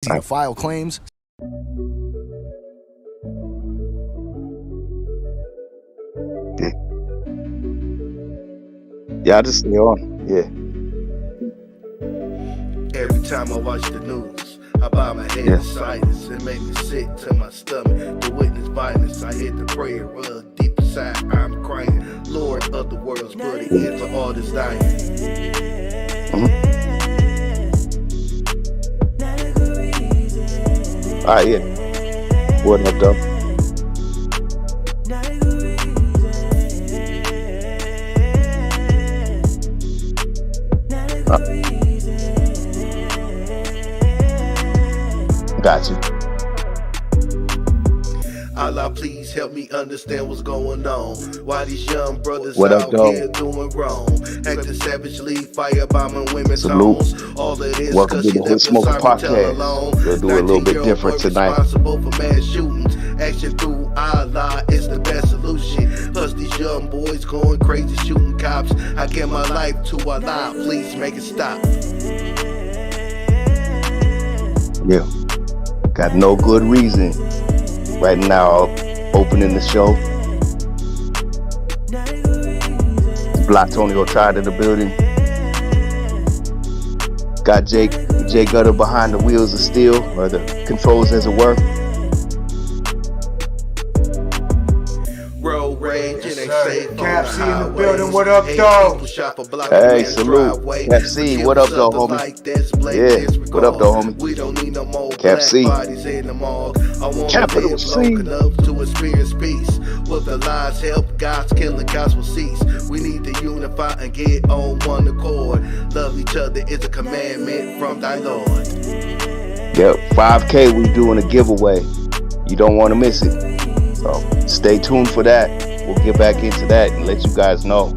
to file claims. Yeah, I just stay on. Yeah. Every time I watch the news, I bow my head in silence. It made me sick to my stomach. To witness violence, I hit the prayer rug. Deep inside, I'm crying. Lord of the world's bloody end to all this dying. Alright, yeah. What up, though? Got you. Allah, please help me understand what's going on. Why these young brothers What up, out dog? here doing wrong, acting savagely, firebombing women's Salute. homes. All of this Welcome to the Hood Smoker Podcast. We'll do it a little bit different tonight. Responsible for mass shootings. Action through Allah is the best solution. Plus these young boys going crazy shooting cops. I give my life to Allah, please make it stop. Yeah. Got no good reason. Right now, opening the show. Blatonio Todd in the building. Got Jay Gutta behind the wheels of steel, or the controls as it were. Road rage, it ain't safe. Cap C in the building, what up, dog? Hey, salute. Cap C, what up, though, homie? Yeah, what up, though, homie? We don't need no more Cap C. bodies in the morgue. I want Capital to live C. long enough to experience peace. With the lies help, God's killing gods will cease. We need to unify and get on one accord. Love each other is a commandment from thy Lord. Yep, 5K, we doing a giveaway. You don't want to miss it. So stay tuned for that. We'll get back into that and let you guys know.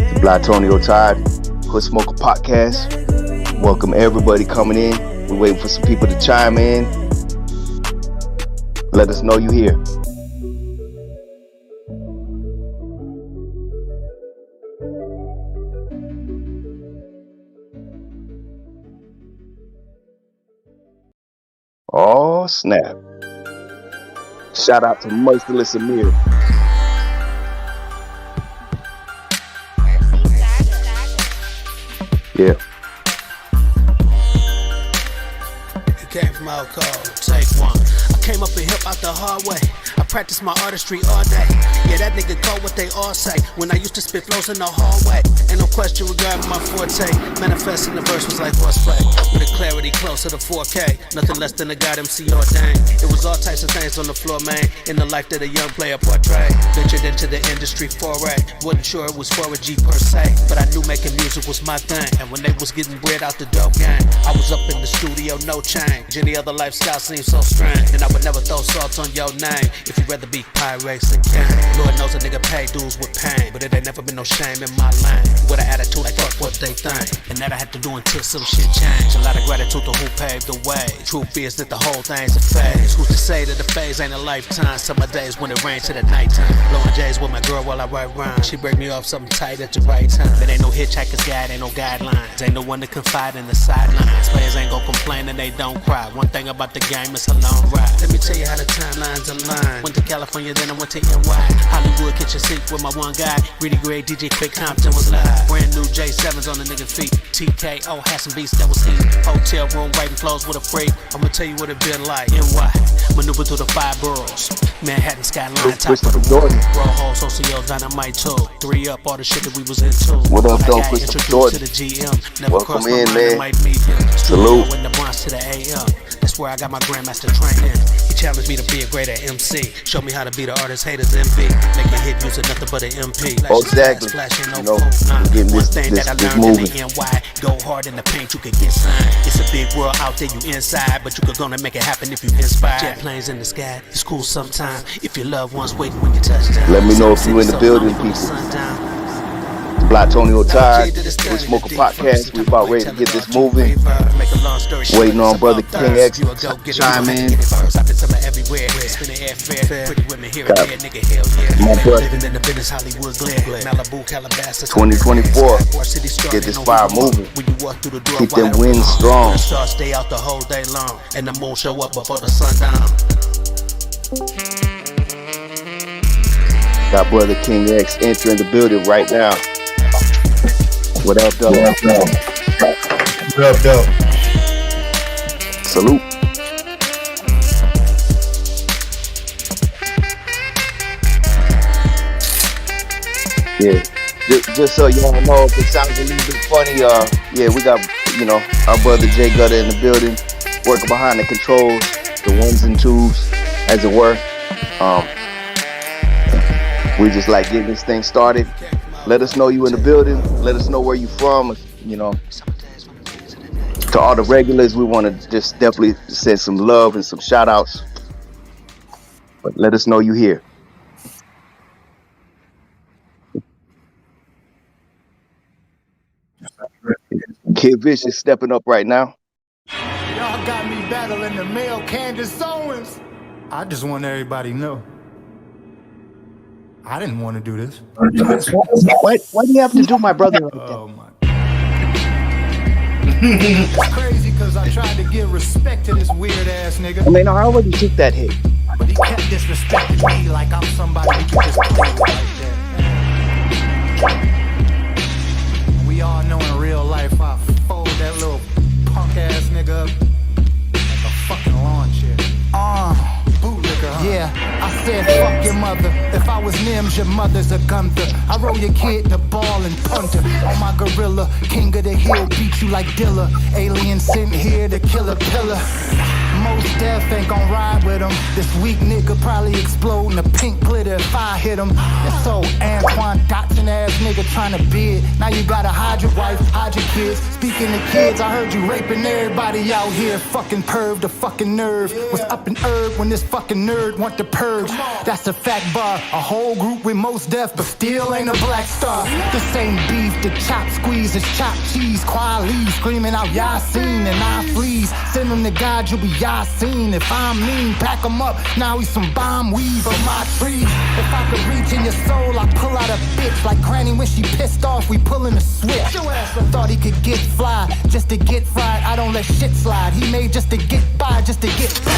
The Blatonio Todd, Hood Smoker Podcast. Welcome everybody coming in. We're waiting for some people to chime in. Let us know you here. Oh, snap. Shout out to Merciless Amir. Yeah. It came from out cold. Take one. I came up and hip out the hard way. I practice my artistry all day. Yeah, that nigga call what they all say. When I used to spit flows in the hallway. Ain't no question regarding my forte. Manifesting the verse was like horseplay. With a clarity closer to 4K. Nothing less than a God MC ordained. It was all types of things on the floor, man. In the life that a young player portrayed. Ventured into the industry foray. Wasn't sure it was for a G per se. But I knew making music was my thing. And when they was getting bread out the dope game, I was up in the studio, no change. Any other lifestyle seems so strange. And I would never throw salt on your name. If you'd rather be pirates than gang. Lord knows a nigga pay dues with pain. But it ain't never been no shame in my lane. With an attitude like fuck what they think. And that I had to do until some shit changed. A lot of gratitude to who paved the way. Truth is that the whole thing's a phase. Who's to say that the phase ain't a lifetime? Summer days when it rains to the nighttime. Blowing J's with my girl while I write rhymes. She break me off something tight at the right time. There ain't no hitchhiker's guide, ain't no guidelines. Ain't no one to confide in the sidelines. Players ain't gon' complain and they don't cry. One thing about the game, it's a long ride. Let me tell you how the timelines align. Went to California, then I went to NY. Hollywood kitchen sink with my one guy. Really great DJ Quick Compton was live. Brand new J7s on the nigga feet. TKO had some beats that was heat. Hotel room writing flows with a freak. I'ma tell you what it been like. NY, maneuver through the 5 boroughs. Manhattan skyline, top of the Jordan. Bro hoes, OCL, dynamite too. 3 up, all the shit that we was into. What up, though, I got Christopher introduced Jordan? to the GM. Never Welcome crossed my in, mind, man. I might meet him. Salute. Studio in the Bronx to the AM. That's where I got my grandmaster training. He challenged me to be a greater MC. Show me how to be the artist haters MV. Make a hit using nothing but an MP. Oh, exactly. You know, getting One this thing that I learned moving. in the NY, go hard in the paint, you could get signed. It's a big world out there, you inside, but you could gonna make it happen if you inspire. Jet planes in the sky, it's cool sometimes. If your loved ones waiting when you touch down. Let me know if you in the building, people. Blatonio Todd, Hood Smoker Podcast. We about ready to get this moving. Waiting on brother King X to chime in. everywhere. Spinning airfare, pretty women here and there, nigga, hell yeah. Living in the business, Hollywood glare. Malibu, Calabasas, 2024. Get this fire moving. Keep them winds strong. Stars stay out the whole day long, and the moon show up before the sundown. Got brother King X entering the building right now. What up, though? What up, though? Salute. Yeah, just so y'all know, if it sounds a little bit funny, yeah, we got, our brother Jay Gutta in the building, working behind the controls, the ones and twos, as it were. We just like getting this thing started. Let us know you in the building. Let us know where you from. To all the regulars, we want to just definitely send some love and some shout outs. But let us know you here. Kid Vicious stepping up right now. Y'all got me battling the male Candace Owens. I just want everybody to know. I didn't want to do this. Why do you have to do my brother like that? Oh my. It's crazy because I tried to give respect to this weird ass nigga. I mean, I already took that hit. But he kept disrespecting me like I'm somebody who can just play like that. We all know in real life I fold that little punk ass nigga up like a fucking lawn chair. Bootlicker, huh? Yeah, I said fuck your mother. If I was Nims, your mother's a Gunther. I roll your kid the ball and punter. On my gorilla, king of the hill, beat you like Dilla. Alien sent here to kill a pillar. Most death ain't gon' ride with him. This weak nigga probably explode in a pink glitter if I hit him. And so Antoine Dotson ass nigga tryna bid. Now you gotta hide your wife, hide your kids. Speaking of kids, I heard you raping everybody out here. Fucking perv, the fucking nerve. Was up in herb when this fucking nerd want to purge. That's a fact bar. A whole group with most death, but still ain't a black star. This ain't beef, the chop squeeze is chopped cheese. Quali screaming out Yasin and I fleas. Send them to God, you'll be Yasin. If I'm mean, pack them up. Now he's some bomb weed from my tree. If I could reach in your soul, I pull out a bitch. Like Granny when she pissed off, we pulling a switch. Thought he could get fly, just to get fried. I don't let shit slide. He made just to get by, just to get by.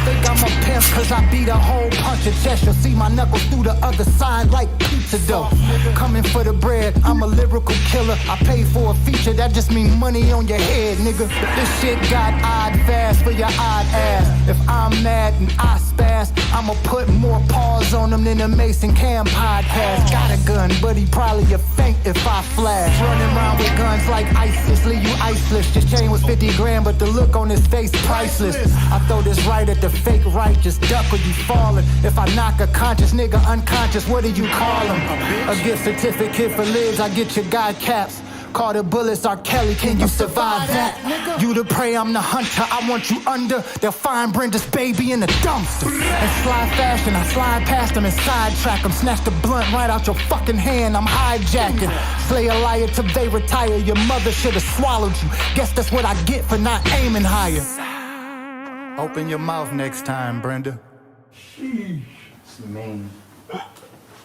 Think I'm a pimp cause I beat a whole punch of chest. You'll see my knuckles through the other side like pizza dough. Coming for the bread, I'm a lyrical killer. I pay for a feature, that just mean money on your head, nigga. This shit got odd fast for your odd ass. If I'm mad and I spaz, I'ma put more paws on him than the Mason Cam podcast. Got a gun, but he probably a faint if I flash. Running around with guns like ISIS, leave you iceless. This chain was 50 grand, but the look on his face priceless. I throw this right at the fake right, just duck or you falling. If I knock a conscious nigga unconscious, what do you call him? A gift certificate for lives, I get your guy caps. Call the bullets, R. Kelly, can you survive that? You the prey, I'm the hunter, I want you under. They'll find Brenda's baby in the dumpster. In slide fashion, I slide past them and sidetrack them. Snatch the blunt right out your fucking hand, I'm hijacking. Slay a liar till they retire, your mother should've swallowed you. Guess that's what I get for not aiming higher. Open your mouth next time, Brenda. Man.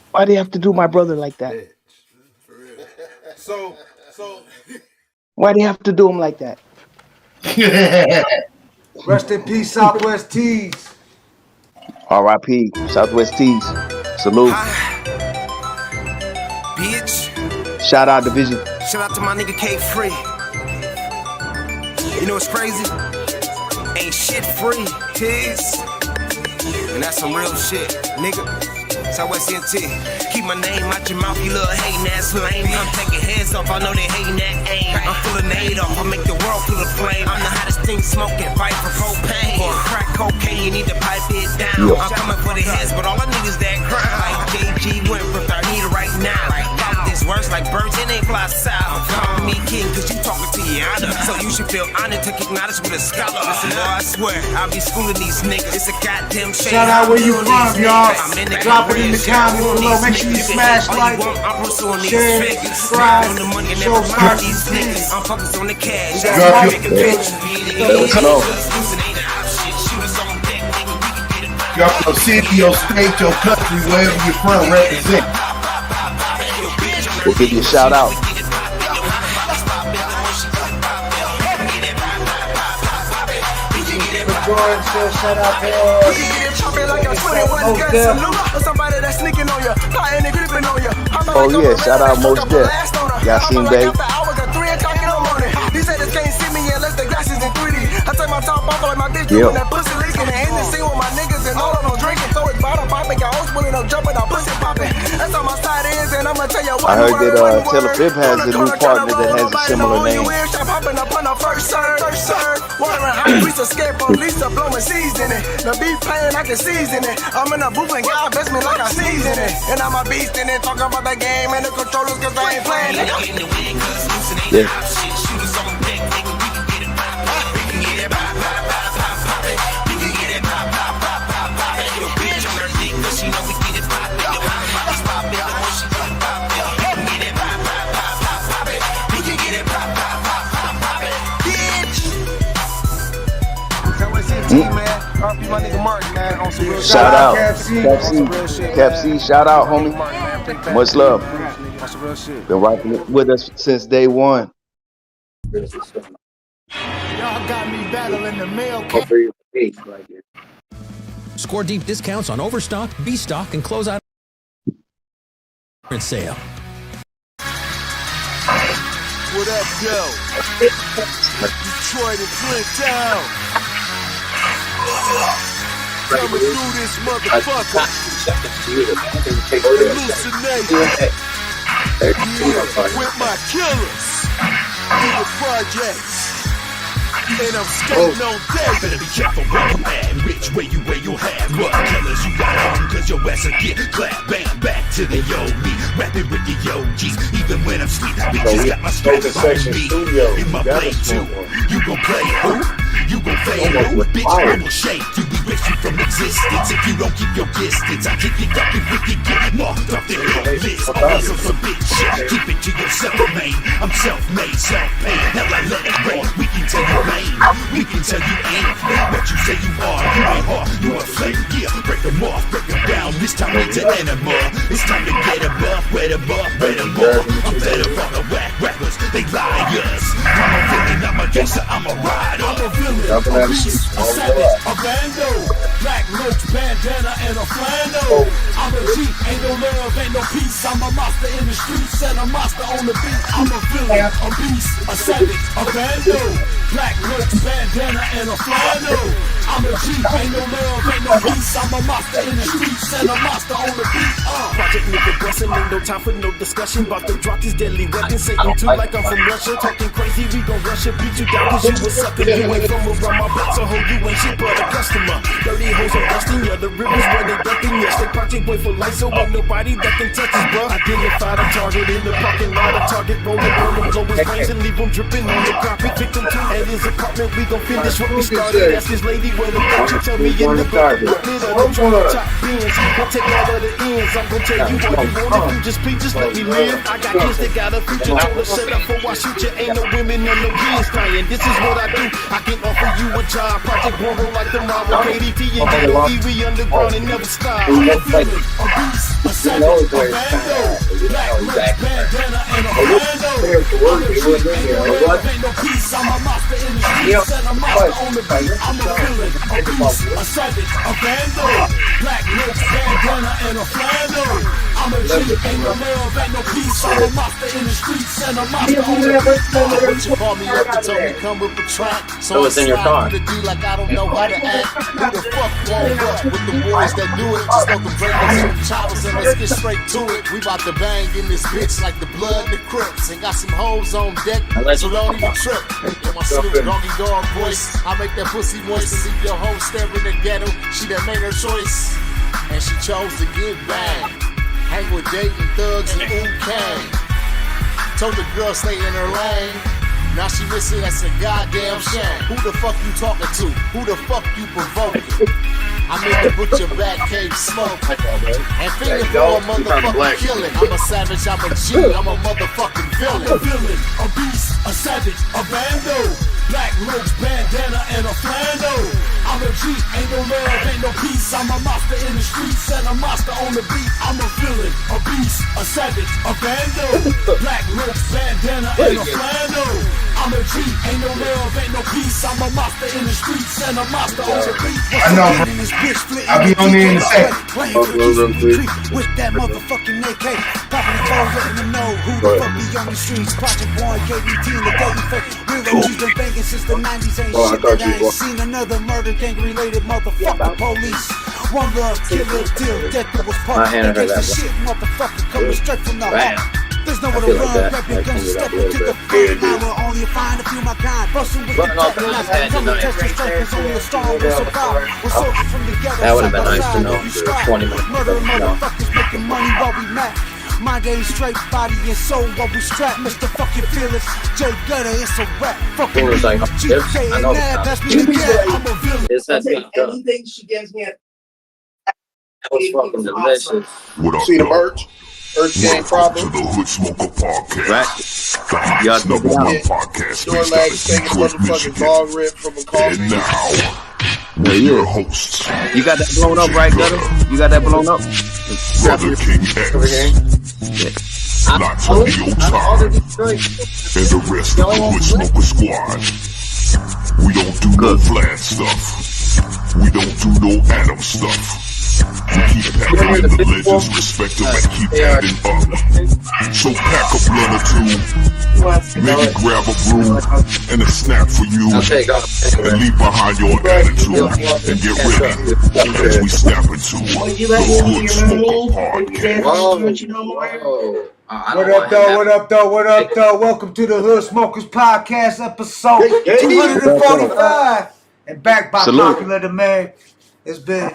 Why do you have to do my brother like that? So Why do you have to do him like that? Rest in peace, Southwest Tees. R.I.P. Southwest Tees. Salute. Bitch. Shout out Division. Shout out to my nigga K Free. You know what's crazy? Ain't shit free, kids. And that's some real shit, nigga. Southwest NT. Keep my name out your mouth, you little hating ass lame. I'm taking heads off, I know they hating that aim. I'm full of nade off, I make the world full of flame. I'm the hottest thing smoking, fight for propane. Or crack cocaine, you need to pipe it down. I'm coming for the heads, but all I need is that crown. Like JG Wentworth, I need it right now. Fuck this worse like birds and they fly south. Call me king, cause you talking to your honor. So you should feel honored to kick knowledge with a scholar. Listen, boy, I swear, I'll be schooling these niggas. It's a goddamn shame. Shout out where you from, y'all. Drop it in the comments below. Make sure you smash like, share, subscribe, show support these niggas. I'm focused on the cash. Let us know. Your city, your state, your country, wherever you're from, represent. We'll give you a shout out. Shout out Oh yeah, shout out Most Def. Yasin Bey. He said this can't see me unless the glasses in 3D. I take my top off like my bitch doing that pussy leaking. And in the scene with my niggas and all of them drinking. So it's bottom popping, got hoes pulling up, jumping out, pussy popping. That's how my side is, and I'ma tell you what. I heard that Taylor Fib has a new partner that has a similar name. Popping up on the first serve. Watering high priest of scared police to blowing season it. The beat playing, I can season it. I'm in the booth and God bless me like I season it. And I'm a beast in it, talking about the game and the controllers cause I ain't playing it. Yeah. Shout out, Cap C, shout out, homie. Much love. Been rocking with us since day one. Y'all got me battling the mail. Score deep discounts on Overstock, B-Stock, and closeout sale. What up, yo? Detroit and Flint Town. Coming through this motherfucker. Hallucination. Yeah, with my killers. In the projects. And I'm skating on deck. Better be careful where you at, which way you wear your hat. What colors you got on, cause your ass will get clapped. Bam, back to the old me, rapping with the OGs. Even when I'm sleep, bitches got my strength on me. In my play too, you gon' play who? You gon' fade who? Bitch, I will shake you, erase you from existence. If you don't keep your distance, I kick it up and wicked, get marked off the hit list. Always on some big shit, keep it to yourself, man. I'm self-made, self-paid, hell I let it rain. We can tell you we can tell you ain't what you say you are. You ain't hard, you a flame. Yeah, break them off, break them down. This time it's an enema. It's time to get above, wet them up, red them up. I'm fed up on the whack rappers, they liars. I'm a villain, I'm a gangster, I'm a rider. I'm a villain, a beast, a savage, a bando. Black roach, bandana, and a flannel. I'm a G, ain't no love, ain't no peace. I'm a monster in the streets and a monster on the beat. I'm a villain, a beast, a savage, a bando. Black roach, bandana, and a flannel. I'm a G, ain't no love, ain't no peace. I'm a monster in the streets and a monster on the beat. Project nigga bustin', ain't no time for no discussion. About to drop this deadly weapon, Satan too like I'm from Russia. Talking crazy, we gon' rush it, beat you down cause you a sucker. You ain't from around my block, so hold you ain't shit but a customer. Dirty hoes are busting, yeah, the rivers where they dumping. Yes, they project wait for life, so ain't nobody that can touch us, bruh. Identify the target in the parking lot, a target rolling, blow his brains and leave him dripping on the carpet. Victim to at his apartment, we gon' finish what we started. That's his lady with a bunch of tell me in the book. I'm trying to top beans, I'll take all of the ends. I'm gon' tell you what you want. If you just please, just let me live. I got kids that got a future, told her set up for why shoot you. Ain't no women and no kids crying. This is what I do. I can offer you a job. Project Rumble like the Marvel, KDT and DOE. We underground and never stop. I'm a villain, a beast, a savage, a bando. Black roach, bandana, and a flannel. I'm a G, ain't no love, ain't no peace. I'm a monster in the streets and a monster on the beat. I'm a villain, a beast, a savage, a bando. Black roach, bandana, and a flannel. I'm a G, ain't no love, ain't no peace. I'm a monster in the streets and a monster on the beat. You call me up and told me come with the track. So it's in your car. To do like I don't know how to act. Who the fuck won't fuck with the boys that do it? Just know the breakers and the choppers and let's get straight to it. We about to bang in this bitch like the blood and the Crips. And got some hoes on deck, so don't even trip. In my Snoop Doggy Dog voice, I make that pussy moist and leave your hoe staring in the ghetto. She done made her choice, and she chose to get banged. Hang with dating thugs and Kang. Told the girl stay in her lane. Now she missing, that's a goddamn shame. Who the fuck you talking to? Who the fuck you provoking? I'm in the butcher back cave smoking. And finger for a motherfucking killing. I'm a savage, I'm a G, I'm a motherfucking villain. I'm a villain, a beast, a savage, a bando. Black roach, bandana, and a flannel. I'm I'm a G, ain't no love, ain't no peace. I'm a monster in the streets and a monster on the beat. I'm a villain, a beast, a savage, a vandal. Black lips, bandana, and a flannel. I'm a G, ain't no love, ain't no peace. I'm a monster in the streets and a monster on the beat. I know, bro. I'll be on there in a second. With that motherfucking AK, popping the phone, letting them know who the fuck be on the streets. Project Boy, KBT, and the Daily Fake. Real OGs been banging since the 90s. Ain't shit that I ain't seen. Another murder gang related motherfucker police. One love, killer, deal, death that was part against the shit, motherfucker coming straight from the heart. There's nowhere to run, rap your gun, step into the front. Now we're only find a few my kind. Bustin' with the death and life. Come and test your strength, cause only a strong will survive. We're soldiers from together. That would have been nice to know for 20 minutes. Murdering motherfuckers making money while we mad. Mind ain't straight, body and soul while we strap. Mr. Fucking Fearless, J Gutta, it's a rap. Fucking like, GK and Nab, that's me again. I'm a villain. Anything she gives me. That was fucking delicious. See the merch? Earth Gang Problem. To the Hood Smoker Podcast. Right. Y'all Number check it one out. podcast Door based lag out of taking Detroit, motherfucking Michigan. ball rip from a coffee. And now, we're your hosts. You got that blown up, right, Gutta? You got that blown up? Brother King X, Blatonio Todd, and the rest of the Hood Smoker Squad. We don't do no Vlad stuff. We don't do no Adam stuff. We keep packing in the legends, respect them, and keep adding up. So pack a blunt or two, maybe grab a brew and a snack for you, and leave behind your attitude and get ready as we step into the Hood Smoker Podcast. What up, though? What up, though? What up, though? Welcome to the Hood Smokers Podcast, episode 245, and backed by popular demand. It's been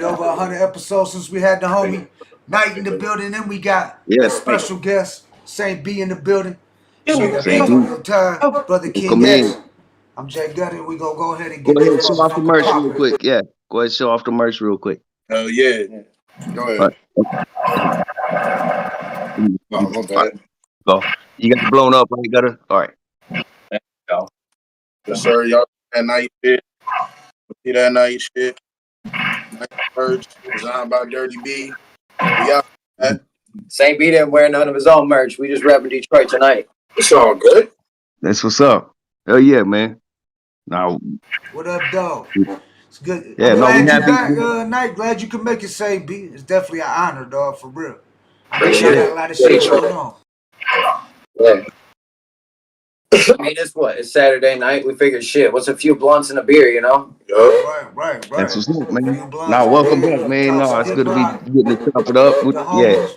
over 100 episodes since we had the homie Night in the building. Then we got a special guest, Saint B in the building. So we got time, Brother King X. I'm Jay Gutta. We gonna go ahead and get Go ahead and show off the merch real quick. Yeah, go ahead and show off the merch real quick. Yeah. Go ahead. No, my bad. Go. You got it blown up, right, Gutta? All right. Go. Yes, sir. Y'all that night shit. See that night shit. Night merch designed by Dirty B. We out. Saint B didn't wear none of his own merch. We just repping Detroit tonight. It's all good. That's what's up. Oh yeah, man. Now, what up, dog? It's good. Yeah, I'm glad you back, Night. Glad you could make it, Saint B. It's definitely an honor, dog, for real. I got a lot of shit going on. Yeah. I mean, it's Saturday night. We figured, shit, what's a few blunts and a beer, you know? Right. That's what's up, man. Now, welcome back, man. No, it's good to be getting it chopped up. Yeah.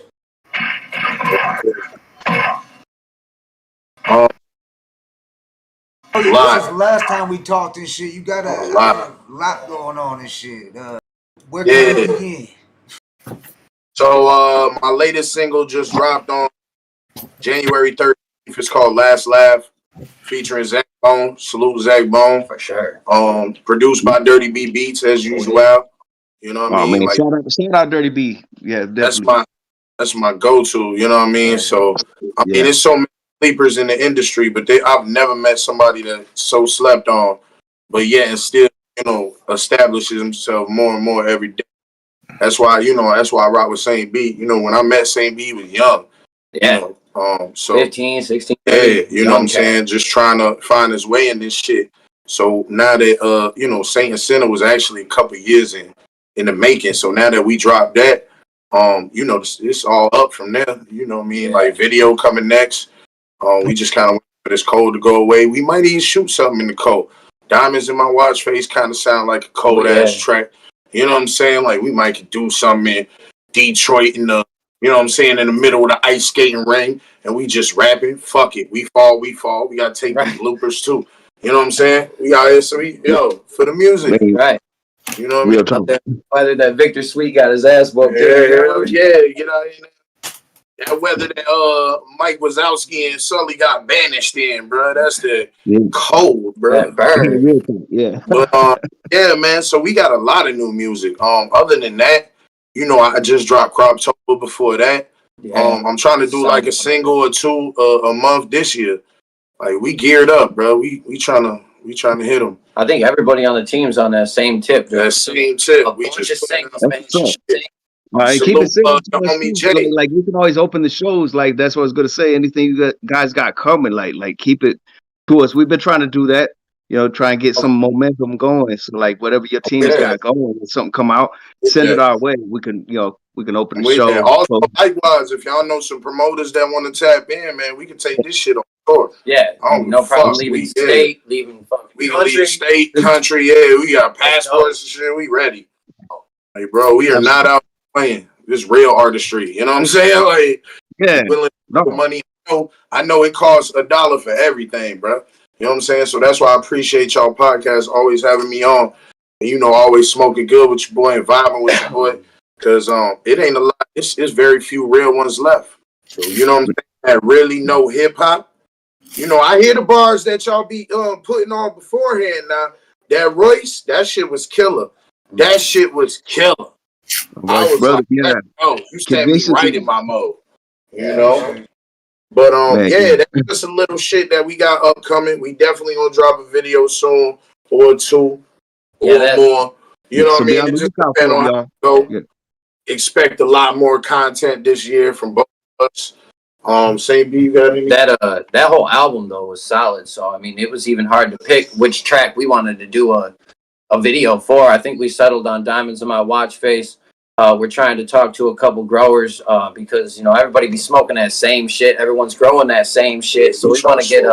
This is the last time we talked and shit. You got a lot going on and shit. Where can we begin? So my latest single just dropped on January 13th. It's called Last Laugh, featuring Zach Bone. Salute Zach Bone. For sure. Produced by Dirty B Beats as usual. You know what I mean? Man, shout out Dirty B. Yeah, definitely. That's my go-to, you know what I mean? So I mean, there's so many sleepers in the industry, but I've never met somebody that's so slept on, but yet and still, you know, establishes himself more and more every day. That's why I rock with Saint B. You know, when I met Saint B, he was young. Yeah. You know, so 15, 16. Yeah, you know what I'm saying? Just trying to find his way in this shit. So now that you know, Saint and Sinner was actually a couple years in the making. So now that we dropped that, you know, it's all up from there. You know what I mean? Like video coming next. We just kind of wait for this cold to go away. We might even shoot something in the cold. Diamonds in My Watch Face kind of sound like a cold ass track. You know what I'm saying? Like we might do something in Detroit in the, you know what I'm saying, in the middle of the ice skating ring, and we just rapping. Fuck it. We fall. We got to take these bloopers too. You know what I'm saying? We out here, so for the music. Right. You know what I mean? Whether that Victor Sweet got his ass whooped. Yeah, you know, whether that Mike Wazowski and Sully got banished in, bro. That's the cold, bro. Yeah. But yeah, man. So we got a lot of new music. Other than that, you know, I just dropped Croptober before that. Yeah. I'm trying to do like a single or two a month this year. Like we geared up, bro. We trying We trying to hit them. I think everybody on the team's on that same tip. That same tip. We just saying, all right, keep it simple. Homie Jay. Like we can always open the shows. Like that's what I was gonna say. Anything you guys got coming, like keep it to us. We've been trying to do that. You know, try and get some momentum going. So like whatever your team's got going, if something come out, send it our way. We can open the show. Also, likewise, if y'all know some promoters that want to tap in, man, we can take this shit on tour. Yeah, no problem. Leaving state, leaving fucking we can leave state, country. Yeah, we got passports and shit. We ready. Like, bro, we are not out playing. This real artistry. You know what I'm saying? Like, money. I know it costs $1 for everything, bro. You know what I'm saying? So that's why I appreciate y'all podcast always having me on. And always smoking good with your boy and vibing with your boy. Because it ain't a lot. It's very few real ones left. So you know what I'm saying? That really know hip hop. I hear the bars that y'all be putting on beforehand now. That Royce, that shit was killer. That shit was killer. I was brother, like, oh, you stabbed me right in my mode. But that's just a little shit that we got upcoming. We definitely gonna drop a video soon or two or more. You know what I mean? It just depends on how go. Yeah. Expect a lot more content this year from both of us. Saint B, you got any? That whole album though was solid. So I mean, it was even hard to pick which track we wanted to do a video for. I think we settled on Diamonds in My Watch Face. We're trying to talk to a couple growers because everybody be smoking that same shit. Everyone's growing that same shit. So we want to get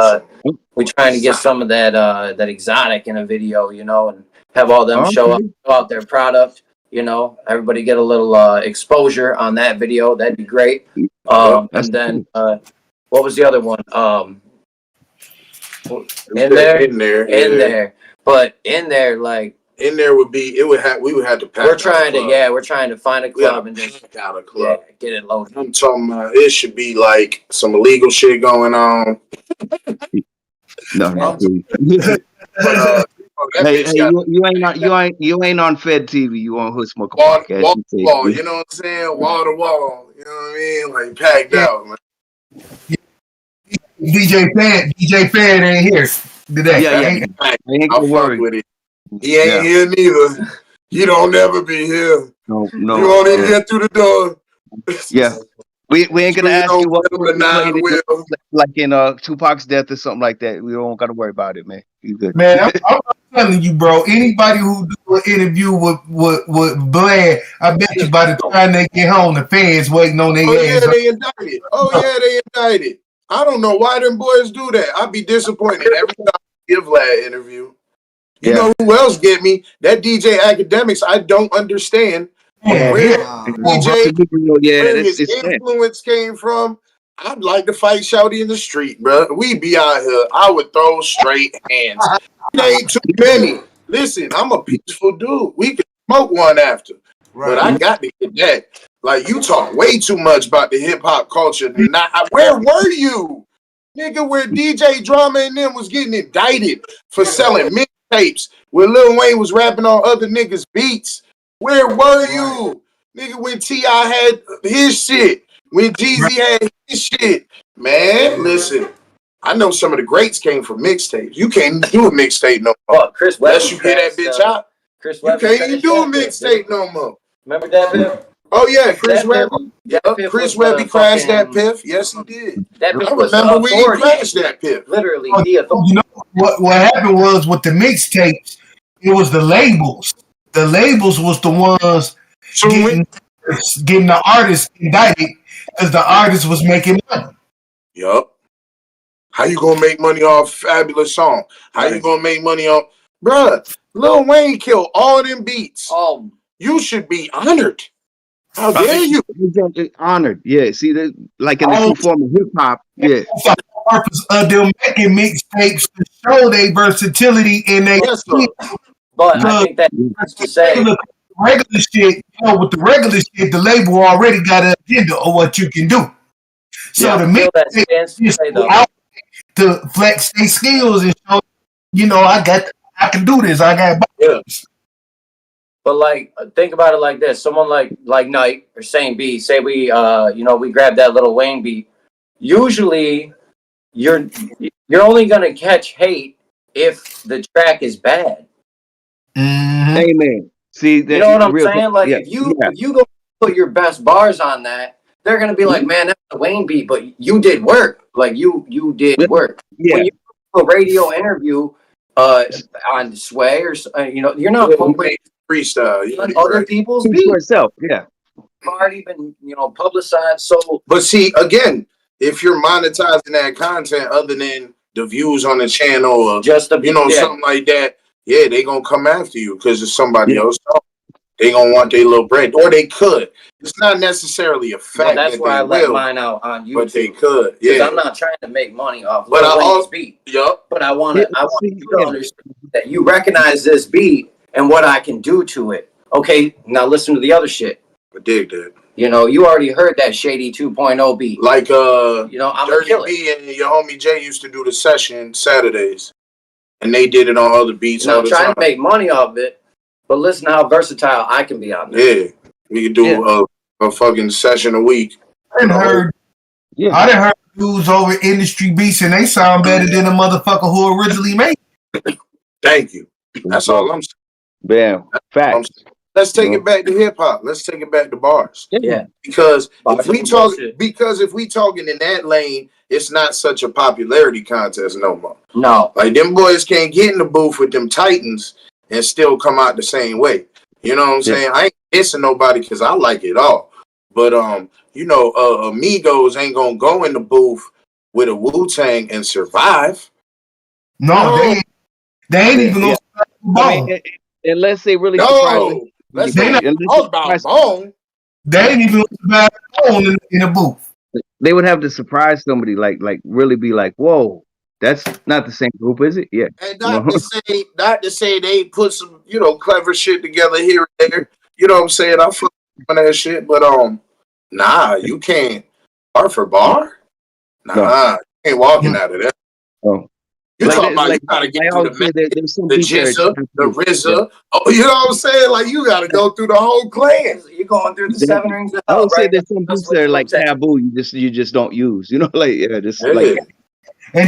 we're trying to get some of that exotic in a video, and have all them show out their product. Everybody get a little exposure on that video. That'd be great. And then what was the other one? In there. But in there, like. In there we would have to pack. We're trying to find a club and just out a club. Yeah, get it loaded. I'm talking about it should be like some illegal shit going on. No. Hey, you ain't on Fed TV. You on Hood Smoker Podcast. Wall, you know what I'm saying? Wall to wall. You know what I mean? Like packed out, man. DJ Fan ain't here today. I ain't gonna worry with it. He ain't here neither. He don't never be here. No. You won't even get through the door. Yeah. We ain't gonna ask you what like in Tupac's death or something like that. We don't gotta worry about it, man. You good. Man, I'm telling you, bro, anybody who do an interview with Blad, I bet you by the time they get home, the fans waiting on their ass. They indicted. They indicted. I don't know why them boys do that. I'd be disappointed every time I give Vlad an interview. You know who else get me? That DJ Academics. I don't understand where his influence came from. I'd like to fight Shouty in the street, bro. We be out here. I would throw straight hands. It ain't too many. Listen, I'm a peaceful dude. We can smoke one after. But I got to get that. Like, you talk way too much about the hip-hop culture. Where were you? Nigga, where DJ Drama and them was getting indicted for selling mixtapes, where Lil Wayne was rapping on other niggas' beats. Where were you? Nigga, when T.I. had his shit, when Jeezy had his shit. Man, listen, I know some of the greats came from mixtapes. You can't do a mixtape no more. Chris Webber. Unless you get that bitch out. Chris Webber. You can't even do a mixtape no more. Remember that, Bill? Oh, yeah, Chris Webber. Chris Webber crashed that piff. Yes, he did. I remember when he crashed that piff. Literally. You know what happened was with the mixtapes, it was the labels. The labels was the ones getting the artists indicted because the artist was making money. Yup. How you gonna make money off Fabulous Song? How you gonna make money off... Bruh, Lil Wayne killed all them beats. You should be honored. How dare you? Honored. Yeah, see, like in the true form of hip-hop, yeah. The purpose of them making mixtapes to show their versatility in their... But I think that's to say... Regular shit, with the regular shit, the label already got an agenda of what you can do. So the mixtape out to flex their skills and show, I can do this. I got buttons. But like, think about it like this: someone like N.Y.T.E or Saint B, say we grab that little Wayne beat. Usually, you're only gonna catch hate if the track is bad. Amen. See, that, you know what I'm real, saying? Like if you go put your best bars on that, they're gonna be like, man, that's a Wayne beat, but you did work. Like you did work. Yeah. When you do a radio interview on Sway or you're not pumping freestyle. Other people's beats for itself. Yeah. Already been publicized. So, but see, again, if you're monetizing that content other than the views on the channel or just something like that, yeah, they gonna come after you because it's somebody else. They gonna want their little bread, or they could. It's not necessarily a fact. That's why I let mine out on YouTube. But they could. Yeah, I'm not trying to make money off but Lil Wayne's beat. Yup. But I want you to understand that you recognize this beat and what I can do to it. Okay, now listen to the other shit. I dig that. You already heard that Shady 2.0 beat. Like I'm Dirty B and your homie Jay used to do the session Saturdays, and they did it on other beats. Now I'm trying to make money off it, but listen to how versatile I can be on there. Yeah, we could do a fucking session a week. I done heard dudes over industry beats, and they sound better than the motherfucker who originally made it. Thank you. That's all I'm saying. Bam. Facts. Let's take it back to hip hop. Let's take it back to bars. Yeah. Because if we talking in that lane, it's not such a popularity contest no more. No. Like them boys can't get in the booth with them Titans and still come out the same way. You know what I'm saying? I ain't dissing nobody because I like it all. But Amigos ain't gonna go in the booth with a Wu-Tang and survive. No, they ain't even gonna survive. Unless they really surprise me. They ain't even survive Bone in the booth. They would have to surprise somebody, like really be like, "Whoa, that's not the same group, is it?" Yeah. And not to say they put some, clever shit together here and there. You know what I'm saying? I fuck on that shit, but nah, you can't bar for bar. Nah, you ain't walking out of that. Oh. You talking about you gotta get through the Jizza, the RZA. Oh, you know what I'm saying? Like you gotta go through the whole clan. You're going through the 7 rings of I hell, would say right? there's some beats that are like taboo. You just don't use. And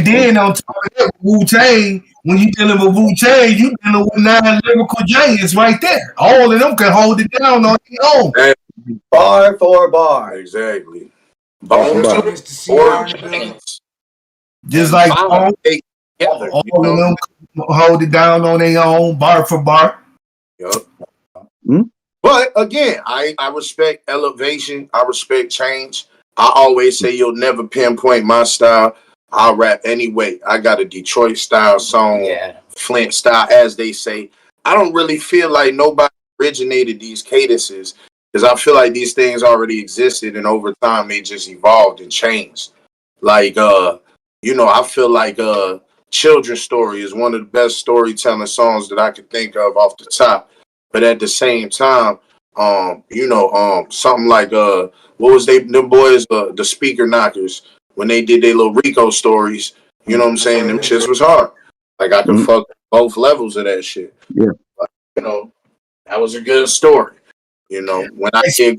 then on top of that, Wu-Tang, when you dealing with Wu-Tang, you dealing with 9 lyrical giants right there. All of them can hold it down on their own. Bar for bar. Exactly. Just like all of them hold it down on their own, bar for bar. Yep. But again, I respect elevation. I respect change. I always say you'll never pinpoint my style. I'll rap anyway. I got a Detroit style song, Flint style, as they say. I don't really feel like nobody originated these cadences because I feel like these things already existed and over time they just evolved and changed. Like, I feel like Children's Story is one of the best storytelling songs that I could think of off the top. But at the same time, something like what was them boys, the Speaker Knockers, when they did their little Rico stories, you know what I'm saying? Them shits was hard. Like I could fuck both levels of that shit. Yeah. Like, that was a good story. When I did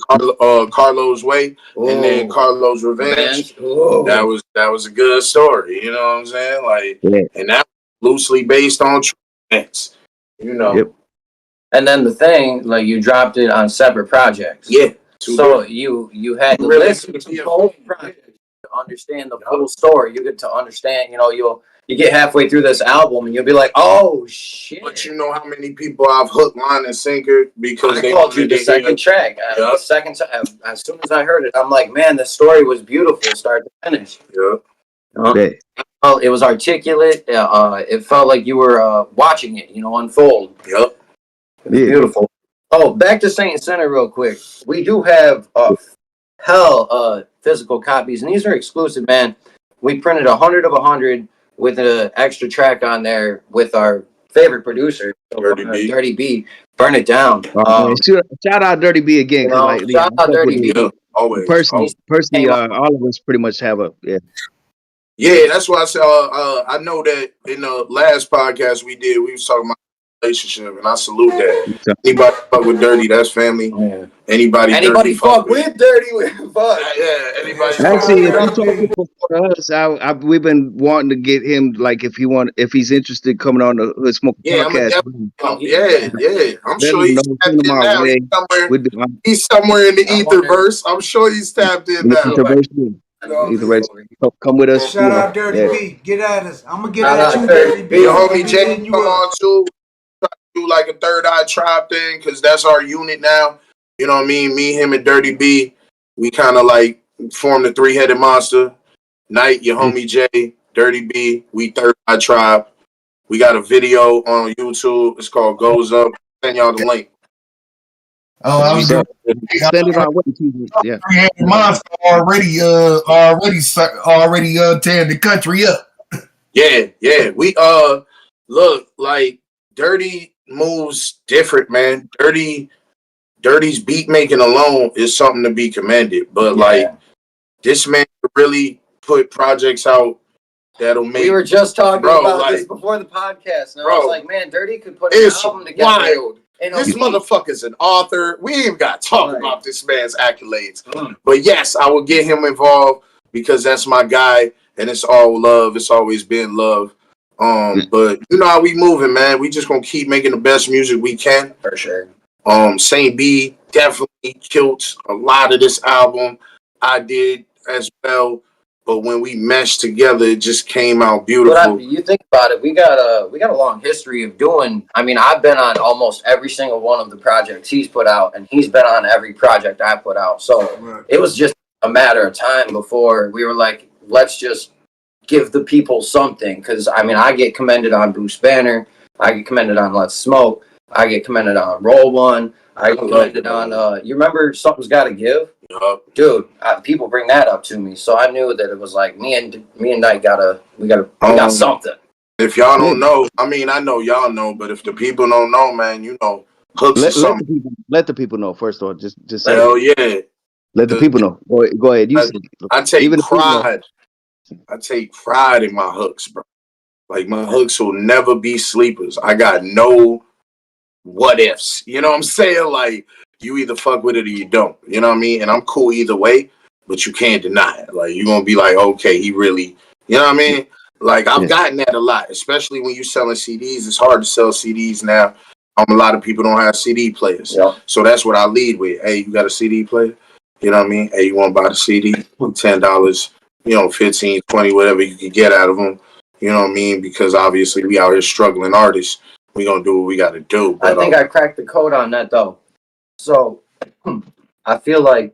Carlos Way and then Carlos Revenge, that was a good story. You know what I'm saying? Like, and that was loosely based on true events. Yep. And then the thing, like you dropped it on separate projects. Yeah. So you had to listen to the whole project to understand the full story. You get to understand, you get halfway through this album and you'll be like, oh shit. But you know how many people I've hooked, line, and sinker because they called you the second track. The second time, as soon as I heard it, I'm like, man, the story was beautiful, start to finish. Yeah. Well, it was articulate. It felt like you were watching it, unfold. Yep. It was beautiful. Oh, back to Saint Center real quick. We do have physical copies, and these are exclusive, man. We printed 100 of 100 with an extra track on there with our favorite producer, Dirty B. Burn It Down. Shout out Dirty B again. Shout out Dirty B. Always. Personally, all of us pretty much have Yeah, that's why I said I know that in the last podcast we did, we was talking about relationship, and I salute that. Anybody fuck with Dirty, that's family. Yeah. Anybody fuck with Dirty with fuck. Yeah, anybody Actually, if fuck you talking before us, we've been wanting to get him, like, if he's interested coming on the Hood Smoke podcast. I'm Let sure him he's know, tapped in now. He's somewhere in the etherverse. I'm sure he's tapped in now. Come with us. Shout out Dirty B. Get at us. I'm gonna get at you, Dirty B. Your homie Jay come on too. Do like a Third Eye Tribe thing, because that's our unit now. You know what I mean? Me, him, and Dirty B. We kind of like formed the three-headed monster. Knight, your homie Jay, Dirty B. We Third Eye Tribe. We got a video on YouTube. It's called Goes Up. Send y'all the link. Oh, I was send it our way. Yeah. Three-headed monster already tearing the country up. Yeah. We look, like, Dirty moves different, man. Dirty's beat making alone is something to be commended. But like, this man really put projects out that'll make. We were just talking about this before the podcast. And I was like, man, Dirty could put an album together. Wild. This motherfucker's an author. We ain't even got to talk about this man's accolades. But yes, I will get him involved because that's my guy, and it's all love. It's always been love. But you know how we moving, man. We just gonna keep making the best music we can. For sure. Saint B definitely killed a lot of this album. I did as well. But when we meshed together, it just came out beautiful. But you think about it, we got a long history of doing. I mean, I've been on almost every single one of the projects he's put out, and he's been on every project I put out. So it was just a matter of time before we were like, let's just give the people something. Because I mean, I get commended on Bruce Banner, I get commended on Let's Smoke, I get commended on Roll One, I get commended on. You remember Something's Gotta Give? Dude, people bring that up to me, so I knew that it was like me and Knight we got something. If y'all don't know, I mean, I know y'all know, but if the people don't know, man, you know, hooks or something. Let the people know first of all. Just say. Hell yeah. Let the people know. Go ahead. I take pride. I take pride in my hooks, bro. Like, my hooks will never be sleepers. I got no what ifs. You know what I'm saying? Like, you either fuck with it or you don't. You know what I mean? And I'm cool either way, but you can't deny it. Like, you're going to be like, okay, he really, you know what I mean? Like, I've gotten that a lot, especially when you're selling CDs. It's hard to sell CDs now. A lot of people don't have CD players. Yeah. So that's what I lead with. Hey, you got a CD player? You know what I mean? Hey, you want to buy the CD? $10, you know, 15, 20, whatever you can get out of them. You know what I mean? Because obviously we out here struggling artists. We going to do what we got to do. But, I think I cracked the code on that, though. So I feel like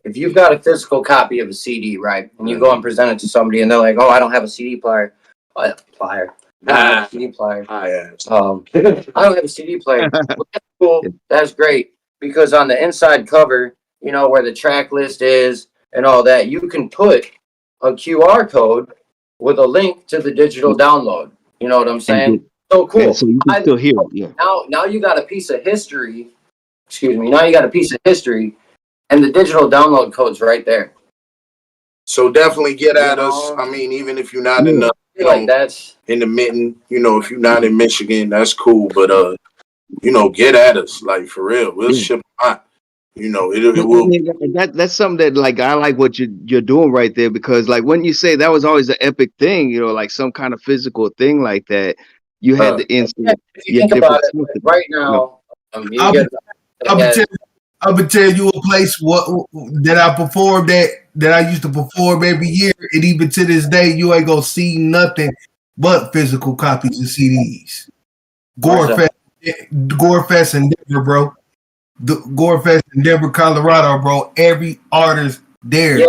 if you've got a physical copy of a CD, right, and you go and present it to somebody and they're like, oh, I don't have a CD player. I don't have a CD player. I don't have a CD player. Well, that's cool. That's great. Because on the inside cover, you know, where the track list is and all that, you can put a QR code with a link to the digital download. You know what I'm saying? So cool. Yeah, so you can still hear it. Yeah. Now you got a piece of history. Excuse me. Now you got a piece of history, and the digital download code's right there. So definitely get at us. I mean, even if you're not in the mitten, you know, if you're not in Michigan, that's cool. But you know, get at us, like, for real. We'll ship out. You know, it will. That's something that, like, I like what you're doing right there, because, like, when you say that was always an epic thing, you know, like some kind of physical thing like that, you had the instant. If you think about it, right now, I'm gonna tell you a place that I performed that I used to perform every year, and even to this day, you ain't gonna see nothing but physical copies of CDs. Gorefest in Denver, bro. Gorefest in Denver, Colorado, bro. Every artist there,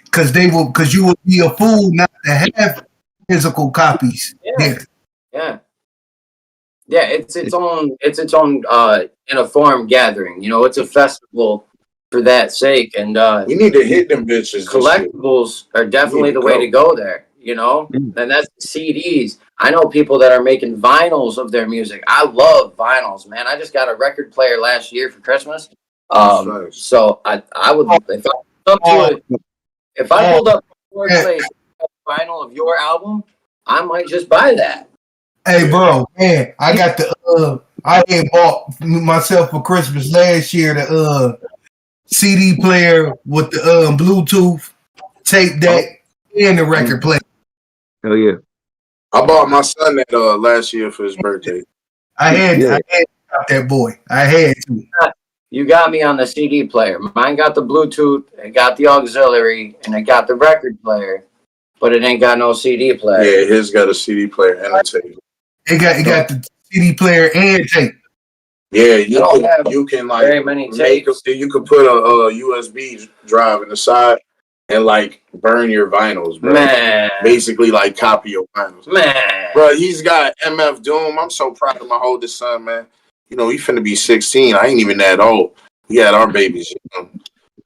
because you would be a fool not to have physical copies. Yeah, it's its own uniform gathering. You know, it's a festival for that sake, and we need to hit them bitches. Collectibles are definitely the way to go there. You know, and that's CDs. I know people that are making vinyls of their music. I love vinyls, man. I just got a record player last year for Christmas. So I would, if I pulled up a vinyl of your album, I might just buy that. Hey, bro, man, I got the I had bought myself for Christmas last year the CD player with the Bluetooth tape deck and the record player. Oh yeah. I bought my son that last year for his birthday. I had that boy. I had to. You got me on the CD player. Mine got the Bluetooth, it got the auxiliary, and it got the record player, but it ain't got no CD player. Yeah, his got a CD player and a tape. It got the CD player and tape. Yeah, you can like very many tapes. You could put a USB drive in the side and like burn your vinyls, bro. Man. Basically like copy your vinyls. Man. Bro, he's got MF Doom. I'm so proud of my oldest son, man. You know, he finna be 16. I ain't even that old. We had our babies,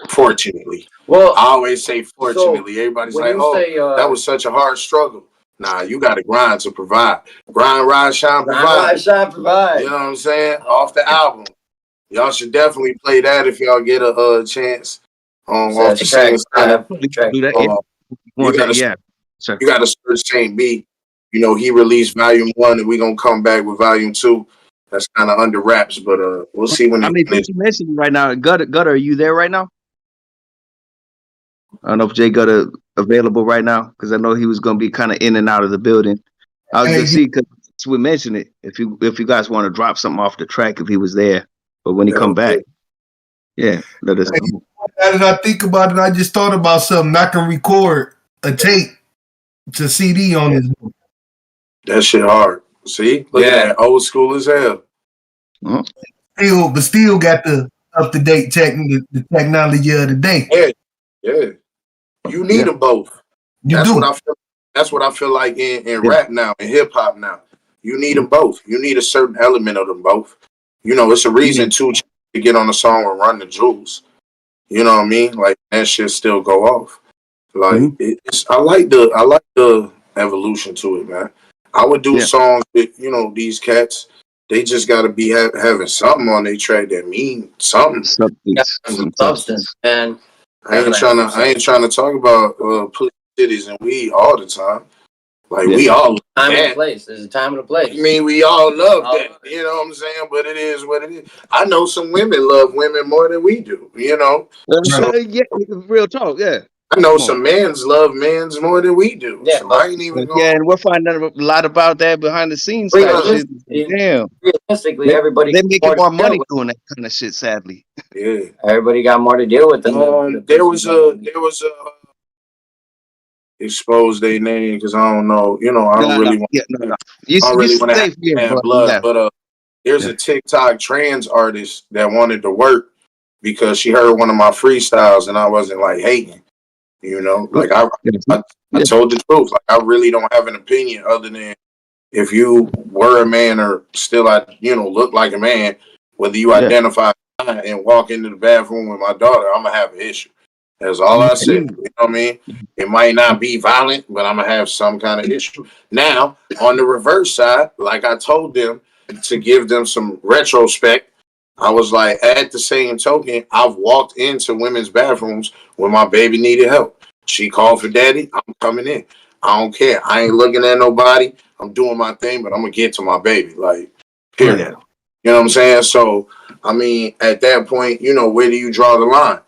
fortunately. Well, I always say fortunately. Everybody's like, that was such a hard struggle. Nah, you got to grind to provide. Grind, rise, shine, provide. Grind, rise, shine, provide. You know what I'm saying? Off the album. Y'all should definitely play that if y'all get a chance. Off the same time. You got to search Saint B. You know, he released volume 1 and we're going to come back with volume 2. That's kind of under wraps, but we'll see when you mentioned right now. Gutta, are you there right now? I don't know if Jay Gutta available right now because I know he was going to be kind of in and out of the building. I was going to see because we mentioned it. If you guys want to drop something off the track, if he was there, but when he come back, let us know. Now that I think about it, I just thought about something. I can record a tape to CD on his. That shit hard. See, look at that, old school as hell. Still got the up to date the technology of the day. Yeah. You need them both. That's what I feel like in rap now, in hip hop now. You need them both. You need a certain element of them both. You know, it's a reason to get on a song and run the jewels. You know what I mean? Like that shit still go off. Like I like the evolution to it, man. I would do songs with, these cats. They just got to be having something on their track that mean something. Some substance. And I ain't trying to talk about pussy, titties, and weed all the time. Like we all time and place. There's a time and a place. I mean, we all love that. You know what I'm saying? But it is what it is. I know some women love women more than we do. You know. Real talk. Yeah. I know some men's love men's more than we do. Yeah, so I ain't even going. Yeah, and we're finding out a lot about that behind the scenes type shit. Damn. Realistically, everybody they make more money doing that kind of shit. Sadly. Yeah. Everybody got more to deal with than there was a expose their name because I don't know. I don't really want. I don't really want to have blood, but there's a TikTok trans artist that wanted to work because she heard one of my freestyles and I wasn't like hating. Like I told the truth. Like I really don't have an opinion other than if you were a man or still, look like a man, whether you identify and walk into the bathroom with my daughter, I'm gonna have an issue. That's all I said. You know what I mean? It might not be violent, but I'm gonna have some kind of issue. Now, on the reverse side, like I told them to give them some retrospect. I was like, at the same token, I've walked into women's bathrooms when my baby needed help. She called for daddy. I'm coming in. I don't care. I ain't looking at nobody. I'm doing my thing, but I'm going to get to my baby. Like, period. Yeah. You know what I'm saying? So, I mean, at that point, where do you draw the line?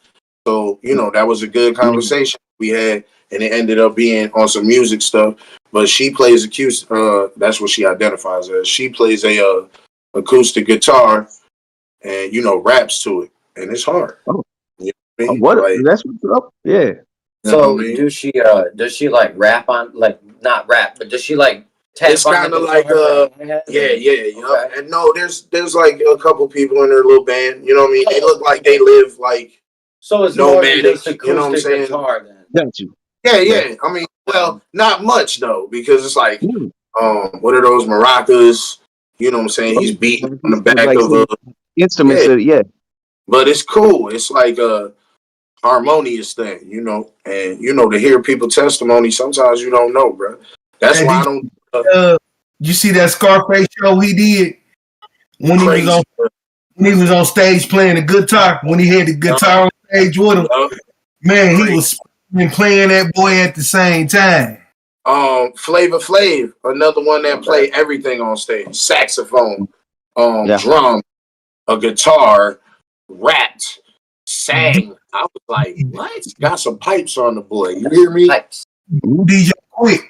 So, that was a good conversation we had, and it ended up being on some music stuff. But she plays that's what she identifies as. She plays a acoustic guitar. And raps to it, and it's hard. That's what's up. Yeah. So does she like rap on, like not rap, but does she like tap? It's kind of like yeah. And no, there's like a couple people in her little band. You know what I mean? They look like they live like so it's no more man. than just acoustic, you know what I'm saying? Guitar, then. Got you. Yeah. I mean, well, not much though, because it's like what are those maracas? You know what I'm saying? He's beating on the back of instruments, but it's cool. It's like a harmonious thing, and to hear people's testimony. Sometimes you don't know, bro. That's why I don't. You see that Scarface show he did when he was on stage playing the guitar. When he had the guitar on stage with him, man, he was playing that boy at the same time. Flavor Flav, another one that played everything on stage. Saxophone, drum, a guitar, rapped, sang. I was like, what? Got some pipes on the boy. You hear me? Pipes. DJ Quick.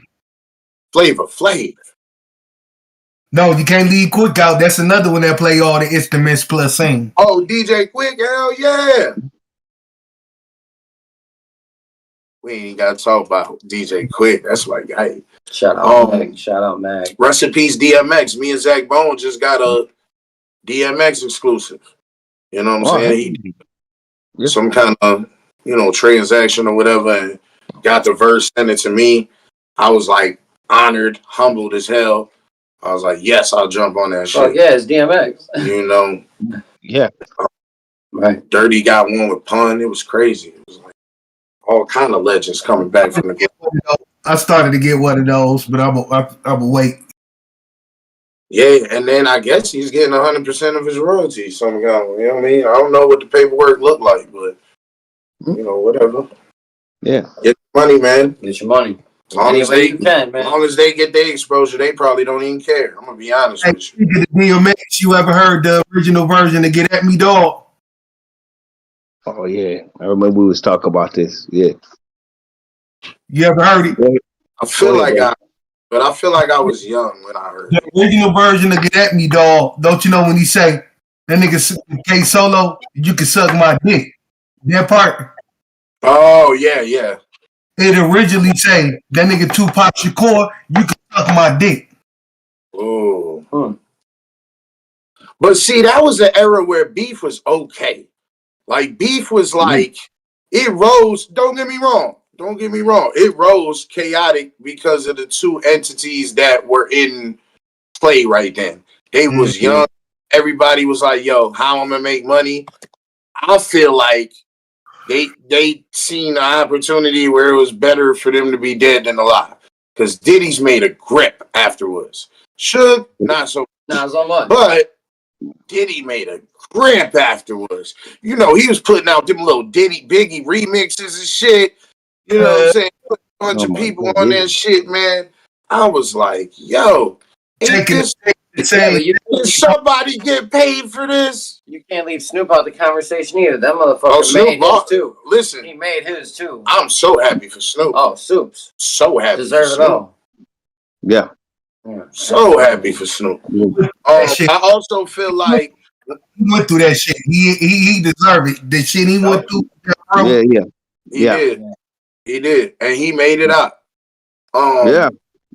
Flavor Flav. No, you can't leave Quick out. That's another one that play all the instruments plus sing. Oh, DJ Quick, hell yeah. We ain't got to talk about DJ Quick. That's my guy. Shout out Mag. Shout out Mag. Rest in peace, DMX. Me and Zach Bone just got a DMX exclusive. You know what I'm saying? He some kind of, transaction or whatever, and got the verse, sent it to me. I was like honored, humbled as hell. I was like, yes, I'll jump on that shit. Oh, yeah, it's DMX. Yeah. Right. Dirty got one with Pun. It was crazy. It was like all kind of legends coming back from the game. I started to get one of those, but I'm a wait. Yeah, and then I guess he's getting 100% of his royalties. You know what I mean? I don't know what the paperwork looked like, but whatever. Yeah. Get your money, man. Get your money. As long as they get their exposure, they probably don't even care. I'm gonna be honest with you. DMX, you ever heard the original version of Get At Me Dog? Oh yeah, I remember we was talking about this. Yeah. You ever heard it? I feel like I was young when I heard the original version of Get At Me Dog. Don't you know when he say that nigga K Solo, you can suck my dick? That part. Oh yeah. It originally say that nigga Tupac Shakur, you can suck my dick. Oh. But see, that was the era where beef was okay. Like beef was like it rose. Don't get me wrong. It rose chaotic because of the two entities that were in play right then. They was young. Everybody was like, yo, how I'm gonna make money? I feel like they seen an opportunity where it was better for them to be dead than alive. Because Diddy's made a grip afterwards. Suge, not so much. But Diddy made a grip afterwards. He was putting out them little Diddy Biggie remixes and shit. You know what I'm saying? Put a bunch of people on that shit, man. I was like, yo, did somebody get paid for this? You can't leave Snoop out the conversation either. That motherfucker made his too. Listen, he made his too. I'm so happy for Snoop. Oh, Soups. So happy. Deserve it all. Yeah. So happy for Snoop. I also feel like he went through that shit. He deserved it. The shit he went through. He did, and he made it out.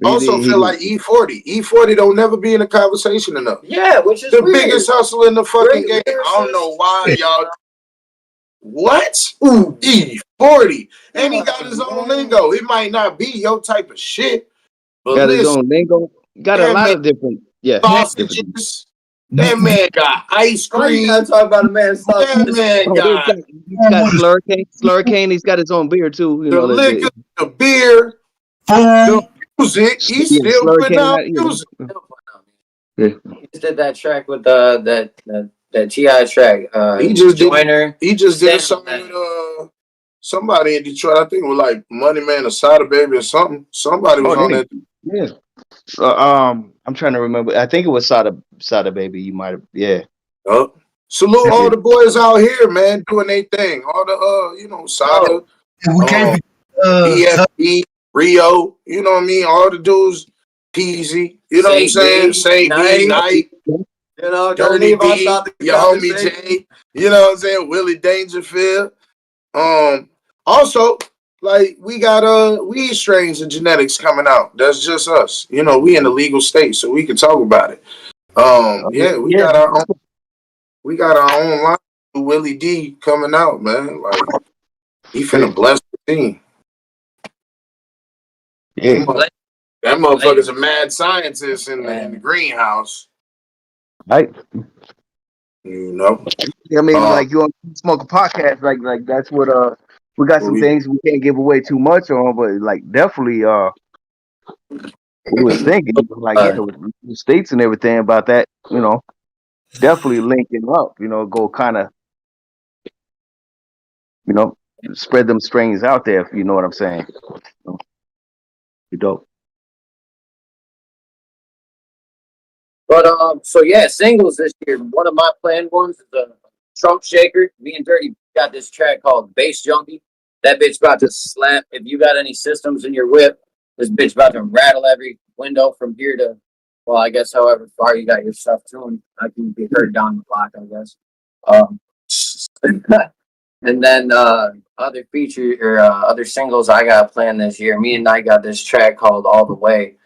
Also feel like E40. E40 don't never be in a conversation enough. Yeah, which is the weird. biggest hustle in the fucking game. I don't know why y'all. What? Ooh, E40, and he got his own lingo. It might not be your type of shit, but got his own lingo. Got a lot of different sausages. That man got ice cream. You gotta talk about a man's sausage. That man got Slurricane. He's got his own beer too. The liquor, the beer, the music. He's still putting out music. Yeah. He just did that track with that T.I. track. He just did something with somebody in Detroit. I think it was like Money Man or Sada Baby or something. Somebody was on that. Yeah. I'm trying to remember. I think it was Sada Baby. You might have, yeah. Salute all the boys out here, man, doing their thing. All the Sada, EFB, Rio, you know what I mean? All the dudes, Peasy, you know what I'm saying? Saint B, Night, Dirty B, your homie Jay, you know what I'm saying? Willie Dangerfield. Also, like we got weed strains and genetics coming out. That's just us. We in the legal state, so we can talk about it. We got our own line with Willie D coming out, man. Like he finna bless the team. Yeah. That motherfucker's a mad scientist in the greenhouse. Right. I mean, like you smoke a podcast, like that's what we got some things we can't give away too much on, but like definitely we was thinking with states and everything about that, definitely linking up, go kind of spread them strings out there, if you know what I'm saying. Be dope. But so yeah, singles this year. One of my planned ones is a Trump Shaker. Me and Dirty got this track called Bass Junkie. That bitch about to slap. If you got any systems in your whip, this bitch about to rattle every window from here to, well, I guess however far you got your stuff tuned. I can be heard down the block, I guess. And then other feature or other singles I got planned this year. Me and Knight got this track called All the Way.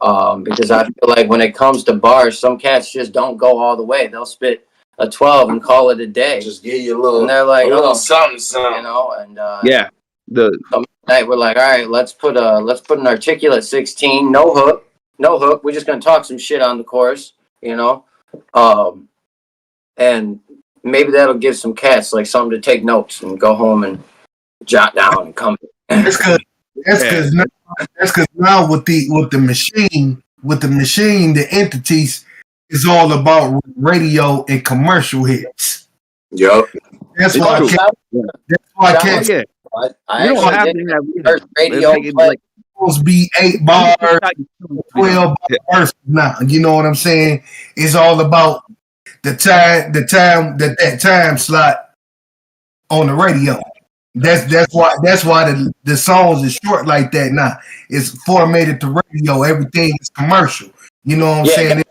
Because I feel like when it comes to bars, some cats just don't go all the way. They'll spit a 12 and call it a day. Just give you a little, and they're like, a little something, you know. And The night we're like, all right, let's put an articulate 16, no hook. We're just gonna talk some shit on the chorus, you know, and maybe that'll give some cats like something to take notes and go home and jot down and come. That's because now with the machine, the entities is all about radio and commercial hits. Yep. That's why I can't. Yeah. I you don't have to have radio like supposed to be 8 bars, 12 bars now. You know what I'm saying? It's all about the time slot on the radio. That's why the songs is short like that now. It's formatted to radio. Everything is commercial. You know what I'm saying? It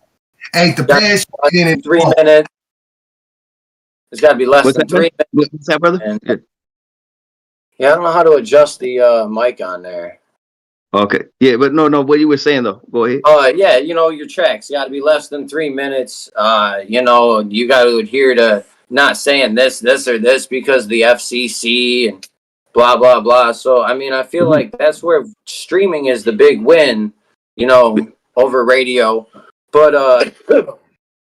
ain't the passion in it. 3 minutes. It's got to be less than 3 minutes. What's that, brother? Yeah, I don't know how to adjust the mic on there. Okay. Yeah, but no, what you were saying though. Go ahead. Yeah, you know, your tracks got to be less than 3 minutes. You know, you got to adhere to not saying this or this because the FCC and blah, blah, blah. So, I mean, I feel like that's where streaming is the big win, you know, over radio. But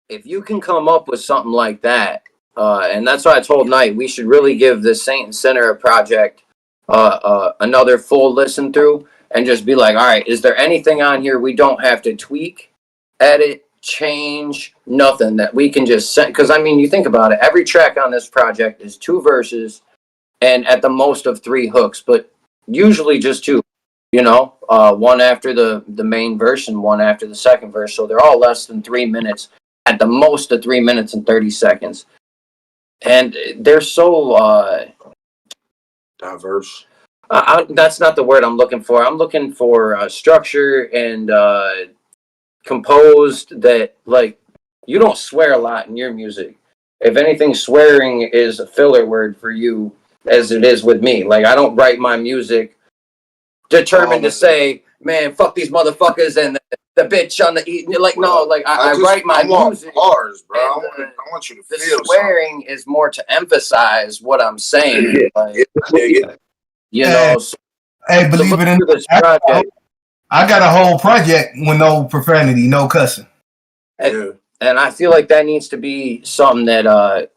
if you can come up with something like that, and that's why I told Knight we should really give the Saint Center project another full listen through and just be like, all right, is there anything on here we don't have to tweak, edit, change, nothing that we can just send? Because I mean, you think about it, every track on this project is 2 verses and at the most of 3 hooks, but usually just 2, you know, one after the main verse and one after the second verse. So they're all less than 3 minutes, at the most of 3 minutes and 30 seconds. And they're so diverse. That's not the word I'm looking for. I'm looking for structure and composed, that like you don't swear a lot in your music. If anything, swearing is a filler word for you, as it is with me. Like I don't write my music determined to say, man, fuck these motherfuckers and the bitch on the eat. Like no, like I write my music. Bars, bro. I want you to the feel swearing something. Is more to emphasize what I'm saying. Like, you know. Hey, believe it or not, I got a whole project with no profanity, no cussing. And I feel like that needs to be something that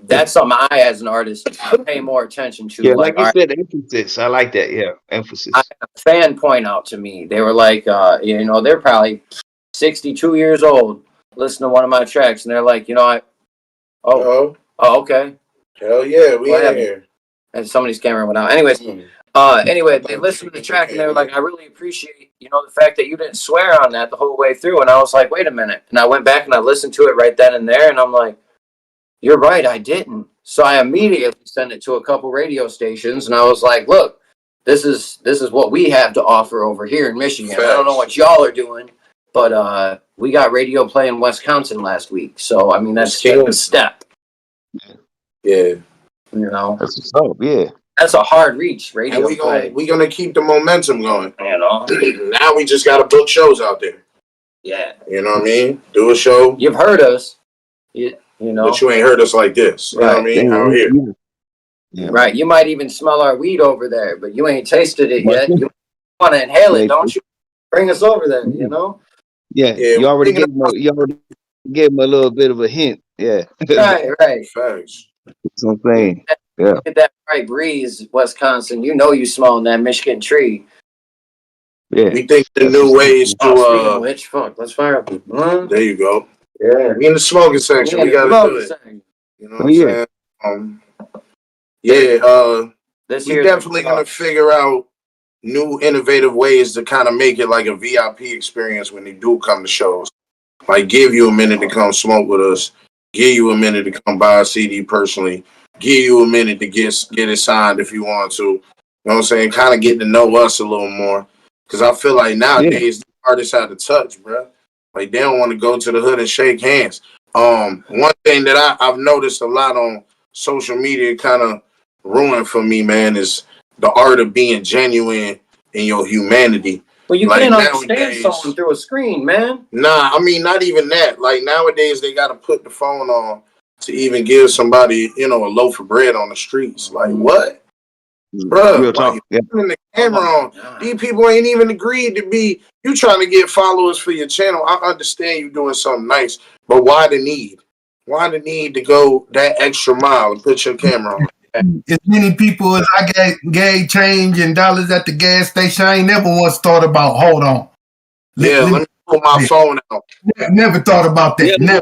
that's something I, as an artist, pay more attention to. Yeah, like you said, emphasis. I like that. Yeah, emphasis. I had a fan point out to me. They were like, you know, they're probably 62 years old, listen to one of my tracks, and they're like, you know, okay. Hell yeah, we in here. And somebody's camera went out. Anyways, anyway, they listened to the track and they were like, I really appreciate, you know, the fact that you didn't swear on that the whole way through. And I was like, wait a minute. And I went back and I listened to it right then and there. And I'm like, you're right, I didn't. So I immediately sent it to a couple radio stations. And I was like, look, this is what we have to offer over here in Michigan. I don't know what y'all are doing, but we got radio play in Wisconsin last week. So, I mean, that's still a step. Yeah. You know, that's yeah. That's a hard reach, radio. And we're gonna keep the momentum going. You know, now we just gotta book shows out there. Yeah, you know what I mean. Do a show. You've heard us, you know, but you ain't heard us like this. You know what I mean? Out here. Yeah. Right. You might even smell our weed over there, but you ain't tasted it yet. You want to inhale it, don't you? Bring us over there. You know. Yeah. You already gave him a little bit of a hint. Yeah. Right. Facts. Something. Yeah. Get that right breeze, Wisconsin. You know you smelling that Michigan tree. Yeah. We think the new ways to which fuck. Let's fire up. There you go. Yeah. We in the smoking section. We gotta do it. You know what I'm saying? We're definitely gonna figure out new innovative ways to kind of make it like a VIP experience when they do come to shows. like give you a minute to come smoke with us, give you a minute to come buy a CD personally, give you a minute to get it signed if you want to. You know what I'm saying? Kind of get to know us a little more. Because I feel like nowadays the artists have to touch, bro. Like they don't want to go to the hood and shake hands. One thing that I've noticed a lot on social media kind of ruined for me, man, is the art of being genuine in your humanity. Well, you like can't understand someone through a screen, man. Nah, I mean, not even that. Like nowadays they got to put the phone on to even give somebody, a loaf of bread on the streets. Like what? Bruh, why you putting the camera on? These people ain't even agreed to be. You trying to get followers for your channel. I understand you doing something nice, but why the need? Why the need to go that extra mile and put your camera on? As many people as I gave change and dollars at the gas station, I ain't never once thought about, hold on. Let me pull my phone out. Never thought about that. Yeah,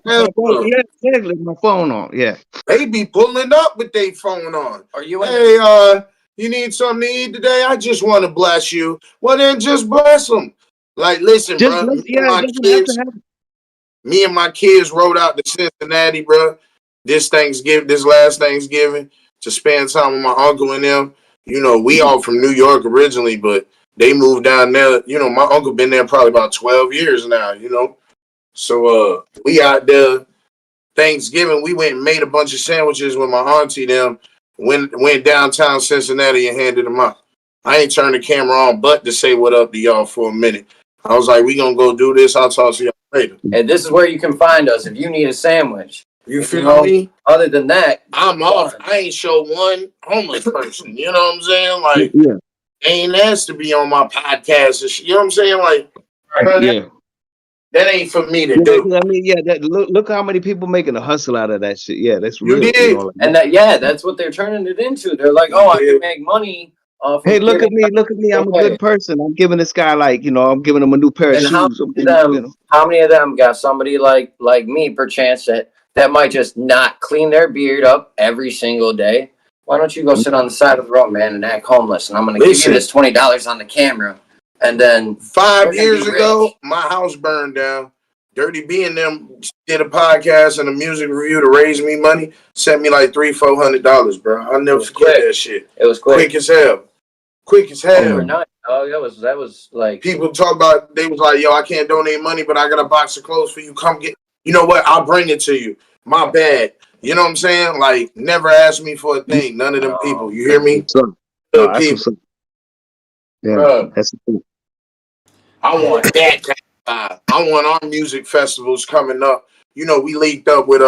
exactly. My phone on. Yeah. They be pulling up with their phone on. Are you? Hey, you need something to eat today? I just want to bless you. Well, then just bless them. Like, listen, bro. Me and my kids rode out to Cincinnati, bro. This last Thanksgiving, to spend time with my uncle and them. We all from New York originally, but they moved down there. My uncle been there probably about 12 years now, So we out there Thanksgiving, we went and made a bunch of sandwiches with my auntie them. Went downtown Cincinnati and handed them out. I ain't turned the camera on but to say what up to y'all for a minute. I was like, we gonna go do this. I'll talk to y'all later. And this is where you can find us if you need a sandwich. You feel me? Other than that, I'm off. I ain't show one homeless person. You know what I'm saying? Like, they ain't asked to be on my podcast and shit. You know what I'm saying? Like, that ain't for me to do. I mean, look how many people making a hustle out of that shit. Yeah, that's real. And that's what they're turning it into. They're like, I can make money off. Hey, look at me. I'm a good person. I'm giving this guy I'm giving him a new pair of shoes. How many of them got somebody like me, perchance, that might just not clean their beard up every single day? Why don't you go sit on the side of the road, man, and act homeless? And I'm going to give you this $20 on the camera. And then 5 years ago, my house burned down. Dirty B and them did a podcast and a music review to raise me money. Sent me like $300-400, bro. I'll never forget that shit. It was quick as hell. Quick as hell. Overnight. Oh, that was like people talk about. They was like, "Yo, I can't donate money, but I got a box of clothes for you. Come get. You know what? I'll bring it to you. My bad. You know what I'm saying? Like, never asked me for a thing. None of them people. You hear me? People. Yeah, that's the thing. I want that kind of vibe. I want our music festivals coming up. We linked up with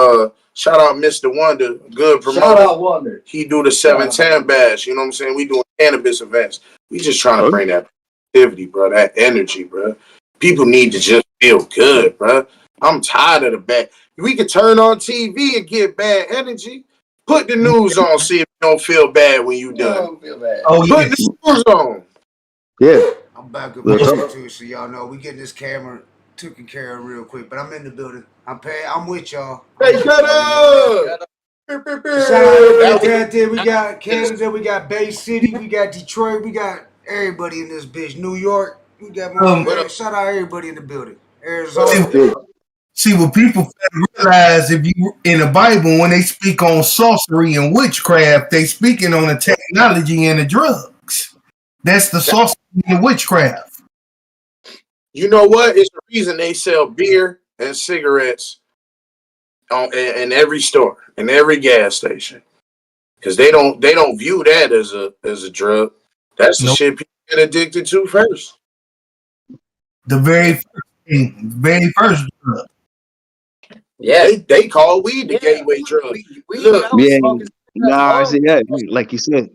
shout out Mr. Wonder, good promoter. Shout out Wonder. He do the 710 bash. You know what I'm saying? We doing cannabis events. We just trying to bring that positivity, bro. That energy, bro. People need to just feel good, bro. I'm tired of the bad. We could turn on TV and get bad energy. Put the news on, see if you don't feel bad when you done. Don't feel bad. Put the news on. Yeah. I'm back up too, so y'all know we getting this camera taken care of real quick. But I'm in the building. I'm with y'all. Hey, shut up! Shout out everybody. We got Canada, we got Bay City, we got Detroit, we got everybody in this bitch. New York, we got shout out everybody in the building. Arizona. See, what people realize, if you in the Bible, when they speak on sorcery and witchcraft, they speaking on the technology and the drugs. That's the sorcery and the witchcraft. You know what? It's the reason they sell beer and cigarettes in every store, in every gas station, because they don't view that as a drug. That's the shit people get addicted to first. The very first drug. Yeah, they call weed the gateway drug. Like you said,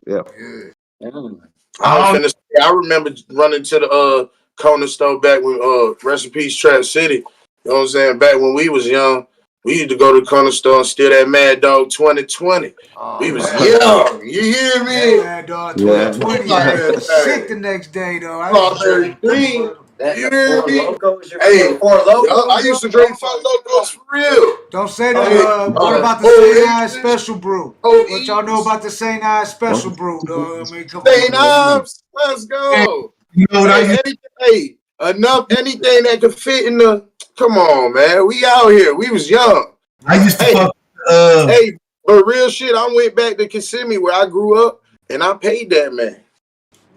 I remember running to the corner store back when rest in peace Trap City. You know what I'm saying? Back when we was young, we used to go to the corner store and steal that Mad Dog 2020. We was young. You hear me? Mad Dog 2020. Sick the next day though. You hear me? Hey, I used to drink Four Locos for real. Don't say that. What about the St. Ives Special Brew? What y'all know about the St. Ives Special Brew? St. Ives, let's go. You know what anything that could fit in the Come on, man. We out here. We was young. I used to fuck. Hey, but real shit, I went back to Kissimmee where I grew up, and I paid that man.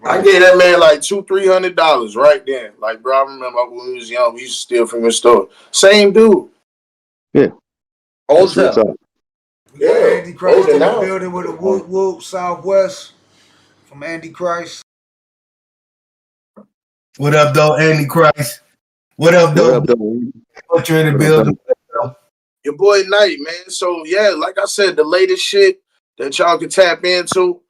I gave that man like $200-300 right then. Like, bro, I remember when we was young, we used to steal from the store. Same dude. Yeah. Old stuff. We got Andy Christ in the building with a whoop whoop Southwest from Andy Christ. What up, though, Andy Christ? What up, though? Butcher in the building. Your boy Knight, man. So yeah, like I said, the latest shit that y'all can tap into.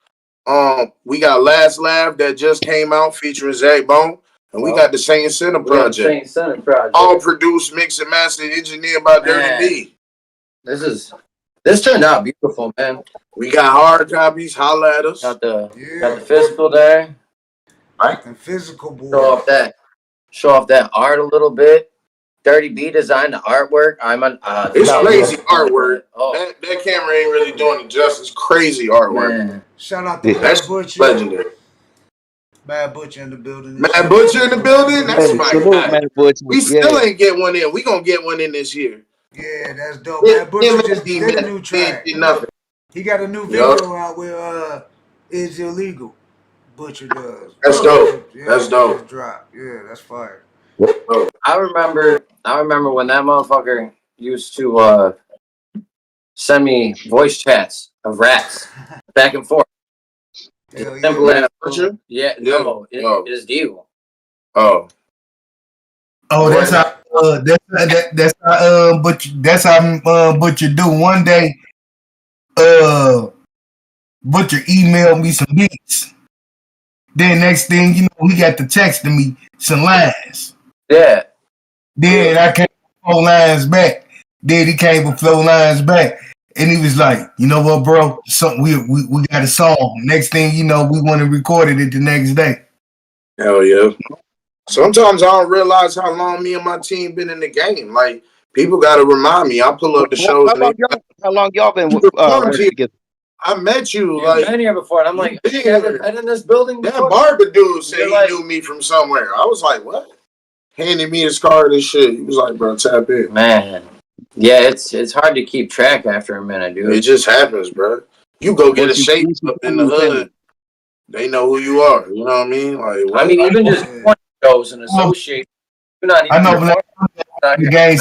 We got Last Laugh that just came out featuring Zach Bone, and we got the Saint Center project. All produced, mixed, and mastered, engineered by Dirty B. This turned out beautiful, man. We got hard copies. Holla at us. Got the physical there. Right. And physical boy. Show off that art a little bit. Dirty B designed the artwork. It's crazy artwork. That camera ain't really doing it justice. Crazy artwork. Man. Shout out to Mad Butcher. Legendary. Mad Butcher in the building. Mad Butcher in the building? That's my guy. Mad Butcher. We still ain't get one in. We gonna get one in this year. Yeah, that's dope. Mad Butcher just did a new track. He got a new video out with Is Illegal. Butcher does. That's dope. Yeah, that's dope. Drop. Yeah, that's fire. I remember when that motherfucker used to simple me voice chats of rats back and forth. Simple as Butcher? Yeah, no, it is deal. Oh, that's how Butcher do. One day, Butcher emailed me some beats. Then next thing you know, he got to texting me some lines. Yeah. Then I came with 4 lines back. Then he came with 4 lines back. And he was like, you know what, bro? Something we got a song. Next thing you know, we went and recorded it the next day. Hell yeah. Sometimes I don't realize how long me and my team been in the game. Like, people got to remind me. I pull up the shows. How long y'all been together? I met you. You've been here before. And I'm like, you ever been in this building before? That barber dude said he knew me from somewhere. I was like, what? Handed me his card and shit. He was like, bro, tap in. Man. Yeah, it's hard to keep track after a minute, dude. It just happens, bro. You go get a shake up in the hood. They know who you are. You know what I mean? Like, what? I mean, even just shows and associate. I know the game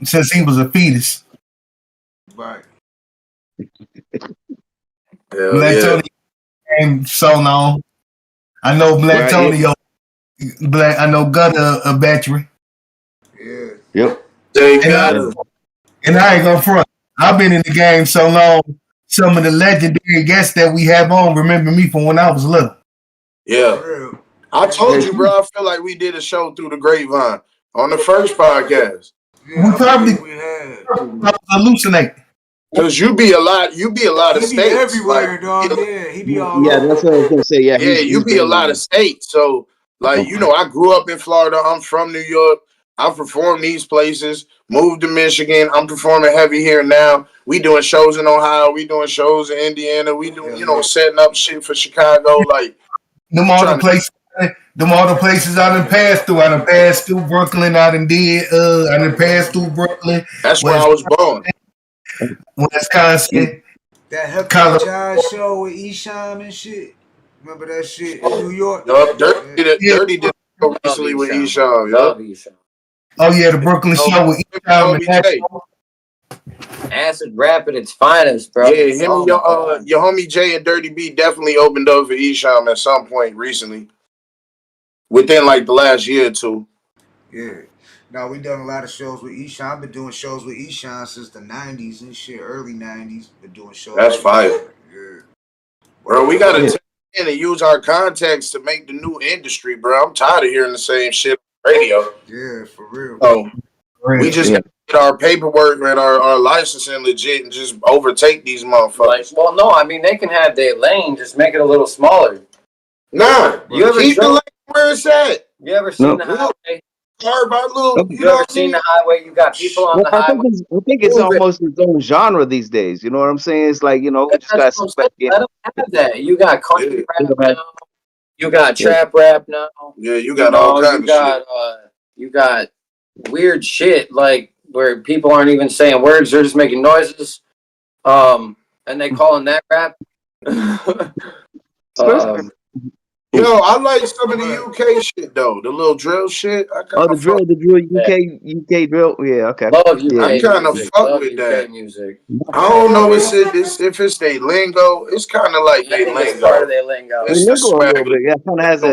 since he was a fetus. Right. Blatonio came so long. I know Blatonio. I know Gutta a veteran. Yeah. Yep. And I ain't gonna front. I've been in the game so long. Some of the legendary guests that we have on remember me from when I was little. Yeah. I told you, bro. I feel like we did a show through the grapevine on the first podcast. Yeah, we probably hallucinate. Cause you be a lot of states. Everywhere, like, dog. Yeah, he be all over. That's what I was gonna say. Yeah, you be a lot of states. So, like, you know, I grew up in Florida. I'm from New York. I performed these places. Moved to Michigan. I'm performing heavy here now. We doing shows in Ohio. We doing shows in Indiana. We doing, setting up shit for Chicago. Like, them all the places I done passed through. I done passed through Brooklyn. I done passed through Brooklyn. That's where I was born. Wisconsin. That Hooker Josh show with Esham and shit. Remember that shit in New York? Dirty did recently with Esham. Oh yeah, the Brooklyn show with Esham. Acid rap at its finest, bro. Yeah, him and your homie Jay and Dirty B definitely opened up for Esham at some point recently. Within like the last year or two. Yeah. Now we done a lot of shows with Esham. I've been doing shows with Esham since the 90s and shit, early 90s. Been doing shows. That's fire. Yeah. Bro, we gotta take in and use our contacts to make the new industry, bro. I'm tired of hearing the same shit on the radio. Yeah, for real. So we just gotta get our paperwork and our licensing legit and just overtake these motherfuckers. No, I mean they can have their lane, just make it a little smaller. Nah, keep the lane where it's at. You ever seen the highway? You ever seen the highway? You got people on the highway. I think it's almost its own genre these days. You know what I'm saying? It's like, we just got to let them have that. You got country rap now. You got trap rap now. Yeah, you got all kinds of shit. You got weird shit, like where people aren't even saying words; they're just making noises. And they calling that rap. Yo, I like some of the UK shit though. The little drill shit. I kind of the drill, UK drill. Yeah, okay. Love UK I kind of music. fuck Love with UK that. music. I don't know if it's their lingo. It's kind of like I think it's part of their lingo. It's the swag. Yeah, kind of has a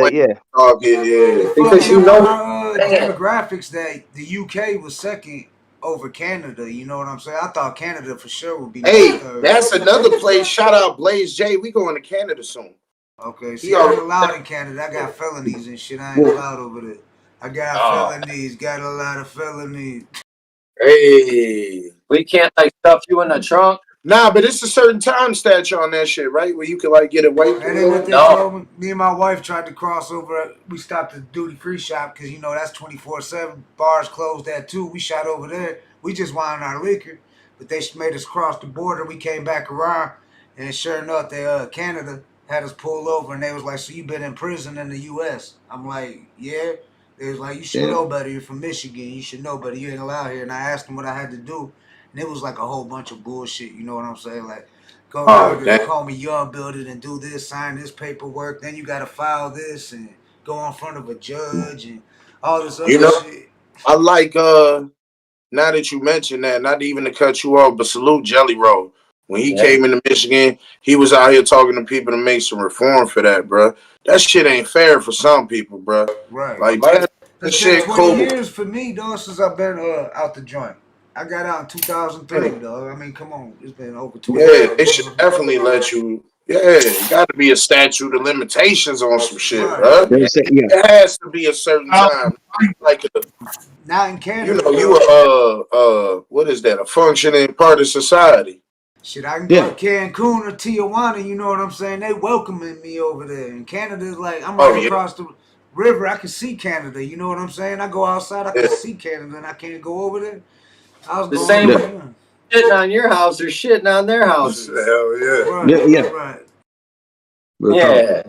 Because you know, demographics that the UK was second over Canada. You know what I'm saying? I thought Canada for sure would be. Hey, that's another place. Shout out Blaze J. We going to Canada soon. Okay, see, I ain't allowed in Canada. I got felonies and shit. I ain't allowed over there. I got felonies. Got a lot of felonies. Hey, we can't like stuff you in the trunk. Nah, but it's a certain time statute on that shit, right? Where you can like get away from it. No. Me and my wife tried to cross over. We stopped at the duty-free shop because, you know, that's 24/7. Bars closed at 2. We shot over there. We just wanted our liquor. But they made us cross the border. We came back around. And sure enough, they Canada had us pull over. And they was like, so you been in prison in the U.S.? I'm like, yeah. They was like, you should know better. You're from Michigan. You should know better. You ain't allowed here. And I asked them what I had to do. And it was like a whole bunch of bullshit, you know what I'm saying? Like, go call me young, build it, and do this, sign this paperwork. Then you got to file this and go in front of a judge and all this other shit. I like, now that you mentioned that, not even to cut you off, but salute Jelly Roll. When he came into Michigan, he was out here talking to people to make some reform for that, bro. That shit ain't fair for some people, bro. Right. Like, that shit 20 cool. years for me, dog, since I've been out the joint. I got out in 2003, dog. I mean, come on. It's been over 20 years. Yeah, they should definitely let you. Yeah, it got to be a statute of limitations on some shit, bro. It has to be a certain time. Like, not in Canada. You know, you what is that? A functioning part of society. Shit, I can go to Cancun or Tijuana, you know what I'm saying? They welcoming me over there. And Canada's like, I'm right across the river. I can see Canada, you know what I'm saying? I go outside, I can see Canada, and I can't go over there. I was the same shitting on your house or shitting on their houses. Hell yeah.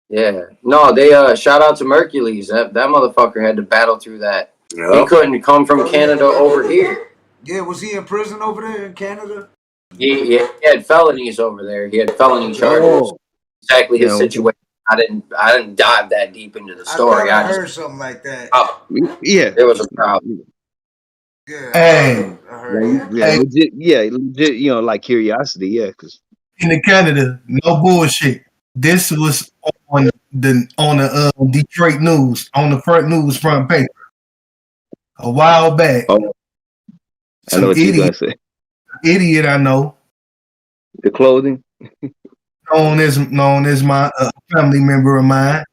Yeah. No, they shout out to Mercules. That motherfucker had to battle through that. Yep. He couldn't come from Canada over here. Yeah, was he in prison over there in Canada? He had felonies over there. He had felony charges. Exactly his situation. I didn't dive that deep into the story. I heard something like that. There was a problem. Yeah. Legit, you know, like curiosity, because in Canada, no bullshit. This was on the Detroit news, on the front paper a while back. I know what you're gonna say. Idiot, I know. The clothing, known as my family member of mine,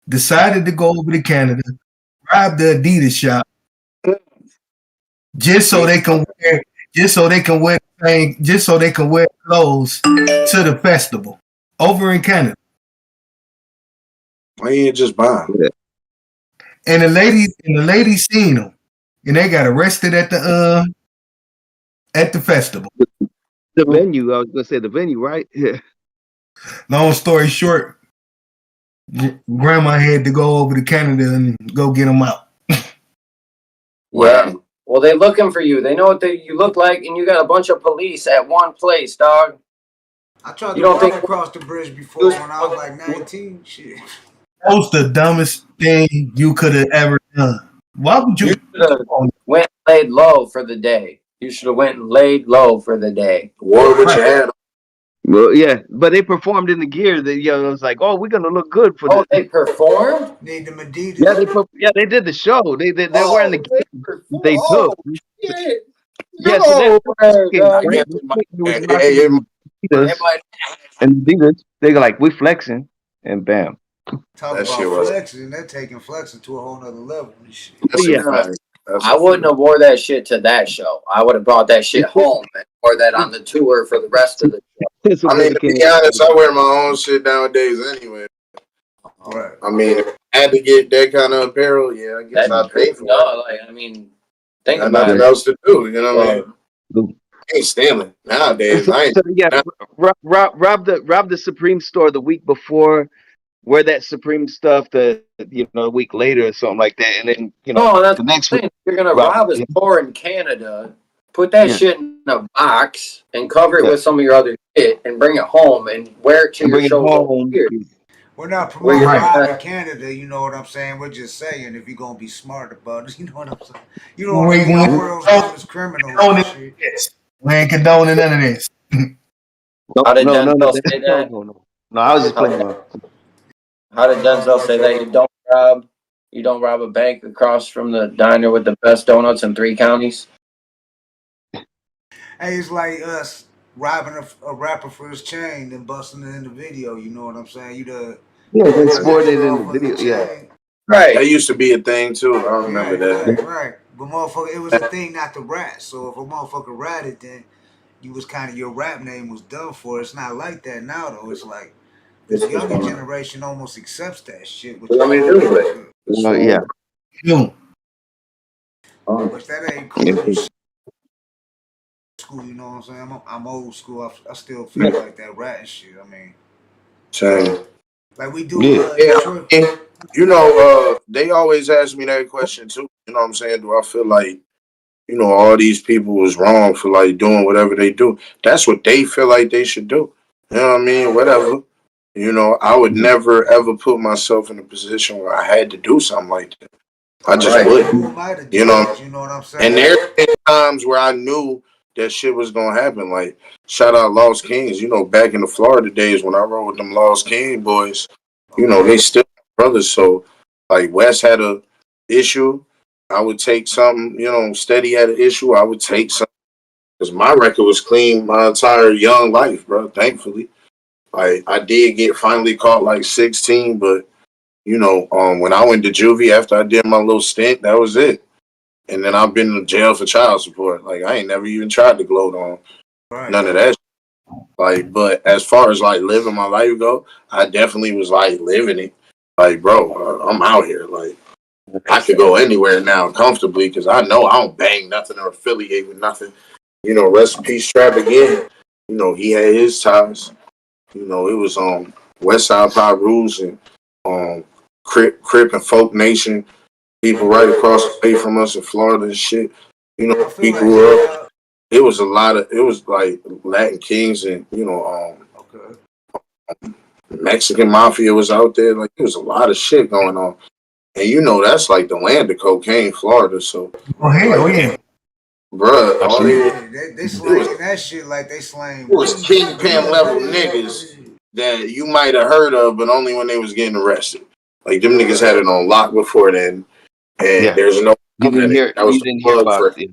decided to go over to Canada, rob the Adidas shop. Just so they can wear clothes to the festival over in Canada. Why you just buying? And the lady seen them, and they got arrested at the festival. The venue, I was gonna say the venue, right? Yeah. Long story short, Grandma had to go over to Canada and go get them out. Wow. Well, they looking for you. They know what you look like, and you got a bunch of police at one place, dog. I tried to walk across the bridge before when I was like 19. Shit. That was the dumbest thing you could have ever done. Why would you? You should have went and laid low for the day. You should have went and laid low for the day. Wore what you had. Well, yeah, but they performed in the gear that it was like, oh, we're gonna look good for. Oh, they performed? Need the Adidas. Yeah, they did the show. They're wearing the gear. They took. Yeah, and they go like, we flexing, and bam. Talk about flexing. They're taking flexing to a whole nother level. I wouldn't have wore that shit to that show. I would have brought that shit home and wore that on the tour for the rest of the show. I mean, to be honest, I wear my own shit nowadays anyway. Right. I mean, if I had to get that kind of apparel, I guess I'd pay for it. Think about nothing else to do, you know what I mean? I ain't stealing nowadays. Rob the Supreme store the week before wear that Supreme stuff a week later or something like that, and then No, that's the next week you're gonna rob a store in Canada, put that shit in a box and cover it with some of your other shit, and bring it home and wear it to your shows over here. We're not promoting robbing Canada, you know what I'm saying? We're just saying if you're gonna be smart about it, you know what I'm saying? You don't hang out with those dumbest criminals and shit. We ain't condoning none of this. How did Denzel say that? No, I was just playing. How did Denzel say that? You don't rob a bank across from the diner with the best donuts in 3 counties? Hey, it's like us robbing a rapper for his chain and busting it in the video, you know what I'm saying? They sported in the video, yeah. Right. That used to be a thing too. I remember that. Right. But motherfucker, it was a thing not to rat. So if a motherfucker ratted, then you was kind of, your rap name was done for. It's not like that now though. It's like this younger generation almost accepts that shit. Which Yeah. Which that ain't cool. School, you know what I'm saying? I'm old school. I still feel like that ratting shit. I mean, same. Like we do. They always ask me that question too. You know what I'm saying? Do I feel like, all these people was wrong for like doing whatever they do? That's what they feel like they should do. You know what I mean? Whatever. I would never ever put myself in a position where I had to do something like that. I just wouldn't. You know what I'm saying? And there's been times where I knew that shit was gonna happen. Like, shout out Lost Kings. Back in the Florida days when I rode with them Lost King boys, they still brothers. So, like, Wes had a issue, I would take something. Steady had an issue, I would take something. Because my record was clean my entire young life, bro. Thankfully, I did get finally caught like 16, but when I went to juvie after I did my little stint, that was it. And then I've been in jail for child support. Like, I ain't never even tried to gloat on none of that shit. Like, but as far as like living my life go, I definitely was like living it. Like, bro, I'm out here. Like, I could go anywhere now comfortably because I know I don't bang nothing or affiliate with nothing. Rest in peace, Trap again. He had his ties. It was West Side Pop Rules and Crip and Folk Nation. People right across the way from us in Florida and shit. We grew up. It was like Latin Kings and, Mexican Mafia was out there. Like, there was a lot of shit going on. And that's like the land of cocaine, Florida. So, yeah. Bruh, they slanging that shit like they slang. It was kingpin level niggas that you might have heard of, but only when they was getting arrested. Like, them niggas had it on lock before then. And there's no. You didn't hear about it.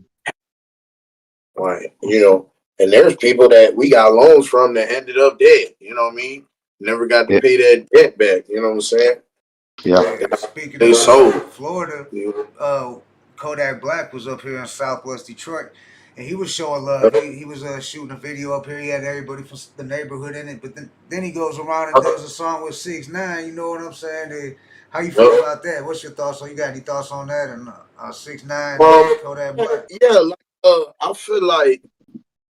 Right, and there's people that we got loans from that ended up dead. You know what I mean? Never got to pay that debt back. You know what I'm saying? Yeah. Speaking of Florida, Kodak Black was up here in Southwest Detroit, and he was showing love. He was shooting a video up here. He had everybody from the neighborhood in it, but then he goes around and does a song with 6ix9ine. You know what I'm saying? How you feel about that? What's your thoughts on? You got any thoughts on that? And 6ix9ine, Kodak Black. Yeah, I feel like,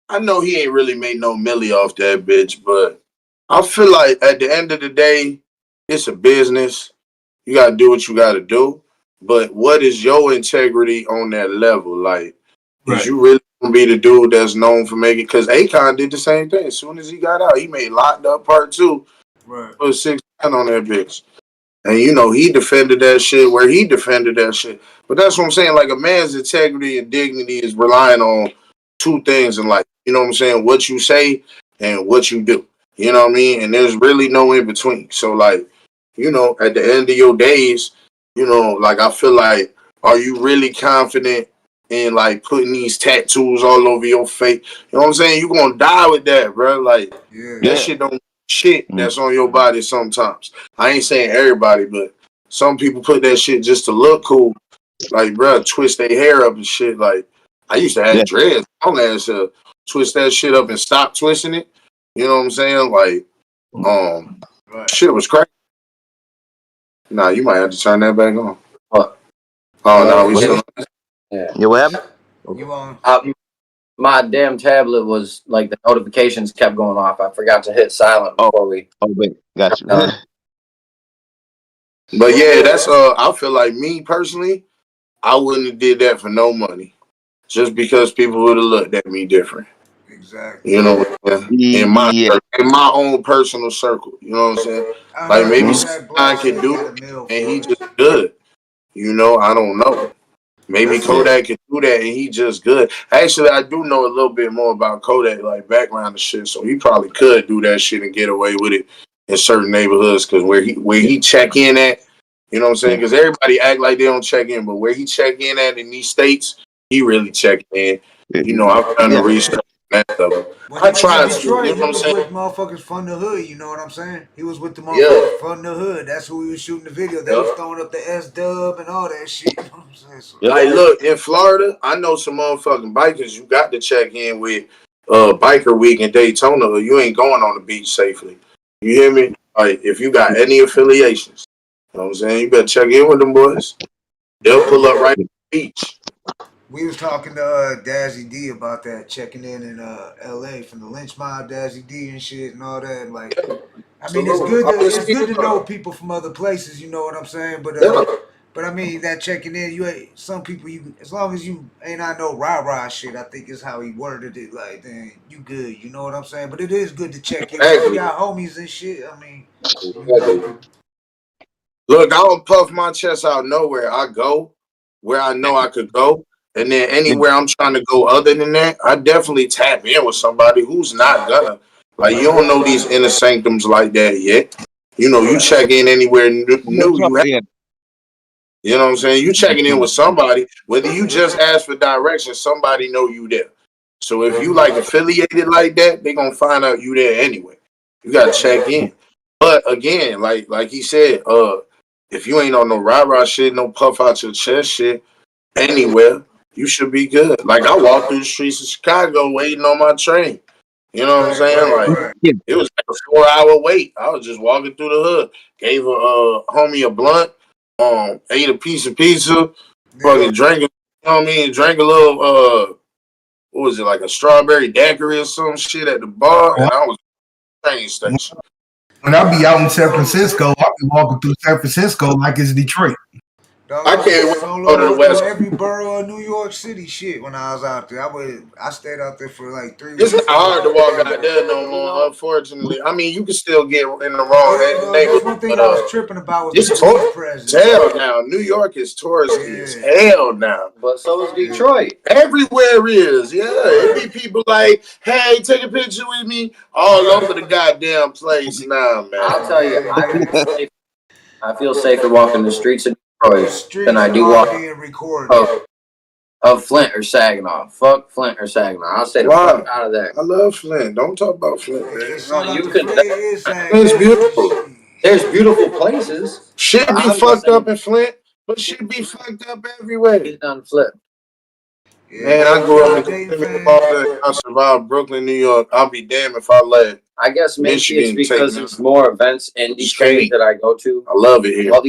I know he ain't really made no milli off that bitch, but I feel like at the end of the day, it's a business. You gotta do what you gotta do. But what is your integrity on that level? Like, is you really gonna be the dude that's known for making? Because Akon did the same thing. As soon as he got out, he made Locked Up Part 2. Right. Put 6ix9ine on that bitch. And he defended that shit where he defended that shit. But that's what I'm saying. Like, a man's integrity and dignity is relying on 2 things in life. You know what I'm saying? What you say and what you do. You know what I mean? And there's really no in between. So, like, at the end of your days, like, I feel like, are you really confident in, like, putting these tattoos all over your face? You know what I'm saying? You're going to die with that, bro. Like, that shit don't shit that's on your body sometimes. I ain't saying everybody, but some people put that shit just to look cool. Like, bro, twist their hair up and shit. Like, I used to have dreads. I'm going to twist that shit up and stop twisting it. You know what I'm saying? Like, shit was crazy. Nah, you might have to turn that back on. No, we still. Yeah, what happened? You on? My damn tablet was like the notifications kept going off. I forgot to hit silent before we. Oh, wait, got you. But yeah, that's I feel like me personally, I wouldn't have did that for no money, just because people would have looked at me different. Exactly. You know, in my own personal circle. You know what I'm saying? Like maybe Kodak could do it, and he just good. You know, I don't know. Maybe Kodak could do that, and he just good. Actually, I do know a little bit more about Kodak, like background and shit. So he probably could do that shit and get away with it in certain neighborhoods, because where he check in at, you know what I'm saying? Because everybody act like they don't check in, but where he check in at in these states, he really check in. You know, I've done the research. I tried to, Detroit, you know what I'm saying? With motherfuckers from the hood, you know what I'm saying? He was with the motherfuckers from the hood. That's who he was shooting the video. They was throwing up the S-dub and all that shit. You know what I'm saying? So, like, look, in Florida, I know some motherfucking bikers you got to check in with Biker Week in Daytona, or you ain't going on the beach safely. You hear me? Like, if you got any affiliations, you know what I'm saying? You better check in with them boys. They'll pull up right at the beach. We was talking to Dazzy D about that, checking in LA from the lynch mob, Dazzy D and shit and all that. Like, I mean, it's good to know people from other places. You know what I'm saying? But I mean, that checking in, you ain't some people. You as long as you ain't I know rah shit. I think is how he worded it. Like, then you good. You know what I'm saying? But it is good to check in. We got homies and shit. I mean, you know. Look, I don't puff my chest out nowhere. I go where I know I could go. And then anywhere I'm trying to go other than that, I definitely tap in with somebody who's not gonna. Like, you don't know these inner sanctums like that yet. You know, you check in anywhere new. You know what I'm saying? You checking in with somebody, whether you just ask for directions, somebody know you there. So if you like affiliated like that, they gonna find out you there anyway. You gotta check in. But again, like he said, if you ain't on no rah-rah shit, no puff out your chest shit, anywhere, you should be good. Like, I walked through the streets of Chicago waiting on my train. You know what I'm saying? Like, it was like a 4-hour wait. I was just walking through the hood. Gave a homie a blunt, ate a piece of pizza, fucking drank, you know what I mean? Drank a little, what was it, like a strawberry daiquiri or some shit at the bar, and I was at the train station. When I be out in San Francisco, I be walking through San Francisco like it's Detroit. Dog, I can't wait to go to the West. Every borough of New York City, shit. When I was out there, I stayed out there for like 3 weeks. It's not hard to walk out there no more. Unfortunately, I mean, you can still get in the wrong neighborhood. That's one thing I was tripping about was it's touristy as hell now. New York is touristy as hell now. But so is Detroit. Everywhere is, it be people like, hey, take a picture with me, all over the goddamn place now, man. I'll tell you, I feel safer walking the streets of Detroit than I do walking of Flint or Saginaw. Fuck Flint or Saginaw. I'll stay the fuck out of there. I love Flint. Don't talk about Flint, man. It's beautiful. There's beautiful places. Shit be fucked up in Flint, but shit be fucked up everywhere. Get done flip. Man, I grew up in I survived Brooklyn, New York. I'll be damned if I left. I guess maybe it's because there's more events in Detroit that I go to. I love it here. All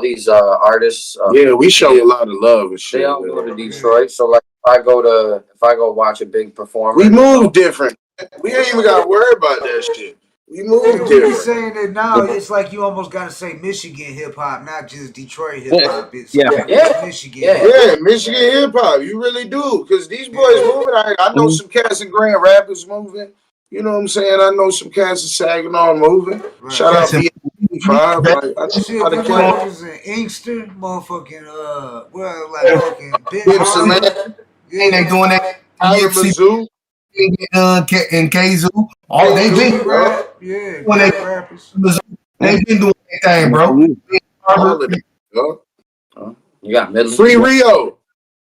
these artists. We show a lot of love and shit. They all go to Detroit. So like, if I go watch a big performer, we move different. We ain't even got to worry about that shit. We move different. We be saying that now. It's like you almost got to say Michigan hip hop, not just Detroit hip hop. It's Michigan. Yeah, Michigan hip hop. You really do, because these boys moving. I know some cats and Grand Rapids moving. You know what I'm saying? I know some cats in Saginaw moving. Right. Shout out to B5. Motherfuckers in Inkster, motherfucking fucking Ypsilanti. Ain't they doing that? Mizzou. In KZoo. All they been they been doing that thing, bro. You got Midland. Free Rio. You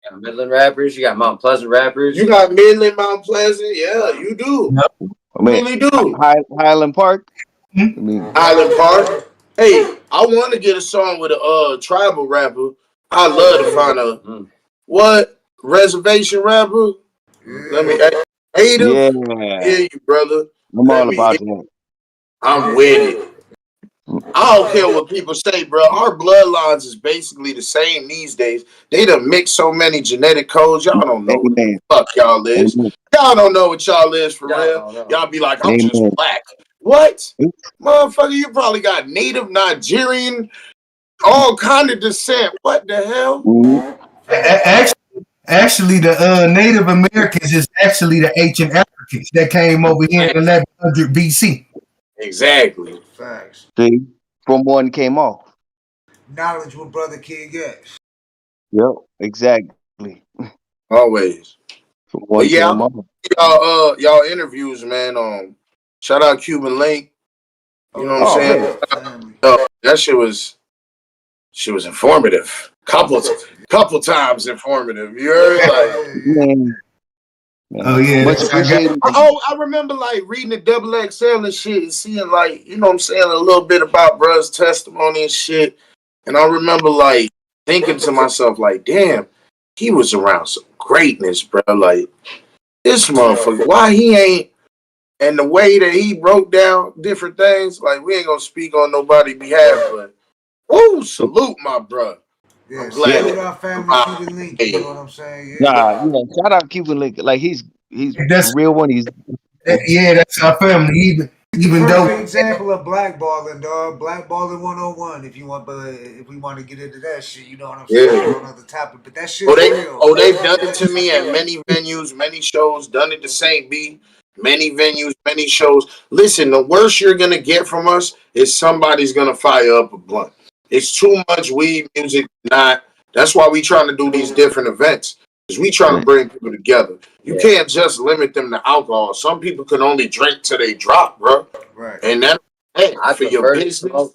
got Midland rappers. You got Mount Pleasant rappers. You got Midland, Mount Pleasant. Yeah, you do. Yep. I mean, really do. Highland Park. Highland Park. Hey, I want to get a song with a tribal rapper. I love to find a reservation rapper. Let me hate him. Yeah, you brother. I'm all about that. I'm with it. I don't care what people say, bro. Our bloodlines is basically the same these days. They done mix so many genetic codes. Y'all don't know what the fuck y'all is. Y'all don't know what y'all is for real. Y'all be like, I'm just black. What? Motherfucker, you probably got native Nigerian, all kind of descent. What the hell? Actually, the Native Americans is actually the ancient Africans that came over here in 1100 BC. Exactly. Facts. See, from one came off. Knowledge what Brother King gets. Yep, exactly. Always. From one But yeah, came off. y'all interviews, man. Shout out Cuban Link. You know what I'm saying? That shit was informative. Couple times informative. You heard? Like, Man. Oh yeah, much appreciated. I remember like reading the Double XL and shit and seeing like, you know what I'm saying, a little bit about bruh's testimony and shit. And I remember like thinking to myself, like, damn, he was around some greatness, bro. Like, this motherfucker, why he ain't, and the way that he broke down different things, like, we ain't gonna speak on nobody's behalf, but woo, salute my bro. Yeah, I'm glad salute our family Cuban Link, you know what I'm saying? Yeah. Nah, shout out Cuban Link. Like he's that's a real one. He's that's our family. Even Perfect though example of blackballing, dog. Blackballing 101. If you want, but if we want to get into that shit, you know what I'm saying? On another topic, but that shit's real. They've done it to me at many venues, many shows. Done it to Saint B, many venues, many shows. Listen, the worst you're gonna get from us is somebody's gonna fire up a blunt. It's too much weed music. That's why we trying to do these different events. Because we trying to bring people together. You can't just limit them to alcohol. Some people can only drink till they drop, bro. Right. And that's for your business.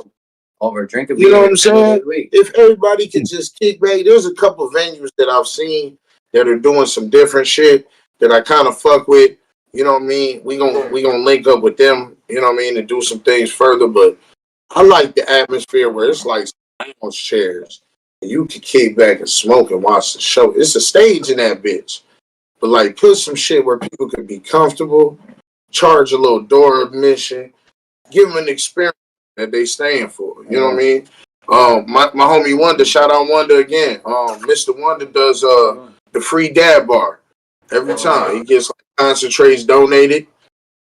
Over drinking. You know what I'm saying? If everybody could just kick back, there's a couple venues that I've seen that are doing some different shit that I kind of fuck with. You know what I mean? We gonna link up with them. You know what I mean? And do some things further. But I like the atmosphere where it's like lounge chairs. You can kick back and smoke and watch the show. It's a stage in that bitch. But like put some shit where people can be comfortable, charge a little door admission, give them an experience that they staying for. You know what I mean? My homie Wonder, shout out Wonder again. Mr. Wonder does the free dab bar every time. He gets like concentrates donated.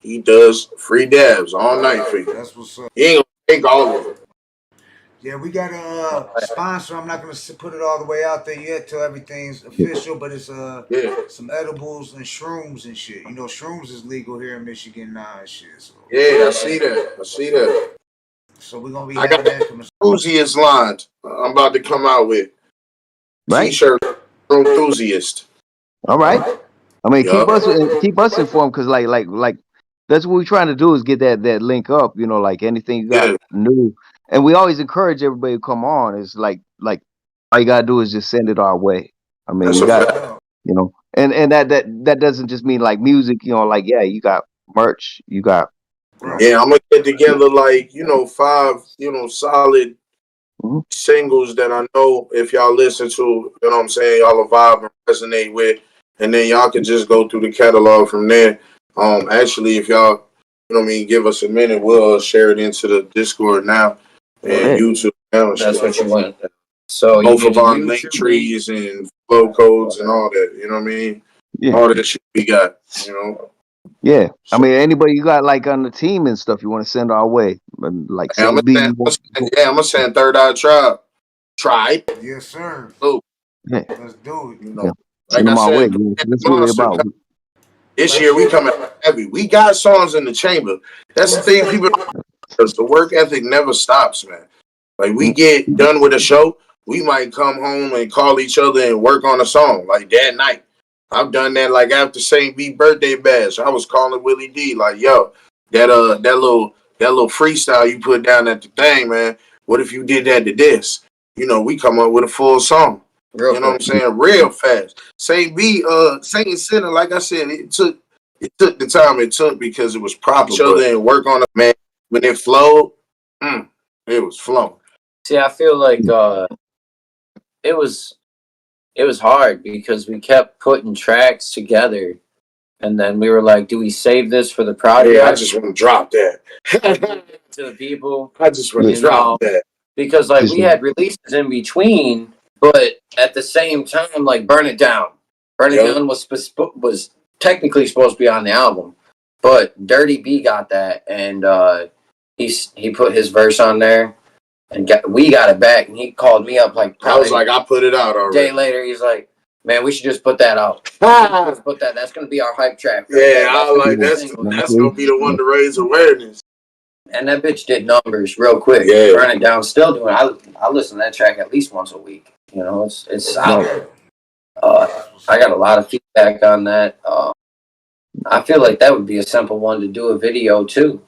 He does free dabs all night for you. That's what's up. He ain't gonna take all of them. Yeah, we got a sponsor. I'm not gonna put it all the way out there yet till everything's official, but it's some edibles and shrooms and shit. You know, shrooms is legal here in Michigan now and shit. So. Yeah, I see that. So we're gonna be having that from the enthusiast lines. I'm about to come out with t-shirt for enthusiast. All right. I mean, keep us informed because like that's what we're trying to do is get that link up. You know, like anything you got new. And we always encourage everybody to come on. It's like all you gotta do is just send it our way. I mean, we got you know, and that doesn't just mean like music. You know, like you got merch, you got. Yeah, I'm gonna get together like 5 solid singles that I know if y'all listen to, you know what I'm saying, y'all will vibe and resonate with, and then y'all can just go through the catalog from there. Actually, if y'all give us a minute, we'll share it into the Discord now. And YouTube now. That's what you want. So both of our link trees and flow codes and all that. You know what I mean? Yeah. All that shit we got. Yeah. I mean, anybody you got like on the team and stuff you want to send our way, like I'm gonna send Third Eye Tribe. Yes, sir. Oh, yeah. Let's do it. Like I said, that's what we're about. This year we coming heavy. We got songs in the chamber. That's the thing, people. Because the work ethic never stops, man. Like we get done with a show, we might come home and call each other and work on a song like that night. I've done that like after Saint B birthday bash. I was calling Willie D like, yo, that little freestyle you put down at the thing, man. What if you did that to this? We come up with a full song. You know what I'm saying? Real fast. Saint B, Saint Sinner, like I said, it took the time it took because it was proper. Each other and work on it, man. When it flowed, it was flowing. See, I feel like it was hard because we kept putting tracks together, and then we were like, "Do we save this for the project?" Yeah, I just want to drop that to the people. I just want to drop that because like we had releases in between, but at the same time, like "Burn It Down," was technically supposed to be on the album, but Dirty B got that, and he put his verse on there. and we got it back. And he called me up like I was like, I put it out already. A day later, he's like, man, we should just put that out. Let's put that. That's gonna be our hype track. Yeah, that's gonna be the one to raise awareness. And that bitch did numbers real quick. Yeah. Burn It Down, still doing. I listen to that track at least once a week. You know, it's solid. I got a lot of feedback on that. I feel like that would be a simple one to do a video too.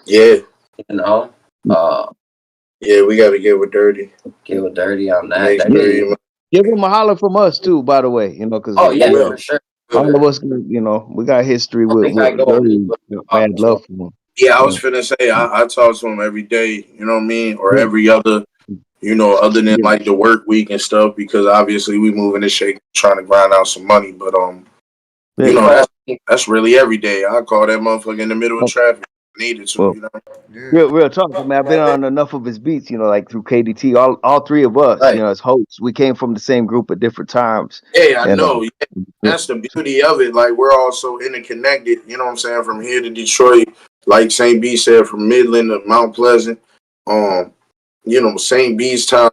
Yeah. You know. Yeah, we got to get with Dirty. Get with Dirty on that. Give him a holler from us too, by the way. You know, because for sure. All of us, you know, we got history with Dirty. Bad love for him. Yeah, I was finna say I talk to him every day. You know what I mean, or every other. You know, other than like the work week and stuff, because obviously we moving and shaking, trying to grind out some money. But you know, that's really every day. I call that motherfucker in the middle of traffic. Needed to, you know. Real talk, man. I've been on enough of his beats, you know, like through KDT. All three of us, you know, as hosts, we came from the same group at different times. Yeah, I know. That's the beauty of it. Like we're all so interconnected. You know what I'm saying? From here to Detroit, like Saint B said, from Midland to Mount Pleasant. You know, Saint B's time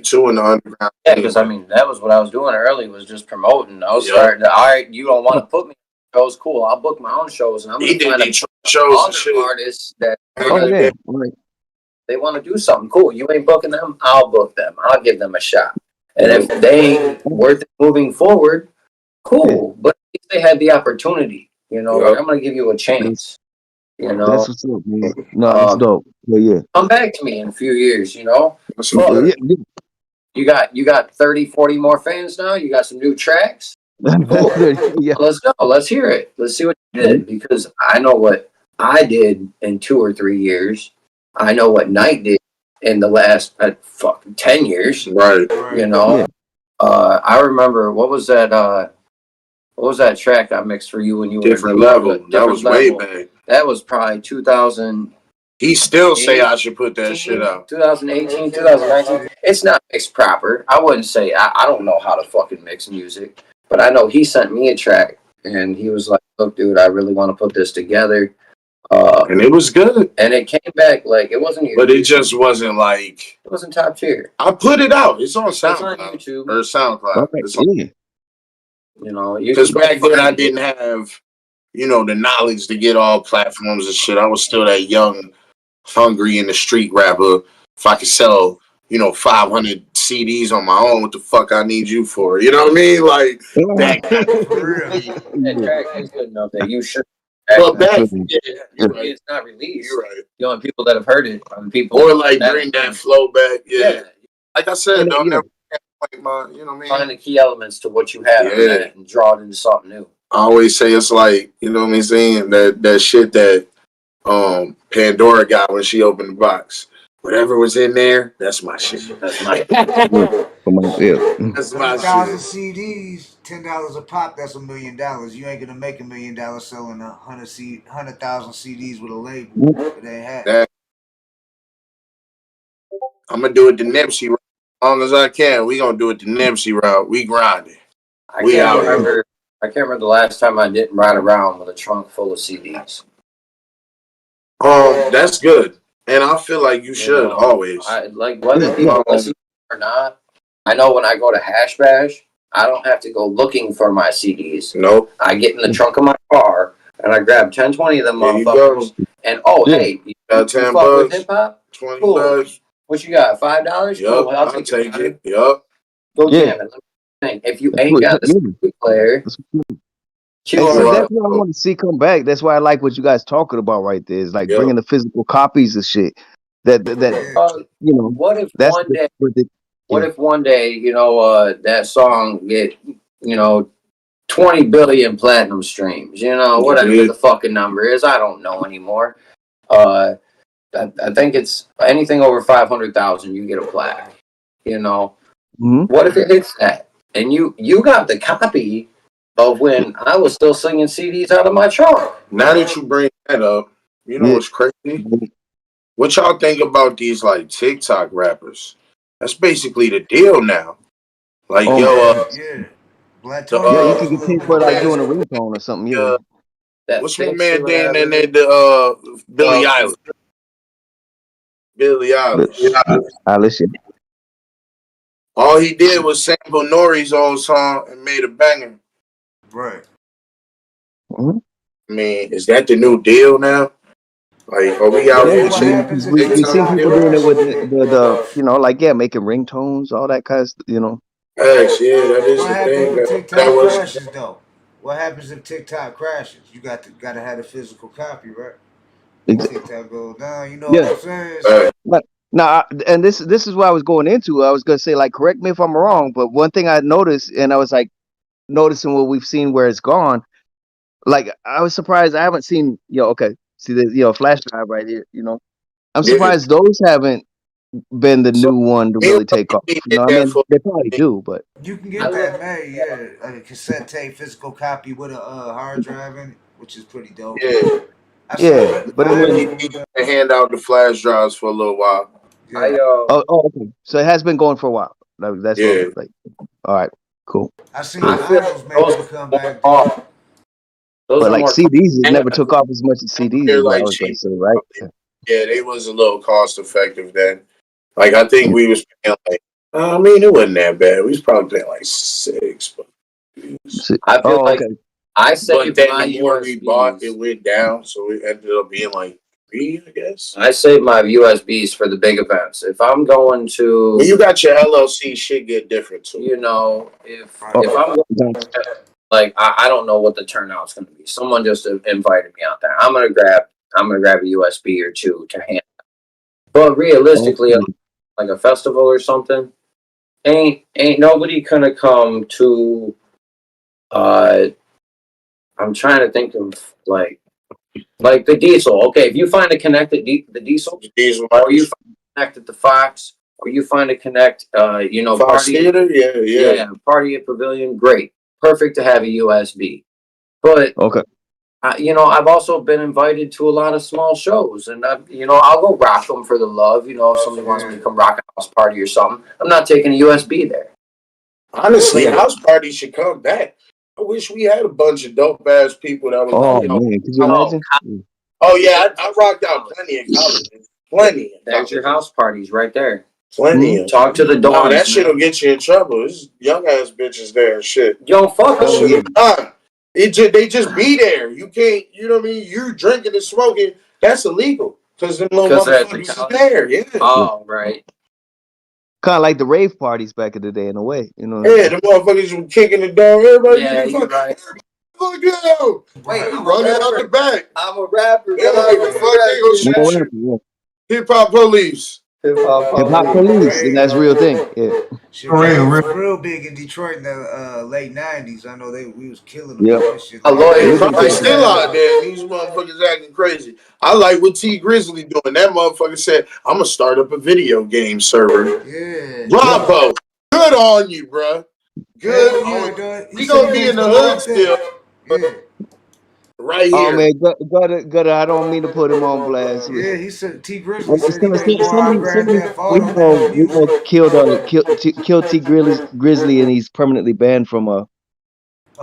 too in the underground. Yeah, because I mean, that was what I was doing early, was just promoting. I was starting to, all right, you don't want to put me on shows, cool. I'll book my own shows, and I'm going to find other artists that they want to do something cool. You ain't booking them, I'll book them. I'll give them a shot. And if they ain't worth it moving forward, cool. But if they had the opportunity, you know, like, I'm going to give you a chance. You know, that's what's up, man. No, that's dope. Yeah. Come back to me in a few years, you know. You got 30, 40 more fans now. You got some new tracks. Cool. Let's go. Let's hear it. Let's see what you did, because I know what I did in 2 or 3 years. I know what Night did in the last 10 years. Right. You know. I remember what was that track I mixed for you when you were Different Level? That was way back. That was probably 2000. He still say I should put that shit out. 2018, 2019. It's not mixed proper. I wouldn't say I don't know how to fucking mix music, but I know he sent me a track and he was like, "Look, dude, I really want to put this together." And it was good. And it came back like it wasn't. But it just wasn't like. It wasn't top tier. I put it out. It's on SoundCloud. It's on YouTube or SoundCloud. It's on, you know, because back then I didn't have, you know, the knowledge to get all platforms and shit. I was still that young, hungry in the street rapper. If I could sell, you know, 500 CDs on my own, what the fuck I need you for? You know what I mean? Like that track is good enough that you should. But back, it's not released. You're right. The only people that have heard it are the people. Or like bring that flow back. Yeah. Like I said, don't never like my, you know what I mean? Find the key elements to what you have and draw it into something new. I always say it's like, you know what I'm saying, that shit that Pandora got when she opened the box. Whatever was in there, that's my shit. That's my That's my 1,000 CDs, $10 a pop. That's $1 million. You ain't gonna make $1 million selling 100,000 CDs with a label. It ain't happening. I'm gonna do it the Nipsey route. As long as I can, we gonna do it the Nipsey route. We grinding. I can't remember the last time I didn't ride around with a trunk full of CDs. That's good. And I feel like you should always. Like whether people listen or not, I know when I go to Hash Bash, I don't have to go looking for my CDs. Nope. I get in the trunk of my car and I grab 10, 20 of them motherfuckers. And hey, you got 10 fuck bucks, with hip hop? 20 cool. bucks. What you got? $5? Yep, Cool. I'll take it. Yep. Go jam it. If you ain't got the CD player. That's what I want to see come back. That's why I like what you guys talking about right there. Is like bringing the physical copies of shit. That you know. What if one day, you know, that song get, you know, 20 billion platinum streams? You know, whatever the fucking number is, I don't know anymore. I think it's anything over 500,000, you get a plaque. You know, what if it hits that, and you got the copy of when I was still singing CDs out of my trunk? Now that you bring that up, you know what's crazy? What y'all think about these like TikTok rappers? That's basically the deal now. Like Blatonio. You can get paid for like doing a ringtone or something. Yeah. What's my man doing in the Billie Eilish? Billie Eilish. Eilish. All he did was sample Nori's old song and made a banger. Right. Mm-hmm. I mean, is that the new deal now? Like, are we out here? We seen people doing it with the making ringtones, all that kind of, Facts, yeah, that is What the happens thing. if TikTok crashes though? What happens if TikTok crashes? You got to have a physical copy, right? TikTok goes down. You know what I'm saying? But now, and this is what I was going into. I was gonna say, like, correct me if I'm wrong, but one thing I noticed, and I was like noticing what we've seen where it's gone. Like, I was surprised. I haven't seen, see the flash drive right here. I'm surprised those haven't been the new one to really take off. I mean, they probably do, but you can get that made, like a cassette tape, physical copy with a hard drive in it, which is pretty dope. Yeah, but they hand out the flash drives for a little while. Yeah. Okay. So it has been going for a while. That's all right, cool. I seen vinyls maybe come back. But like CDs, it never took off as much as CDs. Is what I was going to say, right? Yeah, they was a little cost effective then. Like, I think we was paying it wasn't that bad. We was probably paying like $6. I feel I saved then my the more USBs. we bought, it went down, so it ended up being like 3, I guess. I save my USBs for the big events. If I'm going to, when you got your LLC, shit get different too. If I'm going like I don't know what the turnout's going to be. Someone just invited me out there. I'm gonna grab a USB or two to hand. But realistically, like a festival or something, ain't nobody gonna come to. I'm trying to think of like the Diesel. Okay, if you find a connect at the Diesel, or you find a connect at the Fox, or you find a connect, Fox Party Theater, yeah, Party at Pavilion, great, perfect to have a USB. But I've also been invited to a lot of small shows, and I'll go rock them for the love. If somebody wants me to come rock a house party or something, I'm not taking a USB there. Honestly, house parties should come back. I wish we had a bunch of dope ass people that was. Oh man, could you imagine? Oh yeah, I rocked out plenty of colleges. Plenty. There's your house parties right there. Plenty. Talk to the dorms. No, that shit'll get you in trouble. There's young ass bitches there and shit. Yo, fuck them. They just be there. You can't. You know what I mean? You drinking and smoking. That's illegal because them little motherfuckers is there. Yeah. Oh right. Kind of like the rave parties back in the day, in a way, Yeah, the motherfuckers were kicking the door. Everybody, yeah, you're right. Fuck you! Wait, I'm running out the back. I'm a rapper. They're like, fuck they gonna shoot. Hip hop police. Hip hop police, and that's real thing. Yeah. Real big in Detroit in the late '90s. I know we was killing them. Yeah. They still out there. These motherfuckers acting crazy. I like what T Grizzly doing. That motherfucker said, "I'm gonna start up a video game server." Yeah. Bravo. Good on you, bro. Good. We gonna be in the hood still. Yeah. Right here. Oh man, Gutta, I don't mean to put him on blast. Yeah, he said T Grizzly said he we gonna kill T Grizzly, and he's permanently banned from Oh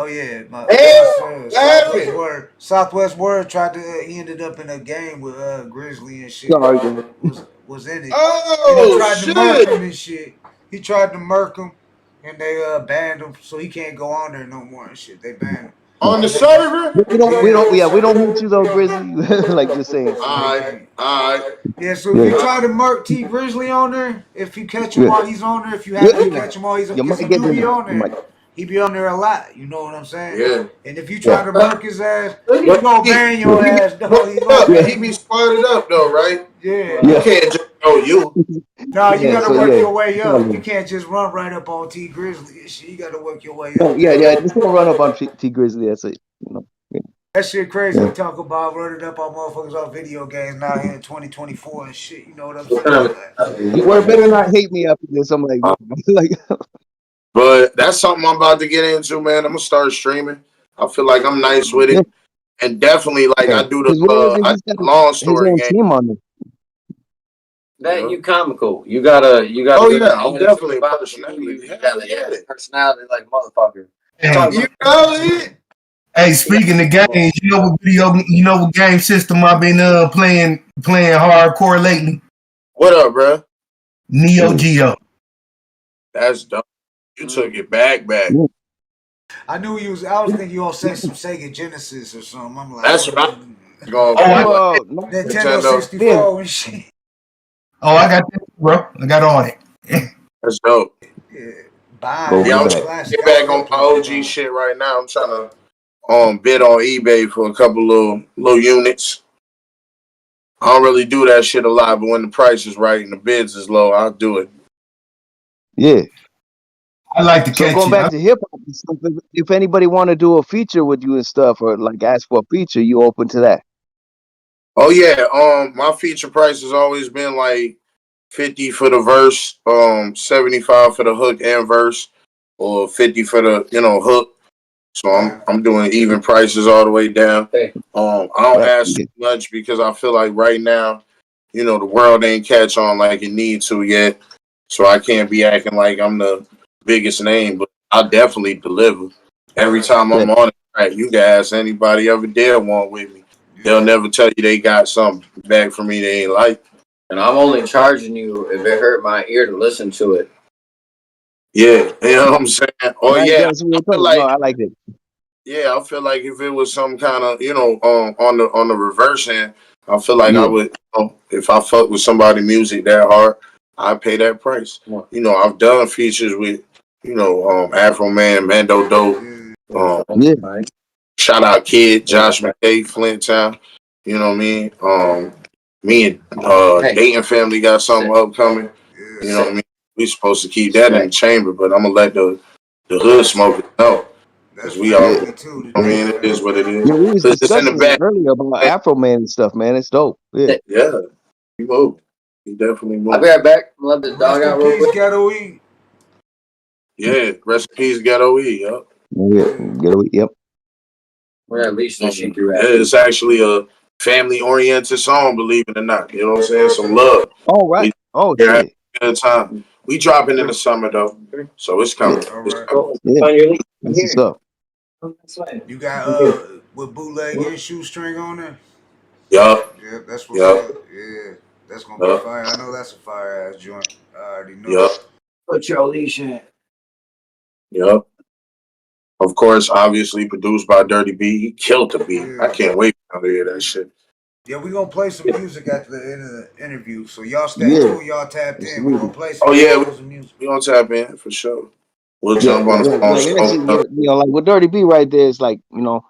yeah, Southwest Word tried to. He ended up in a game with Grizzly and shit. Was in it. Oh, tried to murk him and shit. He tried to murk him, and they banned him, so he can't go on there no more and shit. They banned him. On the server? We don't hate you though, Grizzly. Like just saying. All right. Yeah, so if you try to murk T Grizzly on there, if you catch him while he's on there, if you happen to catch him while he's on there, he be on there a lot. You know what I'm saying? Yeah. And if you try to murk his ass, he's gonna ban your ass. He be squatted up though, right? Yeah. You can't just you. No, you gotta work your way up. You can't just run right up on T Grizzly. You gotta work your way up. Yeah. Just don't run up on T Grizzly. That's it. That shit crazy. We talk about running up on motherfuckers off video games now here in 2024 and shit. You know what I'm saying? You better not hate me after this. I'm like. But that's something I'm about to get into, man. I'm gonna start streaming. I feel like I'm nice with it, and definitely I do the long story game. That you comical. You gotta. Oh yeah, I'm definitely personality like motherfucker. You know it. Hey, speaking of games, what game system I've been playing hardcore lately? What up, bro? Neo Geo. That's dope. You took it back. I knew you was. I was thinking you all say some Sega Genesis or something. I'm like, That's right. Nintendo 64 and shit. Oh, I got that, bro. I got on it. That's dope. Yeah, I'm trying to get back on my OG shit right now. I'm trying to bid on eBay for a couple little units. I don't really do that shit a lot, but when the price is right and the bids is low, I'll do it. Yeah. I like to catch going back to hip hop, if anybody want to do a feature with you and stuff, or like ask for a feature, you open to that? Oh yeah, my feature price has always been like 50 for the verse, 75 for the hook and verse, or 50 for the hook. So I'm doing even prices all the way down. I don't ask too much because I feel like right now, the world ain't catch on like it needs to yet. So I can't be acting like I'm the biggest name, but I definitely deliver. Every time I'm on it, right, you can ask anybody ever did one with me. They'll never tell you they got something back from me they ain't like. And I'm only charging you if it hurt my ear to listen to it. Yeah, you know what I'm saying? Oh yeah, I like it. Yeah, I feel like if it was some kind of, on the reverse end, I feel like I would, if I fuck with somebody music that hard, I'd pay that price. I've done features with, Afro Man, Mando Dope, shout out Kid, Josh McKay, Flint Town. You know what I mean? Me and Dayton family got something upcoming. You know what I mean? We supposed to keep that in the chamber, but I'm gonna let the hood smokers know. Because we all, I mean, it is what it is. Yeah, we was It's in the discussing back. earlier about Afro Man and stuff, man. It's dope. Yeah. Yeah. He moved. He definitely moved. I'll be right back. Let the dog out real quick. Ghetto E. Yeah, recipes Ghetto E, yep. Yeah, Ghetto E, yep. We're at least fishing through that. It's actually a family-oriented song, believe it or not. You know what I'm saying? Some love. All right. Yeah, good time. We dropping in the summer, though. So it's coming. It's coming. Yeah. What's up? You got with bootleg and shoestring on there? Yup. Yeah, that's what's up. Yeah, that's gonna be fire. I know that's a fire ass joint. I already know. Yup. Put your leash in. Yup. Of course, obviously produced by Dirty B. He killed the beat. I can't wait to hear that shit. Yeah, we gonna play some music at the end of the interview. So y'all stay tuned, y'all tapped in. We're gonna play some music. We gonna tap in for sure. We'll jump on the phone. Like with Dirty B right there, it's like, I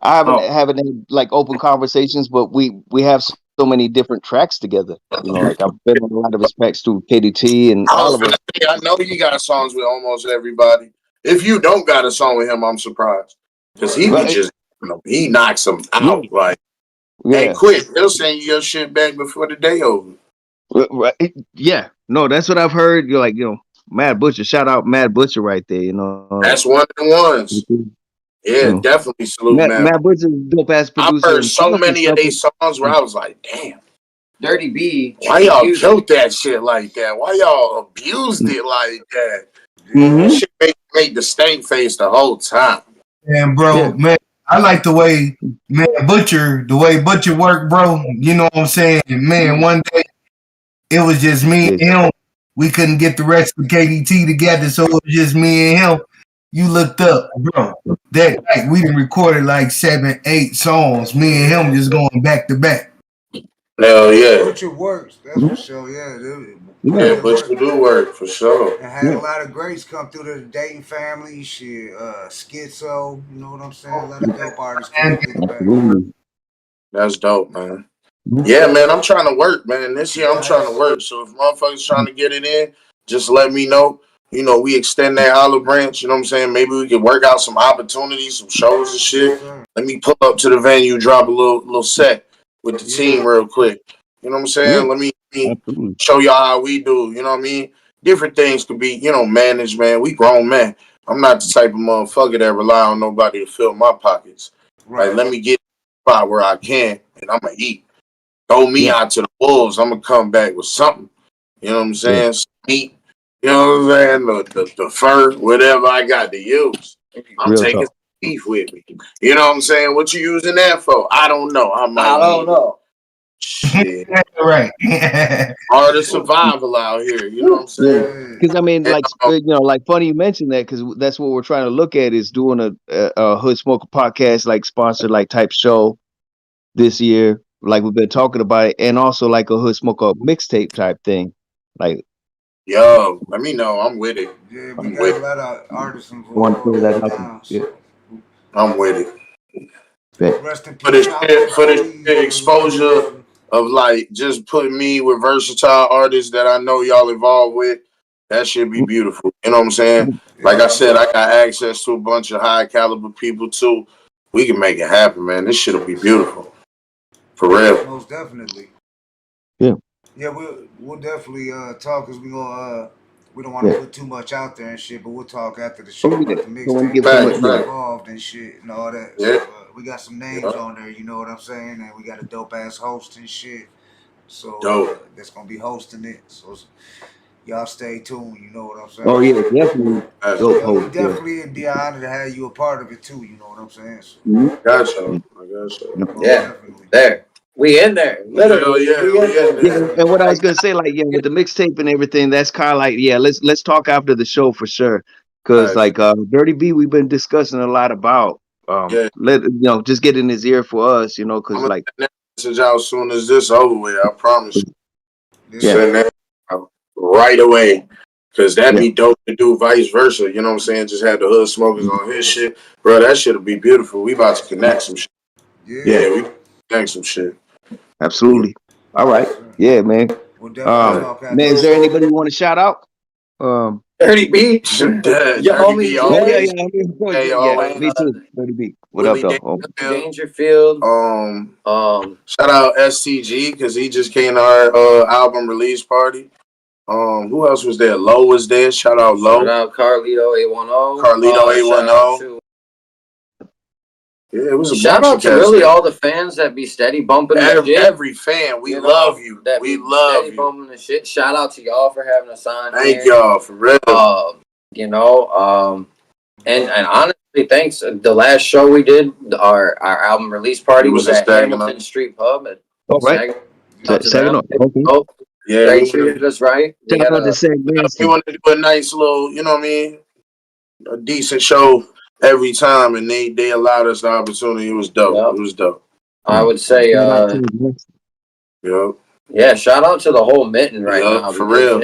haven't had like open conversations, but we have so many different tracks together. Like I've been on a lot of his tracks through KDT and all of us. I know he got songs with almost everybody. If you don't got a song with him, I'm surprised. Because he would just, he knocks them out. Like, hey, quit. He'll send you your shit back before the day over. Right. Yeah. No, that's what I've heard. You're like, Mad Butcher. Shout out Mad Butcher right there. That's one of the ones. Yeah, definitely salute Mad Butcher, dope ass producer. I've heard so many of these songs where I was like, damn. Dirty B. Why y'all killed that shit like that? Why y'all abused it like that? That shit make the stank face the whole time. And bro, man, I like the way Butcher work, bro. You know what I'm saying? Man, one day it was just me and him. We couldn't get the rest of KDT together, so it was just me and him. You looked up, bro. That night we recorded like 7, 8 songs. Me and him just going back to back. Hell yeah. Butcher works. That's for sure. Yeah, Butcher do work for sure. And had a lot of greats come through the Dayton family. Shit, Schizo. You know what I'm saying? A lot of dope artists come through the back. That's dope, man. Yeah, man, I'm trying to work, man. This year I'm trying to work. So if motherfuckers trying to get it in, just let me know. We extend that olive branch. You know what I'm saying? Maybe we can work out some opportunities, some shows and shit. Let me pull up to the venue, drop a little set with the team real quick. You know what I'm saying? Let me show y'all how we do. You know what I mean? Different things could be, managed, man. We grown men. I'm not the type of motherfucker that rely on nobody to fill my pockets. Right? Let me get a spot where I can, and I'm going to eat. Throw me out to the wolves. I'm going to come back with something. You know what I'm saying? Some meat. You know what I'm saying? The fur, whatever I got to use. I'm taking some beef with me. You know what I'm saying? What you using that for? I don't know. I don't know. Shit. Right. Art of survival out here. You know what I'm saying? Because I mean, And, like like funny you mentioned that because that's what we're trying to look at is doing a Hood Smoker podcast like sponsored like type show this year, like we've been talking about it, and also like a Hood Smoker mixtape type thing, like. yo, let me know. I'm with it. Yeah, we I'm got with a it. lot of artists Want to involved throw that right out there? now. Yeah. So I'm with it. rest in For peace, the exposure of like just putting me with versatile artists that I know y'all involved with, that should be beautiful. You know what I'm saying? Like I said, I got access to a bunch of high caliber people too. We can make it happen, man. This shit'll be beautiful. For real. Most definitely. Yeah. Yeah, we'll definitely talk because we don't want to put too much out there and shit, but we'll talk after the show about the mixtape involved and shit and all that. Yeah. So, we got some names on there, you know what I'm saying? And we got a dope ass host and shit. So that's gonna be hosting it. So y'all stay tuned, you know what I'm saying? Oh yeah, definitely. Dope Yeah, host, definitely be an honor to have you a part of it too, you know what I'm saying? So, Gotcha. Yeah. There. We in there. Literally. And what I was gonna say, like, with the mixtape and everything, that's kind of like, let's talk after the show for sure. Cause like Dirty B, we've been discussing a lot about just get in his ear for us, cause I'm like gonna message out as soon as this over with. I promise you. Yeah. Send that out right away. Cause that'd be dope to do vice versa. You know what I'm saying? Just have the Hood Smokers on his shit. Bro, that shit'll be beautiful. We about to connect some shit. Yeah, we connect some shit. Absolutely. All right. Yeah, man. We'll definitely talk after Man, is there anybody you want to shout out? Dirty B. Your homie Yeah, me too. Dirty B. What up, though? Dangerfield. Shout out STG because he just came to our album release party. Who else was there? Low was there. Shout out Low. Shout out Carlito 810. Carlito 810. Yeah, it was a shout out to really all the fans that be steady bumping the shit. Every fan, we love you. We love you. Bumping the shit. Shout out to y'all for having us on. Thank y'all for real. And honestly, thanks. The last show we did, our album release party was at Hamilton Street Pub. Oh, right. Saginaw. Yeah, they treated us right. We wanted to do a nice little, you know what I mean, a decent show every time, and they allowed us the opportunity. It was dope. Yep. It was dope. I would say, yeah, shout out to the whole Mitten right now. For real.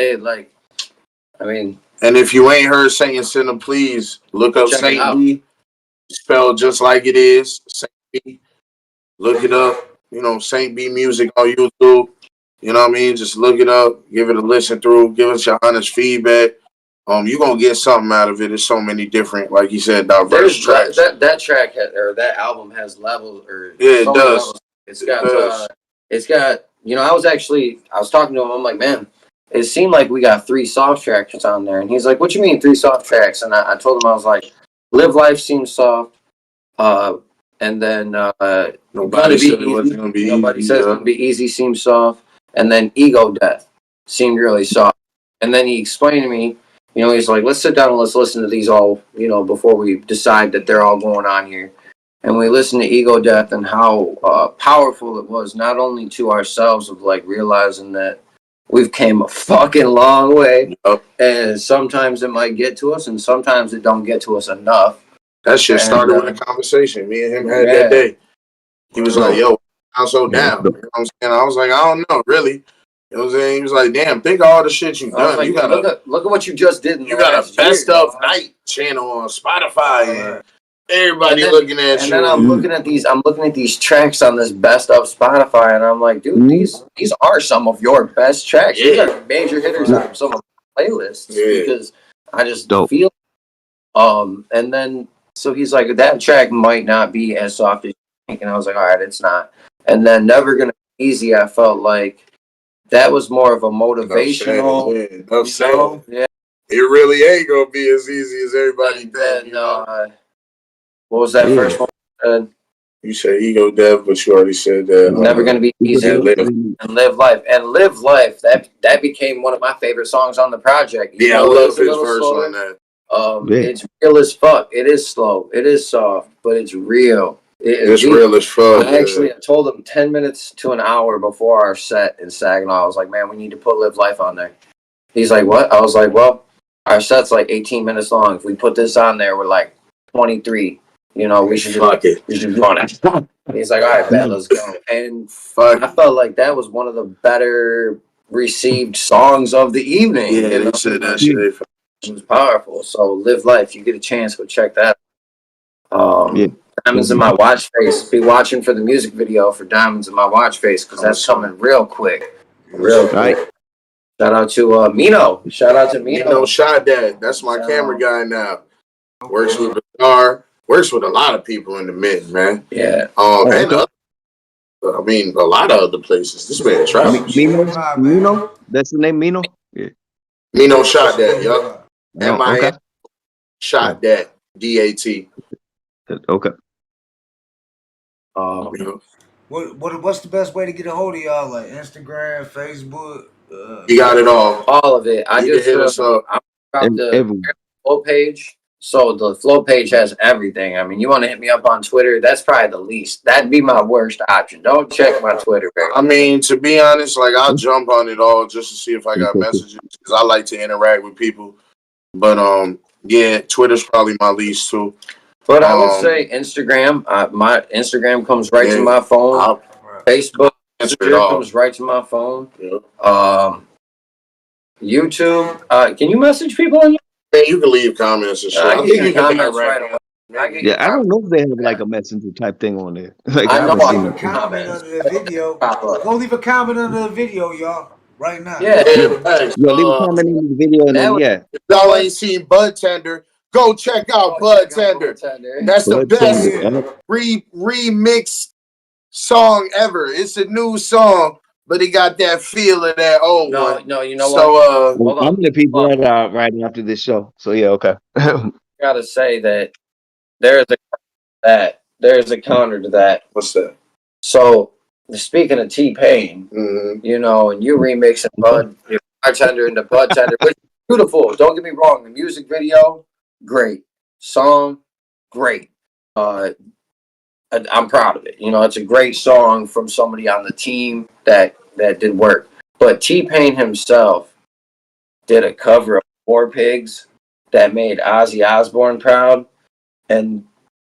And if you ain't heard Saint and Sinner, please look up Saint B, spelled just like it is. Saint B. Look it up. Saint B music on YouTube. You know what I mean? Just look it up, give it a listen through, give us your honest feedback. You're gonna get something out of it. There's so many different, like you said, diverse tracks. That track that album has levels, it does. Levels. It's got. I was talking to him. I'm like, man, it seemed like we got 3 soft tracks on there, and he's like, what you mean 3 soft tracks? And I told him, I was like, Live Life seems soft, and then Nobody said it wasn't gonna be easy. Nobody says it's gonna be easy seems soft, and then Ego Death seemed really soft, and then he explained to me. He's like, let's sit down and let's listen to these all, before we decide that they're all going on here. And we listened to Ego Death and how powerful it was, not only to ourselves of like realizing that we've came a fucking long way. Yep. And sometimes it might get to us and sometimes it don't get to us enough. That shit started with a conversation me and him had that day. He was like, yo, I'm so down. You know what I'm saying? I was like, I don't know, really. You know what I'm saying? He was like, damn, think of all the shit you've done. Like, you got look at what you just did. You got a best of night channel on Spotify and everybody looking at you. And then I'm looking at these tracks on this best of Spotify, and I'm like, dude, these are some of your best tracks. Yeah. These are major hitters on some of the playlists because I just feel. And then so he's like, that track might not be as soft as you think, and I was like, all right, it's not. And then Never Gonna Be Easy, I felt like. That was more of a motivational. Yeah. It really ain't gonna be as easy as everybody thinks. What was that first one? You said Ego Death, but you already said that. Never Gonna Be Easy. And Live Life. And Live Life. That became one of my favorite songs on the project. I love his verse on that. It's real as fuck. It is slow. It is soft, but it's real. It's real as fuck. I told him 10 minutes to an hour before our set in Saginaw. I was like, man, we need to put Live Life on there. He's like, what? I was like, well, our set's like 18 minutes long. If we put this on there, we're like 23. You know, we should fuck it. We should be on it. He's like, all right, bet, let's go. And I felt like that was one of the better received songs of the evening. Yeah, they said that shit. It was powerful. So Live Life, you get a chance, go check that out. Diamonds in My Watch Face. Be watching for the music video for Diamonds in My Watch Face, because that's coming real quick. Real quick. Shout out to Mino. Shout out to Mino. Mino shot that. That's my camera guy now. Works with the star. Works with a lot of people in the mid, man. Yeah. And I mean, a lot of other places. This man travels. Mino? That's the name, Mino? Yeah. Mino shot that, yup. M.I.N. shot that. D.A.T. Okay. What's the best way to get a hold of y'all? Like Instagram, Facebook? You got it all. All of it. I just hit us up. I dropped the flow page. So the flow page has everything. I mean, you want to hit me up on Twitter? That's probably the least. That'd be my worst option. Don't check my Twitter. I mean, to be honest, like I'll jump on it all just to see if I got messages, because I like to interact with people. But yeah, Twitter's probably my least too. But I would say Instagram. My Instagram comes right to my phone. Facebook comes right to my phone. YouTube. Can you message people on YouTube? Man, you can leave comments and shit. I think you can comment right away. I don't know if they have like a messenger type thing on there. Like, I know. Leave a comment under the video. Go leave a comment under the video, y'all. Right now. Yeah. Leave a comment in the video, and then If y'all ain't seen Bud Tender, go check out Bud Tender. That's the best remix song ever. It's a new song, but it got that feel of that old one. No, you know what? I'm gonna peep right after this show. So yeah, okay. Gotta say that there's a counter to that. What's that? So speaking of T-Pain, you know, and you remixing Bud Bartender into Bud Tender, which is beautiful. Don't get me wrong. The music video, great. Song, great. I'm proud of it. You know, it's a great song from somebody on the team that did work. But T-Pain himself did a cover of War Pigs that made Ozzy Osbourne proud, and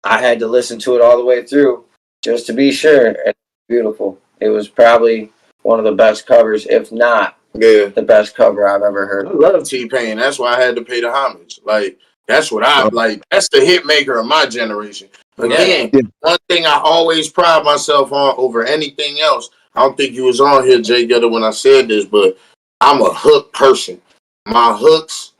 I had to listen to it all the way through just to be sure. It's beautiful. It was probably one of the best covers, if not the best cover I've ever heard. I love T-Pain. That's why I had to pay the homage. Like, that's what I like. That's the hit maker of my generation. Again, one thing I always pride myself on over anything else. I don't think you was on here, Jay Gutta, when I said this, but I'm a hook person. My hooks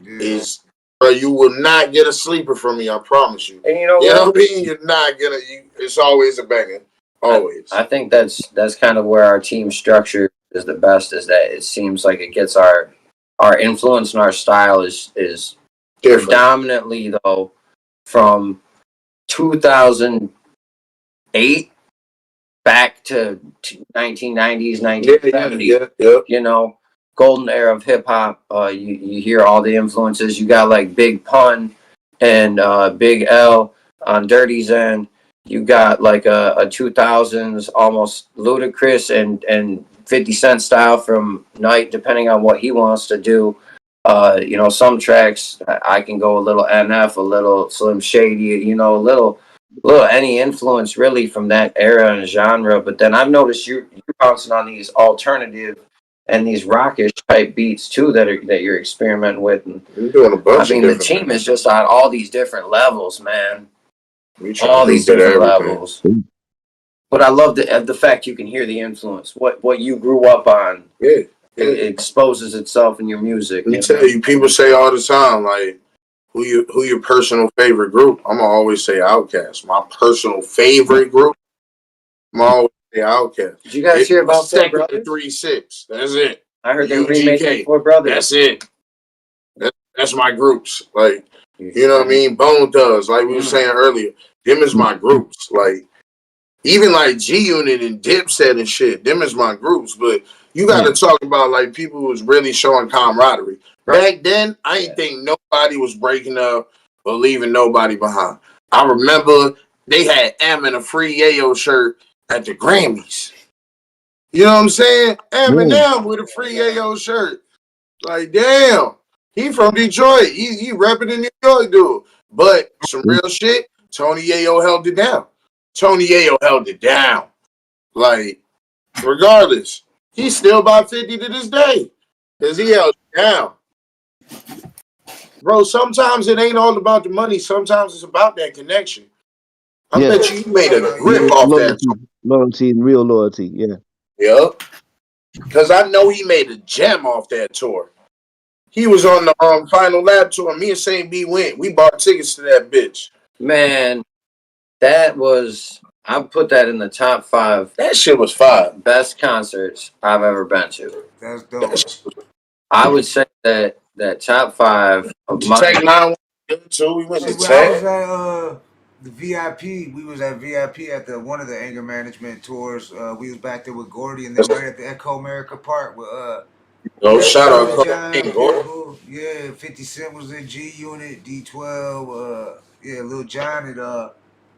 is, bro, you will not get a sleeper from me, I promise you. And you know what I mean? You're not gonna. It's always a banger. Always. I think that's kind of where our team structure is the best. Is that it seems like it gets our influence and our style is predominantly though from 2008 back to 1990s, 1970s. You know, golden era of hip hop. You hear all the influences. You got like Big Pun and Big L on Dirty's end. You got like a 2000s almost Ludacris and 50 Cent style from Night, depending on what he wants to do. You know, some tracks I can go a little NF, a little Slim Shady, you know, a little any influence really from that era and genre. But then I've noticed you're bouncing on these alternative and these rockish type beats too that you're experimenting with. And you're doing a bunch. I mean, the team is just on all these different levels, man. All these different levels. But I love the fact you can hear the influence. What you grew up on. Yeah. It exposes itself in your music. Let me tell you, people say all the time, like, who your personal favorite group? I'm gonna always say Outkast. My personal favorite group, I'm always say Outkast. Did you guys hear about Four Brothers? 3-6. That's it. I heard they're remaking Four Brothers. That's it. That's my groups. Like, you know what I mean? Bone Thugs, like we were saying earlier. Them is my groups. Like, even like G Unit and Dipset and shit. Them is my groups. But you got to talk about like people who was really showing camaraderie. Back then, I didn't think nobody was breaking up or leaving nobody behind. I remember they had M in a free Yayo shirt at the Grammys. You know what I'm saying? Eminem with a free Yayo shirt. Like, damn. He from Detroit. He repping in New York, dude. But some real shit, Tony Yayo held it down. Tony Yayo held it down. Like, regardless, he's still about 50 to this day. Because he held it down. Bro, sometimes it ain't all about the money. Sometimes it's about that connection. I bet you made a grip off that. Loyalty and real loyalty, yeah. Yep. Because I know he made a gem off that tour. He was on the final lap tour. Me and Saint B went. We bought tickets to that bitch. Man, that was... I put that in the top 5. That shit was 5 best concerts I've ever been to. That's dope. I would say that top 5 of my... Tech 9 too. We went to Tech. I was at the VIP. We was at VIP at one of the anger management tours. We was back there with Gordy, and then right at the Echo America Park with shout out John, yeah, 50 Cent was in G Unit, D12, Lil John and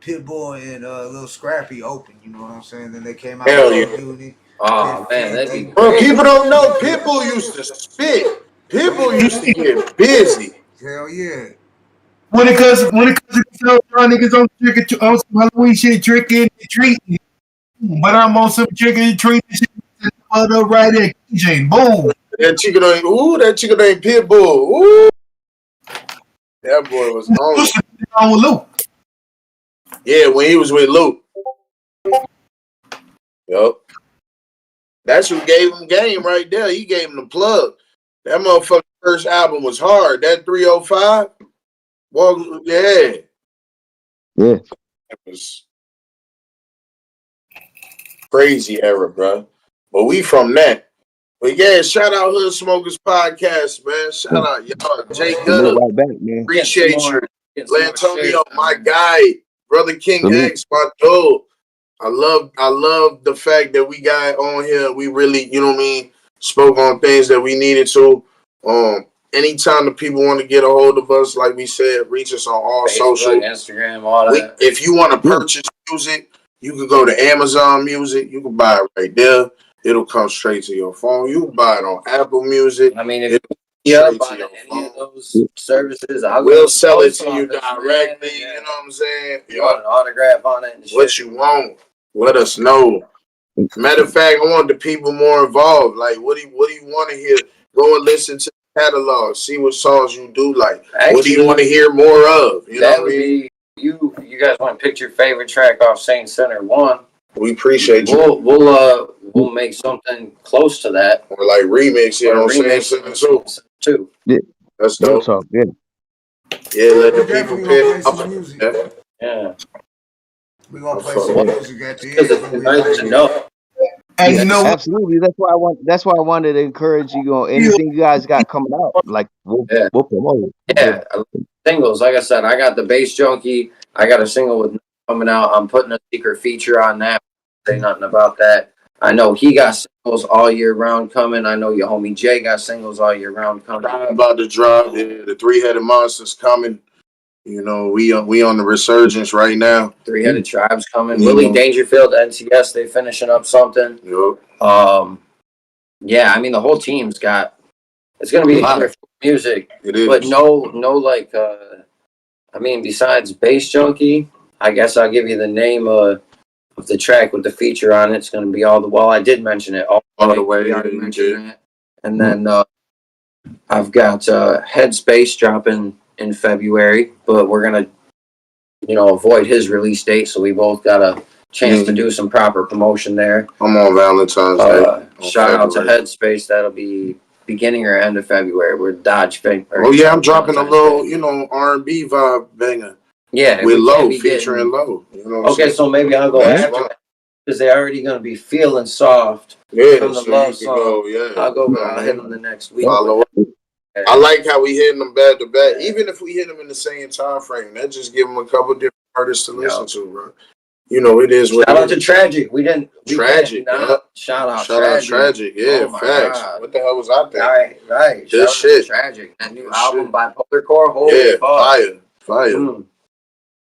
Pitbull and Lil Scrappy open. You know what I'm saying? Then they came out with Unity. Oh man, that'd be bro. People don't know Pitbull used to spit. Pitbull used to get busy. Hell yeah. When it comes to niggas on some Halloween shit, tricking and treating, but I'm on some tricking and treating shit. Right there, KJ, boom. That chicken ain't Pitbull. Ooh, that boy was on with Luke. Yeah, when he was with Luke. Yup. That's who gave him game right there. He gave him the plug. That motherfucker's first album was hard. That 305. Well, yeah. Yeah. It was crazy era, bro. But we from that. But yeah, shout out Hood Smokers Podcast, man. Shout out y'all. Jay Gutta. Right back, man. Appreciate you. Blatonio, my guy. Brother King X, my dude. I love the fact that we got on here. We really, you know what I mean, spoke on things that we needed to. Anytime the people want to get a hold of us, like we said, reach us on all Facebook, social. Instagram, all that. If you want to purchase music, you can go to Amazon Music. You can buy it right there. It'll come straight to your phone. You can buy it on Apple Music. I mean, if you're up on any of those services, we'll sell it to you directly. You know what I'm saying? You want an autograph on it? And what you want? Let us know. Matter of fact, I want the people more involved. Like, what do you want to hear? Go and listen to the catalog. See what songs you do like. Actually, what do you want to hear more of? You know what I mean? You guys want to pick your favorite track off Saint Center 1? We appreciate you. We'll make something close to that. Or like remix, you know what I'm saying? Too. Yeah. That's dope. Yeah. Yeah, let the people pick. Yeah. We're gonna play some music at the end. It's nice to know. And you know, absolutely. That's why I wanted to encourage you on anything you guys got coming out. Like we'll promote it. Yeah. Singles, like I said, I got the Bass Junkie. I got a single with coming out. I'm putting a secret feature on that. Say nothing about that. I know he got singles all year round coming. I know your homie Jay got singles all year round coming. I'm about to drop the Three-Headed Monsters coming. You know, we on the resurgence right now. Three-Headed Tribes coming. Willie Dangerfield, NTS, they finishing up something. Yep. Yeah, I mean the whole team's got. It's gonna be a lot of music. It is, but no, like. I mean, besides Bass Junkie, I guess I'll give you the name of the track with the feature on it. It's going to be All the Well. I did mention it all the way. And then I've got Headspace dropping in February, but we're going to, avoid his release date. So we both got a chance to do some proper promotion there. I'm on Valentine's Day. Shout out to Headspace. That'll be beginning or end of February. We're Dodge. Oh yeah, I'm dropping a little, R&B vibe banger. Yeah, with Low, featuring Low. You know okay, so maybe I'll go after that because they're already going to be feeling soft from the love song. I'll go. I'll hit them the next week. Follow up. I like how we hitting them back to back. Even if we hit them in the same time frame, that just give them a couple different artists to listen to, bro. It is what. Shout out to Tragic. Tragic. Shout out Tragic. Yeah, facts. God. What the hell was I thinking? Right. This shit. Tragic. That new album by Polar Core. Holy fuck. Fire.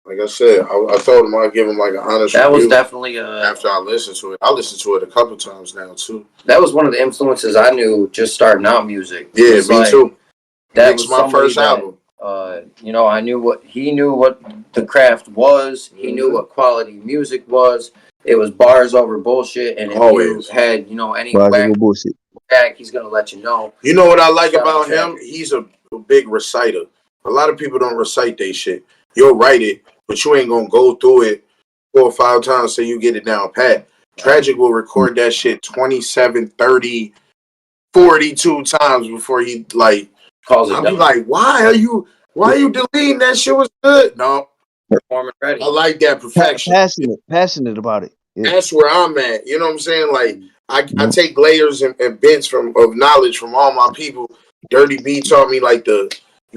Like I said, I told him I'd give him like an honest That was review definitely after I listened to it. I listened to it a couple times now too. That was one of the influences I knew just starting out music. Yeah, me like, too. That was my first album. You know, I knew what he knew what the craft was. He knew what quality music was. It was bars over bullshit, and if you had, you know, any whack bullshit, he's gonna let you know. You know what I like about him? He's a big reciter. A lot of people don't recite they shit. You'll write it, but you ain't gonna go through it 4 or 5 times so you get it down pat. Tragic will record that shit 27, 30, 42 times before he like calls it. I'll be like, why are you deleting that shit was good? No. Performing ready. I like that perfection. Passionate about it. Yeah. That's where I'm at. You know what I'm saying? Like I take layers and bits of knowledge from all my people. Dirty B taught me like you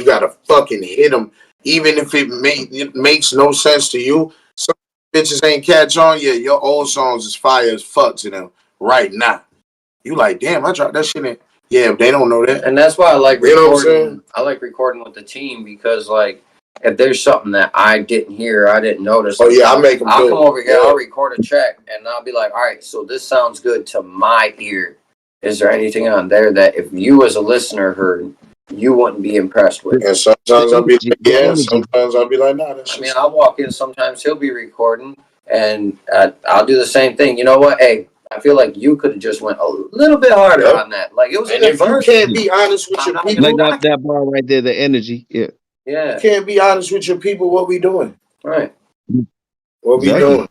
gotta fucking hit them, even if it makes no sense to you. Some bitches ain't catch on. Yeah, your old songs is fire as fuck to them right now. You like, damn, I dropped that shit in. Yeah, they don't know that. And that's why I like You know what I'm recording. saying? I like recording with the team because, like, if there's something that I didn't hear, I didn't notice. Oh yeah, I'll make them. I'll come over here. I'll record a track, and I'll be like, all right, so this sounds good to my ear. Is there anything on there that if you as a listener heard, you wouldn't be impressed with? And sometimes I'll be like, yeah. Sometimes I'll be like, nah. I mean, I'll walk in. Sometimes he'll be recording, and I'll do the same thing. You know what? Hey, I feel like you could have just went a little bit harder on that. Like it was. And if you can't be honest with your people, like that bar right there, the energy. Yeah. Yeah. You can't be honest with your people. What we doing? Right. What we doing?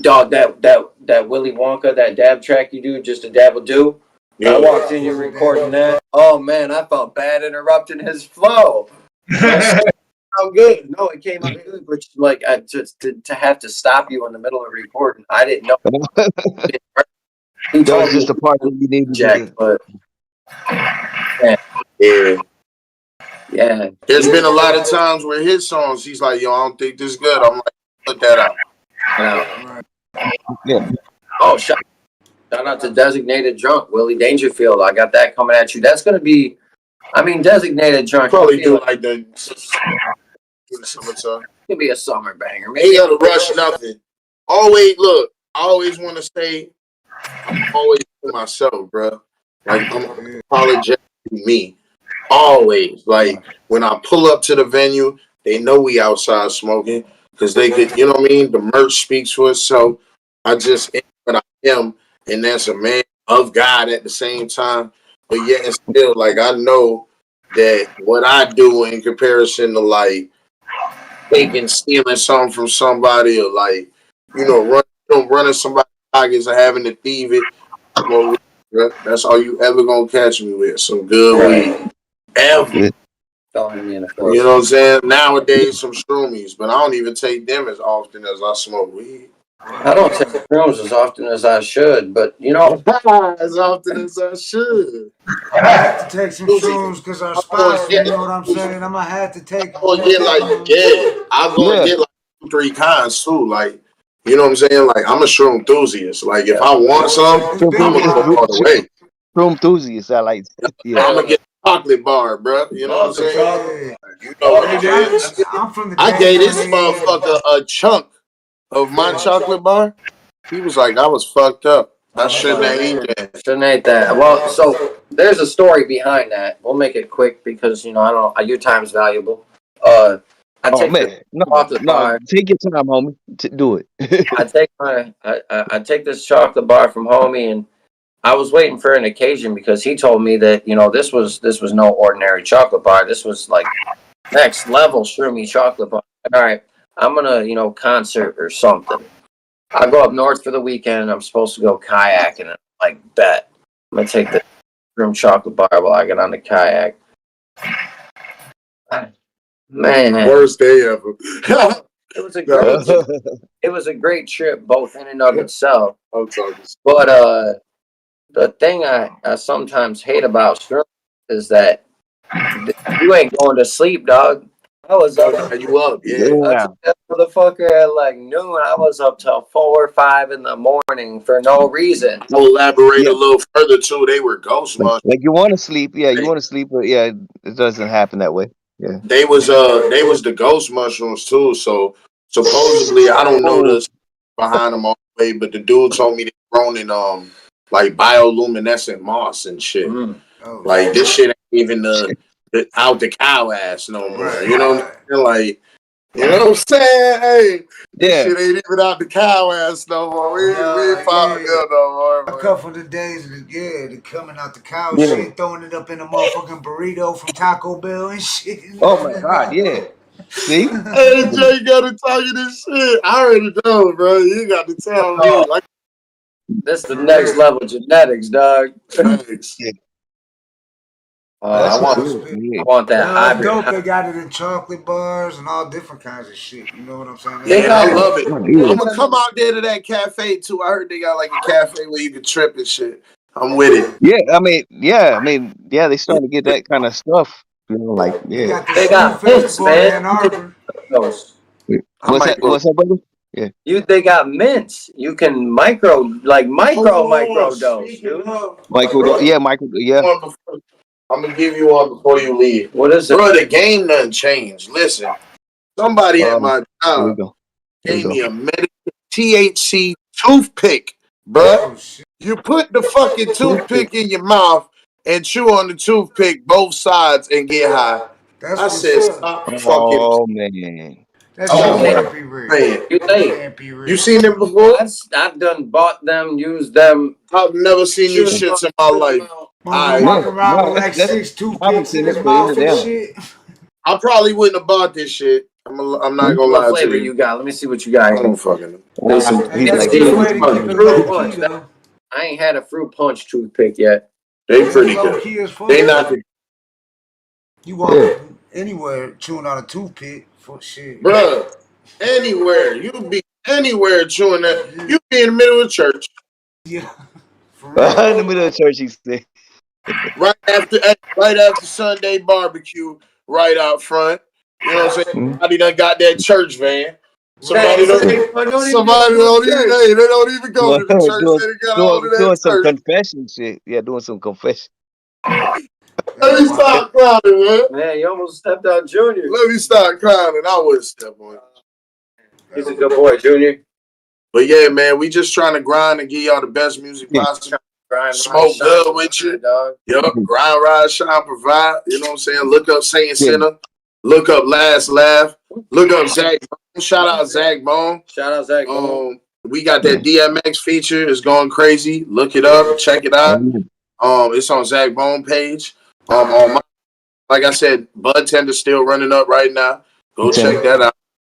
Dog, that Willy Wonka, that dab track you do, just a dab will do. Yeah. I walked in, you're recording that. Oh man, I felt bad interrupting his flow. How good? No, it came out good, but like to have to stop you in the middle of recording, I didn't know. He That was just a part that you needed. Jack, but yeah. There's been a lot of times where his songs, he's like, yo, I don't think this is good. I'm like, put that out. Yeah. Oh, shout out to Designated Drunk, Willie Dangerfield. I got that coming at you. That's going to be, I mean, Designated Drunk. Probably do like the summertime. It could be a summer banger. Maybe ain't got to rush nothing. Always, look, I always want to say, I'm always for myself, bro. Like, I'm apologetic to me. Always. Like, when I pull up to the venue, they know we outside smoking because they could, you know what I mean? The merch speaks for itself. I just am what I am, and that's a man of God at the same time. But yet and still, like, I know that what I do in comparison to, like, taking, stealing something from somebody or, like, you know, running somebody's pockets or having to thieve it, that's all you ever gonna catch me with. Some good weed. Ever. Yeah. You know what I'm saying? Nowadays, some shroomies, but I don't even take them as often as I smoke weed. I don't take shrooms as often as I should, but you know, as often as I should. I have to take some shrooms because our spots, you know what I'm saying? I'm gonna have to take. I'm gonna get I'm gonna get like 3 kinds too. Like, you know what I'm saying? Like, I'm a shroom enthusiast. Like, if I want some, I'm gonna go all the way. Shroom enthusiast, I like. Yeah. I'm gonna get a chocolate bar, bro. You know what I'm saying? You know what it is. I gave this motherfucker a chunk of my chocolate bar. He was like, I was fucked up. I shouldn't have eaten that. Shouldn't have ate that. Well, so there's a story behind that. We'll make it quick because, you know, I don't know, your time's valuable. I take take your time, homie. Do it. I take this chocolate bar from homie, and I was waiting for an occasion because he told me that, you know, this was no ordinary chocolate bar. This was like next level shroomy chocolate bar. All right, I'm gonna, you know, concert or something. I go up north for the weekend and I'm supposed to go kayaking, and I'm like, bet I'm gonna take the shroom chocolate bar while I get on the kayak. Man, worst day ever. It was a great trip, both in and of itself. But the thing I sometimes hate about shroom is that you ain't going to sleep, dog. I was up. You up? Yeah. I took that motherfucker at like noon. I was up till 4 or 5 in the morning for no reason. I'll elaborate a little further too. They were ghost monsters. Like you want to sleep, yeah, you want to sleep, but yeah, it doesn't happen that way. They was the ghost mushrooms too. So supposedly, I don't know this behind them all the way, but the dude told me they grown in like bioluminescent moss and shit. Like this shit ain't even out the cow ass no more. You know what I'm saying? Like, you know what I'm saying? Hey, this shit ain't even out the cow ass no more. We ain't popping up no more. A couple of the days, they coming out the cow shit, throwing it up in a motherfucking burrito from Taco Bell and shit. Oh my God, yeah. See? Hey, Jay, you gotta tell you this shit. I already know, bro. You got to tell me. Like, this the next level genetics, dog. I want that hybrid. Dope, they got it in chocolate bars and all different kinds of shit. You know what I'm saying? Yeah, I love it. I'm gonna come out there to that cafe too. I heard they got like a cafe where you can trip and shit. I'm with it. Yeah, I mean, they starting to get that kind of stuff. You know, like They got mints, man. What's that, brother? Yeah. They got mints. You can micro dose, dude. Micro, yeah. I'm gonna give you one before you leave. What is it? Bro, the game done changed. Listen, somebody at my job gave me a medical THC toothpick, bro. You put the fucking toothpick in your mouth and chew on the toothpick both sides and get high. I said, stop fucking. Oh man. You seen them before? I've done bought them, used them. I've never seen you shits in my life. Walking around with like 6 toothpicks in his mouth and shit. I probably wouldn't have bought this shit. I'm not gonna lie flavor to you. You got? Let me see what you got. I don't fucking know. I ain't had a fruit punch toothpick yet. They pretty good. They not. You walk anywhere chewing on a toothpick for shit, bruh. Anywhere you be anywhere chewing that. You be in the middle of church. Yeah. In the middle of church, he said. right after Sunday barbecue, right out front. You know what I'm saying? Somebody done got that church van. Somebody don't even go to the church. They got all of that doing some church. confession shit. Yeah, doing some confession. Let me stop clowning, man. Man, you almost stepped out, Junior. Let me stop clowning. I wouldn't step on it. He's a good boy, Junior. But yeah, man, we just trying to grind and give y'all the best music possible. Smoke good with you. Yup, grind, ride, shine, provide. You know what I'm saying? Look up Saint Sinner. Look up Last Laugh. Look up Zach Bone. Shout out Zach Bone. Shout out Zach Bone. We got that DMX feature. It's going crazy. Look it up. Check it out. It's on Zach Bone page. On my, like I said, Bud Tender's still running up right now. Go check that out.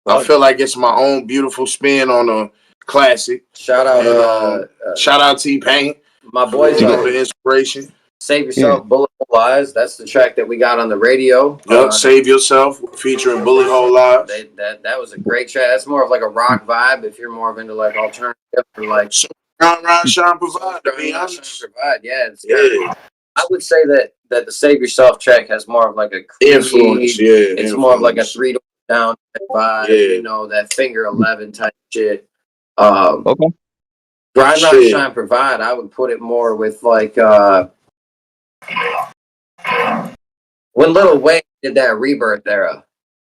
I feel like it's my own beautiful spin on a classic. Shout out, shout out T-Pain. My boys, the inspiration. Save Yourself, Bullet Hole Eyes. That's the track that we got on the radio. Save Yourself, featuring Bullet Hole Eyes. That was a great track. That's more of like a rock vibe. If you're more of into like alternative or like Shine, Provide. To be honest, yeah. I would say that the Save Yourself track has more of like a influence. Yeah, it's more of like a 3-door down vibe. You know, that Finger 11 type shit. Okay. Grind, Rock, Shine, Provide. I would put it more with like when Lil Wayne did that Rebirth era.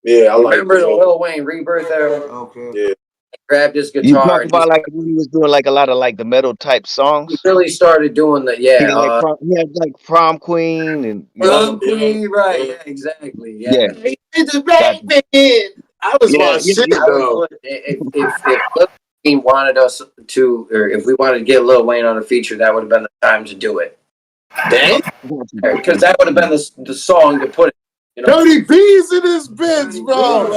Yeah, I like. Remember the Lil Wayne Rebirth era? Okay. Yeah. He grabbed his guitar. You talking about like when he was doing like a lot of like the metal type songs? He really started doing the he had like Prom Queen and Prom Queen, right? Yeah, exactly. Yeah. I was like, shit though. If Lil Wayne wanted us to, or if we wanted to get Lil Wayne on a feature, that would have been the time to do it. Dang, because that would have been the song to put it. You know? Dirty B's in this bitch, bro.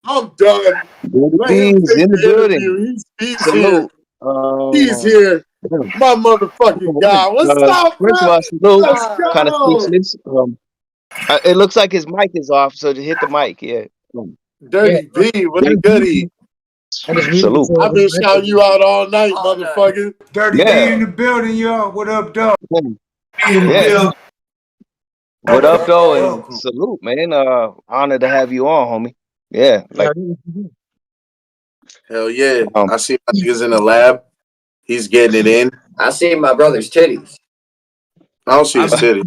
I'm done. He's in the building. He's here. He's here. My motherfucking guy. What's up, first of all, salute. Kind of speechless. It looks like his mic is off, so to hit the mic. Yeah. Dirty B, what a goodie. Salute. I've been shouting you out all night, motherfucker. Dirty B in the building, y'all. What up, dog? What up, though? And salute, man. Honored to have you on, homie. Yeah. Hell yeah. I see my niggas in the lab. He's getting it in. I see my brother's titties. I don't see a city.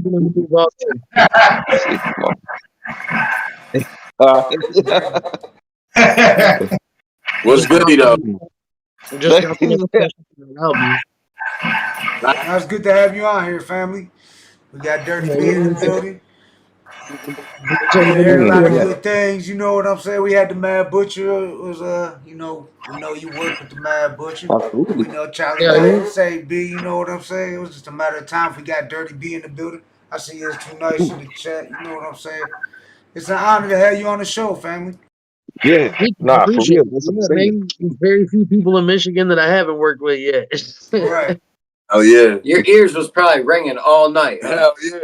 What's goody though? Just got the album. Now, it's good to have you on here, family. We got Dirty B in the building. We heard a lot of good things. You know what I'm saying? We had the Mad Butcher. It was we know you work with the Mad Butcher. We know Charlie Saint B. You know what I'm saying? It was just a matter of time if we got Dirty B in the building. I see it's too nice in the chat. You know what I'm saying? It's an honor to have you on the show, family. Yeah, I appreciate it. Yeah, man, there's very few people in Michigan that I haven't worked with yet. Right. Oh yeah. Your ears was probably ringing all night. Hell yeah.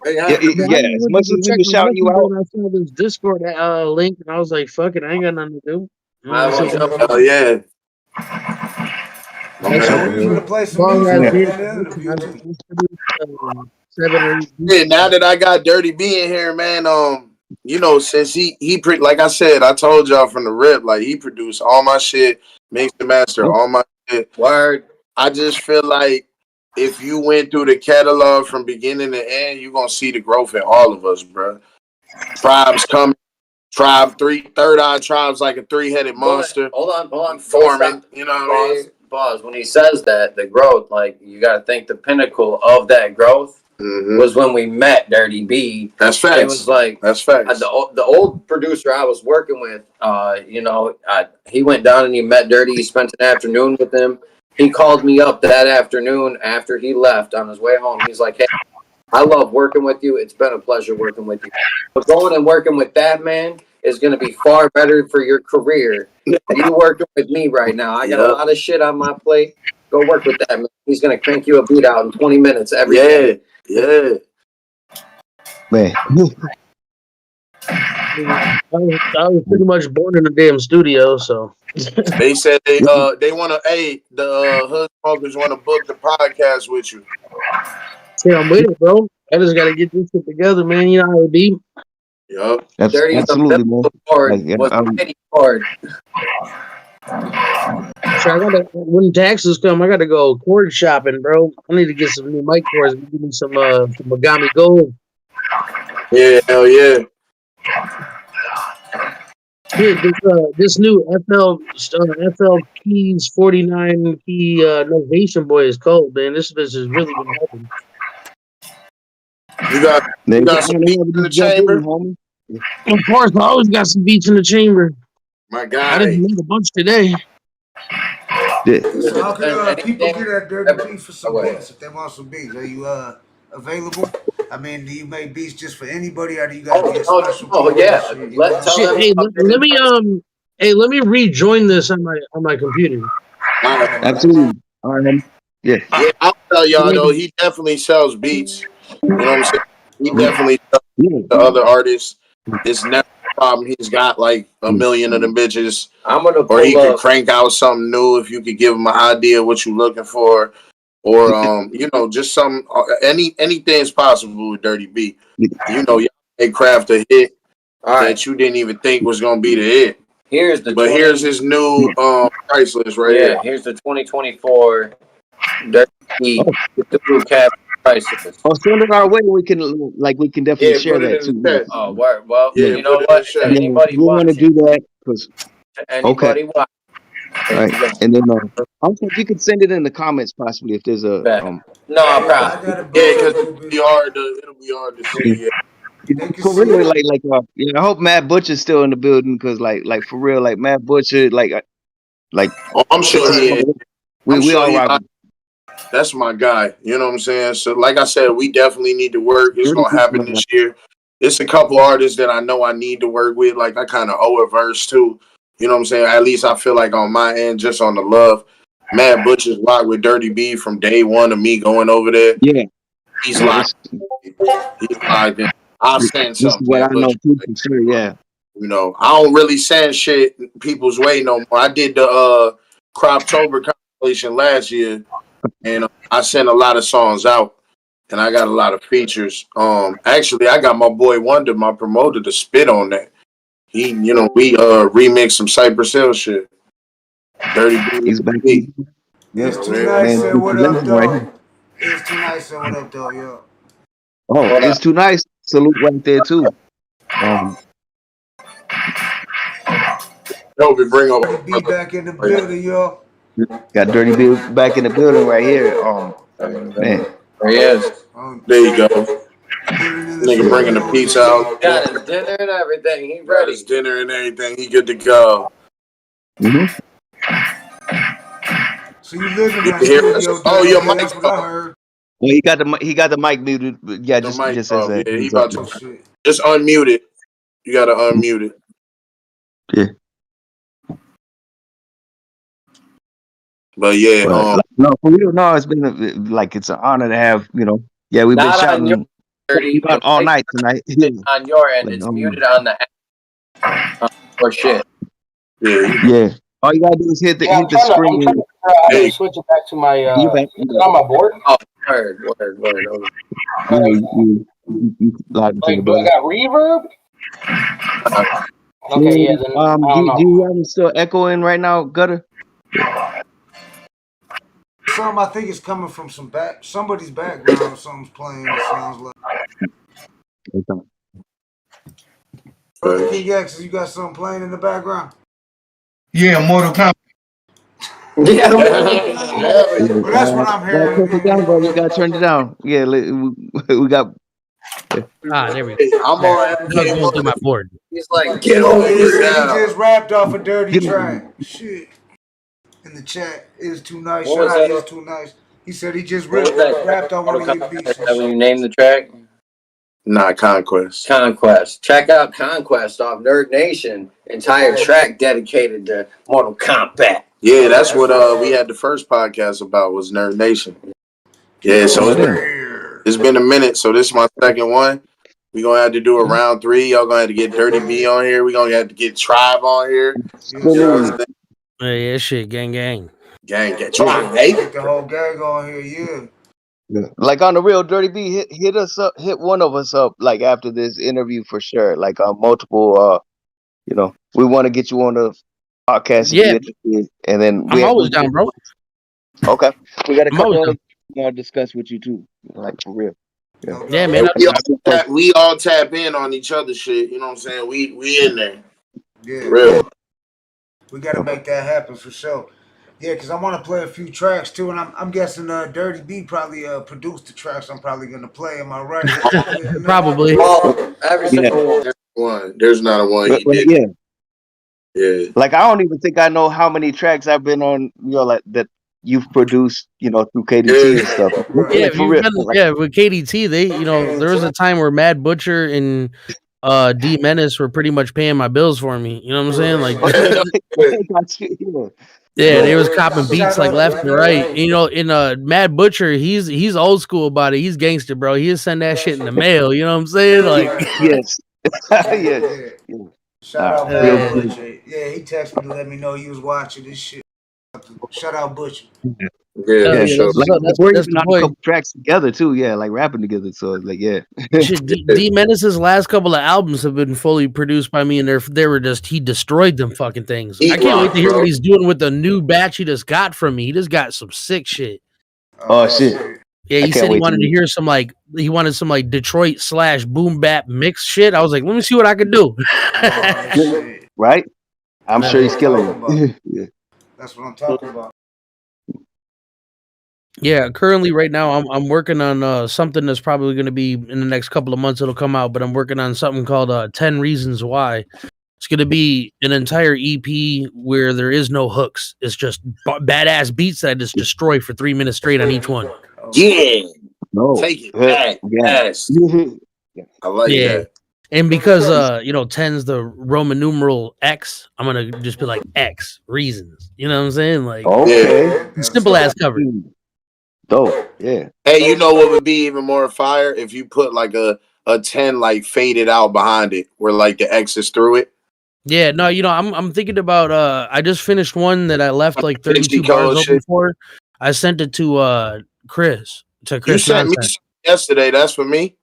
Yeah, as much as we were shouting you out. I saw this Discord link, and I was like, "Fuck it, I ain't got nothing to do." Oh yeah. To play some Yeah, now that I got Dirty B in here, man, you know, since he like I said, I told y'all from the rip, like he produced all my shit, mixed and master all my shit. Word. I just feel like if you went through the catalog from beginning to end, you're gonna see the growth in all of us, bro. Tribes coming, third eye tribes like a 3-headed monster. Hold on. Forming, you know what I mean? Pause. When he says that, the growth, like you gotta think the pinnacle of that growth was when we met Dirty B. That's facts. It was like that's facts. The old producer I was working with, you know, he went down and he met Dirty. He spent an afternoon with him. He called me up that afternoon after he left on his way home. He's like, "Hey, I love working with you. It's been a pleasure working with you. But going and working with that man is going to be far better for your career than you working with me right now. I got a lot of shit on my plate. Go work with that man. He's going to crank you a beat out in 20 minutes every day." Yeah. Man. I was pretty much born in a damn studio, so. They said they want to, the Hood Smokers want to book the podcast with you. Yeah, I'm with it, bro. I just got to get this shit together, man. You know how it be. Yup. Absolutely, man. Hard. So I gotta, when taxes come, I gotta go cord shopping, bro. I need to get some new mic cords. Give me some Magami Gold. Yeah, hell yeah. Dude, this new FL Keys 49 key Novation Boy is cold, man. This bitch has really been helping. You got some beats in the chamber? Of course, I always got some beats in the chamber. My God. I didn't make a bunch today. So how can people get at Dirty B for some beats if they want some beats? Are you available? I mean, do you make beats just for anybody, or do you got to get special? Let me rejoin this on my computer. Absolutely. Yeah. I'll tell y'all though, he definitely sells beats. You know what I'm saying? He definitely sells to other artists. It's never a problem. He's got like a million of them bitches. Or he could crank out something new if you could give him an idea what you're looking for. Or you know, just some anything's possible with Dirty B. You know, they craft a hit that you didn't even think was gonna be the hit. Here's his new price list right here. Here's the 2024 Dirty B with the blue cap price list. Oh, send it our way. We can definitely share that too. Oh, word. Well, you know what? Anybody we want to do that because anybody watch. Right, and then also you could send it in the comments possibly if there's a no problem. Because it'll be hard to see. For really, I hope Mad Butcher's still in the building because like for real, like Mad Butcher, like I'm sure he is. We all rock. That's my guy. You know what I'm saying? So like I said, we definitely need to work. It's gonna happen this year. It's a couple artists that I know I need to work with. Like I kind of owe a verse too. You know what I'm saying? At least I feel like on my end, just on the love. Mad Butcher's locked with Dirty B from day one of me going over there. Yeah. He's locked. He's locked in. I'll send something. What I know too, for sure, yeah. You know, I don't really send shit people's way no more. I did the Croptober compilation last year, and I sent a lot of songs out, and I got a lot of features. Actually, I got my boy Wonder, my promoter, to spit on that. We remixed some Cypress Hill shit. Dirty B. He's back. It's too nice. What up, though? It's too nice. What up, though, yo? Oh, it's too nice. Salute right there too. Hope we bring up. Dirty B back in the building, y'all. Got Dirty B back in the building right here. Man. There he is. There you go. Nigga bringing the pizza out. Got his dinner and everything. He ready. His dinner and everything. He good to go. So you live in that Here- studio? Oh, your Dirty B, mic's that's what I off. heard. Well, he got the mic muted. Yeah, The just mic as off. that. Yeah, he he's about up. to just unmute it. You gotta unmute it. Yeah. But yeah, But, no, for real, no, it's been like it's an honor to have, you know. Yeah, we've been Not on your shouting dirty. about all night tonight. On your end, But, it's muted on the app. Or shit. Yeah. All you gotta do is hit the screen. I'm trying to switch it back to my on my board. Oh, word. Like, do I got reverb? Okay, yeah. Then I don't know. Do you have it still echoing right now, Gutta? I think it's coming from somebody's background or something's playing. It sounds like. Brother King X, you got something playing in the background? Yeah, Mortal Kombat. Yeah, well, that's what I'm hearing. Turn it down, bro. You gotta turn it down. Yeah, we got. There we go. I'm on going through my board. He's like, get over He here now. just rapped off a dirty track. Shit. In the chat, is too nice. What Shout was out, that? is too nice. He said he just What was that? rapped on one of your beats. Have you named the track? Nah, Conquest. Check out Conquest off Nerd Nation. Entire track dedicated to Mortal Kombat. Yeah, that's what we had the first podcast about was Nerd Nation. Yeah, so it's been a minute. So this is my second one. We're gonna have to do a round 3. Y'all gonna have to get Dirty B on here. We're gonna have to get Tribe on here. You know what I'm saying? Yeah, shit, gang. Gang, Tribe, hey. Get the whole gang on here, Yeah. Like on the real, Dirty B, hit us up, hit one of us up, like after this interview for sure. Like multiple, you know, we want to get you on the podcast. Yeah, and then I'm always down, bro. Okay, we got a I'm couple always other to discuss with you too, like for real. Yeah, man. We all tap in on each other's shit. You know what I'm saying? We in there. Yeah, real. We got to make that happen for sure. Yeah, because I want to play a few tracks too, and I'm guessing Dirty B probably produced the tracks I'm probably gonna play. Am I right? Probably. Every single one. There's not a one But, you did. yeah. Yeah. Like I don't even think I know how many tracks I've been on, you know, like that you've produced, you know, through KDT and stuff. Yeah, Like, for real. with KDT, they, you know, there was a time where Mad Butcher and D Menace were pretty much paying my bills for me. You know what I'm saying? Like, yeah, they was copping beats like left and right. You know, in Mad Butcher, he's old school about it. He's gangster, bro. He'll send that shit in the mail. You know what I'm saying? Like, yes, yes. Shout out Mad Butcher. Yeah, he texted me to let me know he was watching this shit. Shout out Butcher. Yeah, sure. Like, that's we're the even on boy. a couple tracks together too. Yeah, like rapping together. So it's like, yeah. shit, D Menace's last couple of albums have been fully produced by me, and he destroyed them fucking things. I can't wait to hear what he's doing with the new batch he just got from me. He just got some sick shit. Oh shit. Yeah, he said he wanted to hear some like Detroit / boom bap mix shit. I was like, let me see what I can do. Right? I'm sure he's killing it. Yeah. That's what I'm talking about. Yeah, currently right now I'm working on something that's probably going to be in the next couple of months it'll come out, but I'm working on something called 10 Reasons Why. It's going to be an entire EP where there is no hooks. It's just badass beats that I just destroy for 3 minutes straight on each one. Yeah. No. Take it back. Yes. I like that. And because you know, 10's the Roman numeral X, I'm gonna just be like X reasons. You know what I'm saying? Like, okay, simple ass cover. Dope. Yeah. Hey, you know what would be even more fire if you put like a 10 like faded out behind it, where like the X is through it. Yeah, no, you know, I'm thinking about I just finished one that I left like 32 bars open for. I sent it to Chris. You sent me yesterday. That's for me.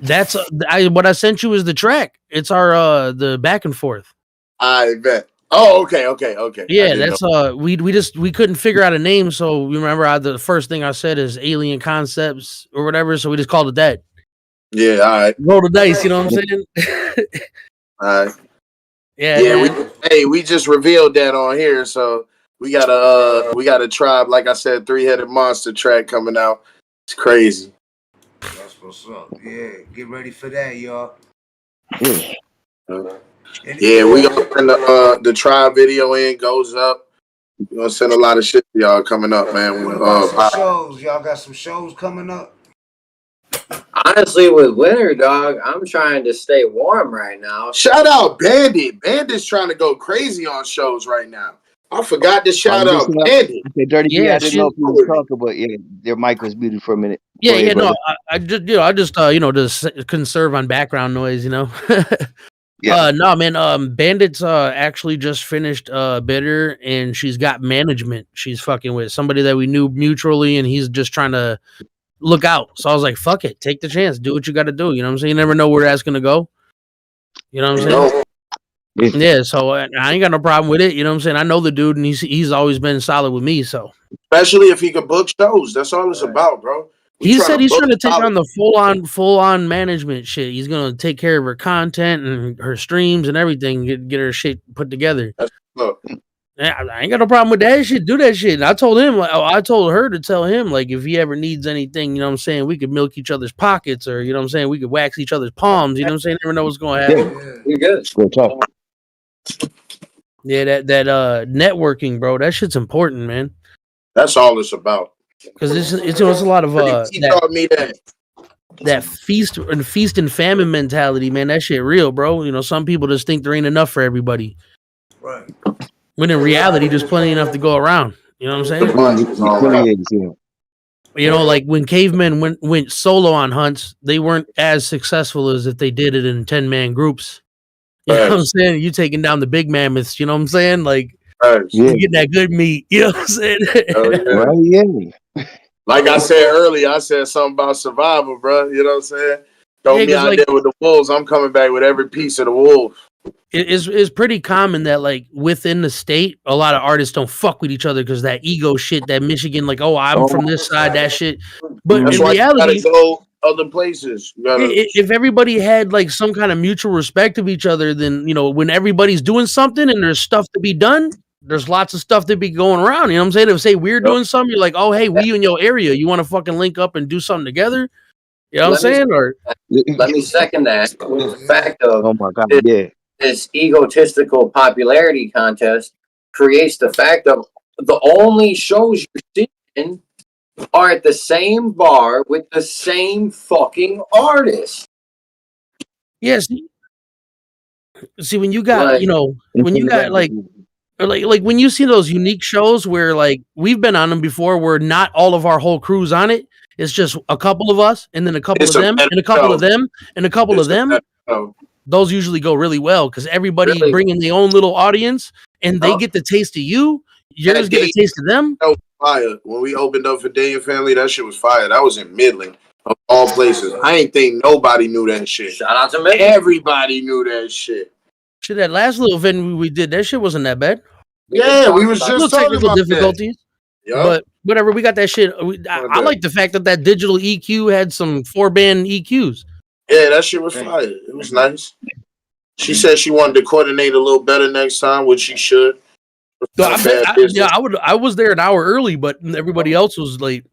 That's what I sent you is the track. It's our the back and forth. I bet. Oh, okay. Yeah, that's we couldn't figure out a name, so remember the first thing I said is Alien Concepts or whatever, so we just called it that. Yeah, all right. Roll the dice, you know what I'm saying? All right. Yeah. We just revealed that on here, so we got a tribe, like I said, 3-headed monster track coming out. It's crazy. That's what's up. Yeah, get ready for that, y'all. Yeah, we gonna turn the tribe video in, goes up. We're gonna send a lot of shit to y'all coming up, man. What about some shows? Y'all got some shows coming up? Honestly, with winter, dog, I'm trying to stay warm right now. Shout out Bandit. Bandit's trying to go crazy on shows right now. I forgot to shout out Bandit. Okay, Dirty B, I didn't know if you were talking, but yeah, your mic was muted for a minute. Yeah, no, I just just conserve on background noise, you know. No, man. Bandit's actually just finished Bitter, and she's got management. She's fucking with somebody that we knew mutually, and he's just trying to look out. So I was like, fuck it, take the chance, do what you got to do. You know what I'm saying? You never know where that's gonna go. You know what I'm saying? Yeah. So I ain't got no problem with it. You know what I'm saying? I know the dude, and he's always been solid with me. So especially if he could book shows, that's all it's about, bro. He said he's trying to take on the full on management shit. He's gonna take care of her content and her streams and everything. Get her shit put together. I ain't got no problem with that shit. Do that shit. And I told him, I told her to tell him, like, if he ever needs anything, you know what I'm saying, we could milk each other's pockets, or you know what I'm saying, we could wax each other's palms. You know what I'm saying? Never know what's going to happen. You're good. Good talk. Yeah, that networking, bro. That shit's important, man. That's all it's about. Because it's a lot of he taught me that feast and famine mentality, man. That shit real, bro. You know, some people just think there ain't enough for everybody. Right. When in reality, there's plenty enough to go around. You know what I'm saying? You know, like when cavemen went solo on hunts, they weren't as successful as if they did it in 10-man groups. You know what I'm saying? You taking down the big mammoths. You know what I'm saying? Like you getting that good meat. You know what I'm saying? Like I said earlier, I said something about survival, bro. You know what I'm saying? Throw me out there with the wolves. I'm coming back with every piece of the wolf. It's pretty common that, like, within the state, a lot of artists don't fuck with each other because that ego shit, that Michigan, like, oh, I'm from this side, that shit. But that's in why reality, you gotta go other places. If everybody had like some kind of mutual respect of each other, then, you know, when everybody's doing something and there's stuff to be done, there's lots of stuff to be going around. You know what I'm saying? If say we're doing something, you're like, oh, hey, we in your area, you want to fucking link up and do something together? You know what I'm saying? Or let me second that with the fact of, oh my God, this egotistical popularity contest creates the fact of the only shows you're seeing are at the same bar with the same fucking artist. Yes. See, when you got, you know, when you got like when you see those unique shows where, like, we've been on them before, where not all of our whole crew's on it. It's just a couple of us, and then a couple of them, and a couple of them, and a couple of them. Those usually go really well because everybody bringing their own little audience, and they get the taste of you. Yours get a taste of them. That was fire. When we opened up for Day and Family, that shit was fire. That was in Midland, of all places. I ain't think nobody knew that shit. Shout out to Midland. Everybody knew that shit. Shit, that last little venue we did, that shit wasn't that bad. Yeah, we was just talking about difficulties. But whatever, we got that shit. I like the fact that digital EQ had some 4-band EQs. Yeah, that shit was fire. It was nice. She said she wanted to coordinate a little better next time, which she should. I was there an hour early, but everybody else was late.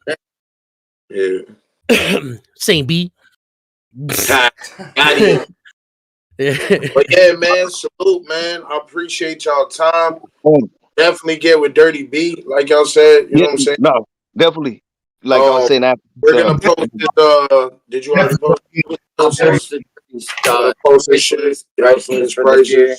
Yeah. Saint B. But yeah, man, salute, man. I appreciate y'all time. Definitely get with Dirty B, like y'all said. You know what I'm saying? No, definitely. Like I was saying, we're gonna post it. Did you already post it? Post this shit. Prices. You know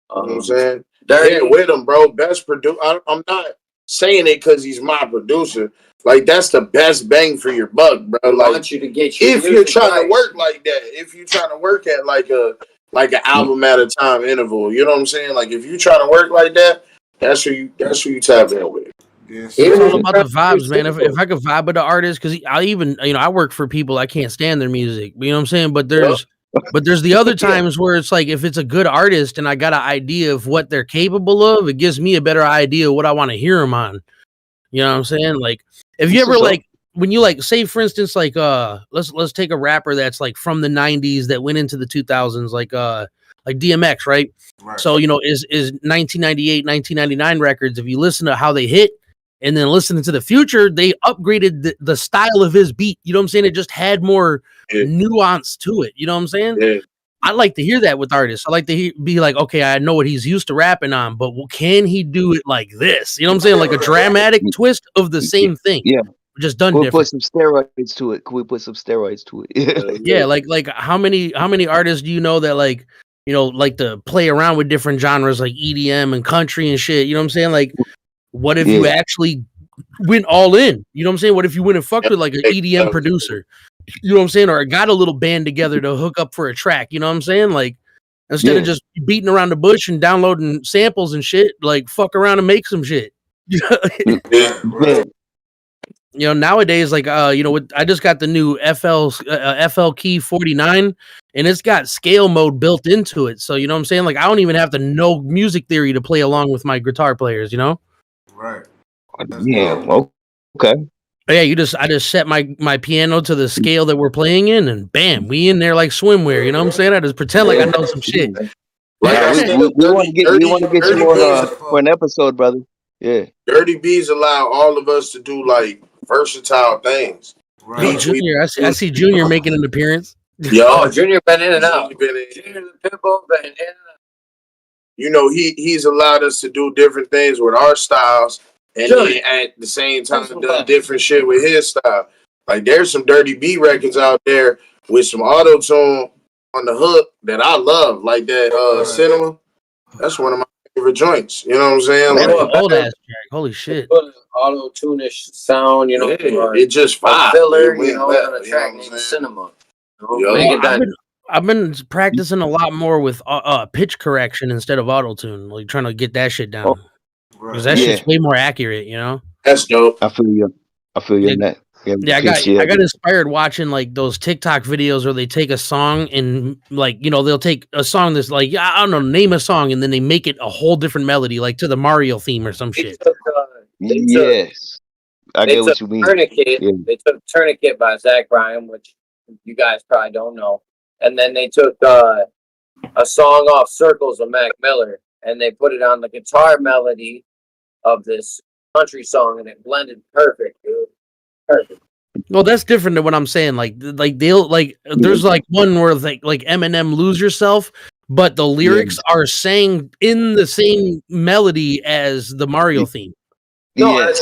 what I'm saying? Yeah, with him, bro. Best producer. I'm not saying it because he's my producer. Like, that's the best bang for your buck, bro. Like, I want you to get your if you're trying to work like that, if you're trying to work at like an album at a time interval, you know what I'm saying? Like, if you're trying to work like that, that's who you tap in with. Yes. It's all about the vibes, man. If I could vibe with the artist, because I even, you know, I work for people I can't stand their music. You know what I'm saying? But there's the other times where it's like, if it's a good artist and I got an idea of what they're capable of, it gives me a better idea of what I want to hear them on. You know what I'm saying? Like, if you ever like, when you like say for instance like let's take a rapper that's like from the 90s that went into the 2000s like DMX, right? So you know is 1998 1999 records, if you listen to how they hit and then listening to the future, they upgraded the style of his beat, you know what I'm saying? It just had more nuance to it, you know what I'm saying? I like to hear that with artists. I like to be like, okay, I know what he's used to rapping on, but can he do it like this? You know what I'm saying? Like a dramatic twist of the same thing. Yeah. Just done We'll different. put some steroids to it. Can we put some steroids to it? Yeah, like how many artists do you know that like, you know, like to play around with different genres like EDM and country and shit? You know what I'm saying? Like, what if you actually went all in? You know what I'm saying? What if you went and fucked with like an EDM producer? You know what I'm saying? Or got a little band together to hook up for a track. You know what I'm saying? Like instead of just beating around the bush and downloading samples and shit, like fuck around and make some shit. You know, nowadays, like you know, I just got the new FL Key 49, and it's got scale mode built into it. So you know what I'm saying? Like I don't even have to know music theory to play along with my guitar players. You know? Right. Yeah. Okay. Yeah, I just set my piano to the scale that we're playing in, and bam, we in there like swimwear. You know what I'm saying? I just pretend like I know some shit. Yeah, we want to get you on for an episode, brother. Yeah. Dirty B's allow all of us to do like versatile things. Right. Junior, I see Junior making an appearance. Yo, Junior been in and out. Junior the Pitbull been in and out. You know, he's allowed us to do different things with our styles, and then at the same time done different shit with his style. Like there's some Dirty B records out there with some auto tune on the hook that I love, like that Cinema. That's one of my favorite joints. You know what I'm saying? Like, old ass track. Holy shit. Auto tune-ish sound, you know. It just fire. Filler, you know, on a track named Cinema. I've been practicing a lot more with pitch correction instead of auto tune, like trying to get that shit down. Because that shit's way more accurate, you know. That's dope. I feel you in that. Yeah, I got inspired watching like those TikTok videos where they take a song and like, you know, they'll take a song that's like, I don't know, name a song, and then they make it a whole different melody, like to the Mario theme or some shit. Yes. I get what you mean. Tourniquet. Yeah. They took Tourniquet by Zach Bryan, which you guys probably don't know. And then they took a song off Circles of Mac Miller, and they put it on the guitar melody of this country song, and it blended perfect, dude. Perfect. Well, that's different than what I'm saying. Like they'll like there's like one where like Eminem Lose Yourself, but the lyrics are sang in the same melody as the Mario theme. No,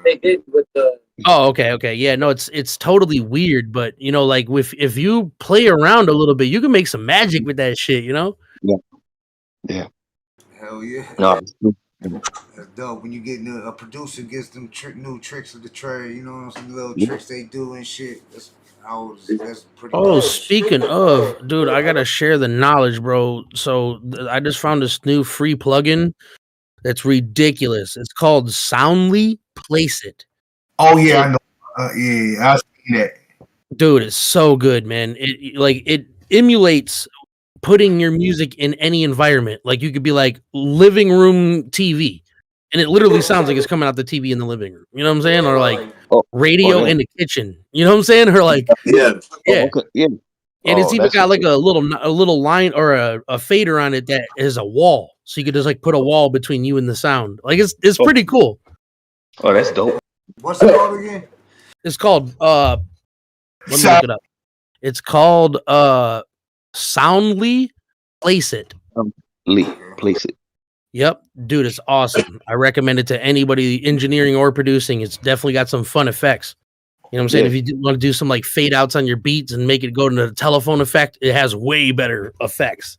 they did with the. Oh, okay. Yeah, no, it's totally weird, but you know, like if you play around a little bit, you can make some magic with that shit, you know? Yeah. Hell yeah. No. That's dope. When you get a producer gets them new tricks of the trade, you know, some little tricks they do and shit. That's pretty. Oh, speaking of, dude, I gotta share the knowledge, bro. So I just found this new free plugin that's ridiculous. It's called Soundly Place It. Oh yeah, I know. I see that. Dude, it's so good, man. It emulates putting your music in any environment. Like you could be like living room TV, and it literally sounds like it's coming out the TV in the living room. You know what I'm saying? Or like radio in the kitchen. You know what I'm saying? Or like yeah. And it's even got like a little line or a fader on it that is a wall, so you could just like put a wall between you and the sound. Like it's pretty cool. Oh, that's dope. What's it called again? It's called let me look it up. It's called Soundly Place It. Place It. Yep, dude, it's awesome. I recommend it to anybody engineering or producing. It's definitely got some fun effects. You know what I'm saying? If you want to do some like fade outs on your beats and make it go into the telephone effect, it has way better effects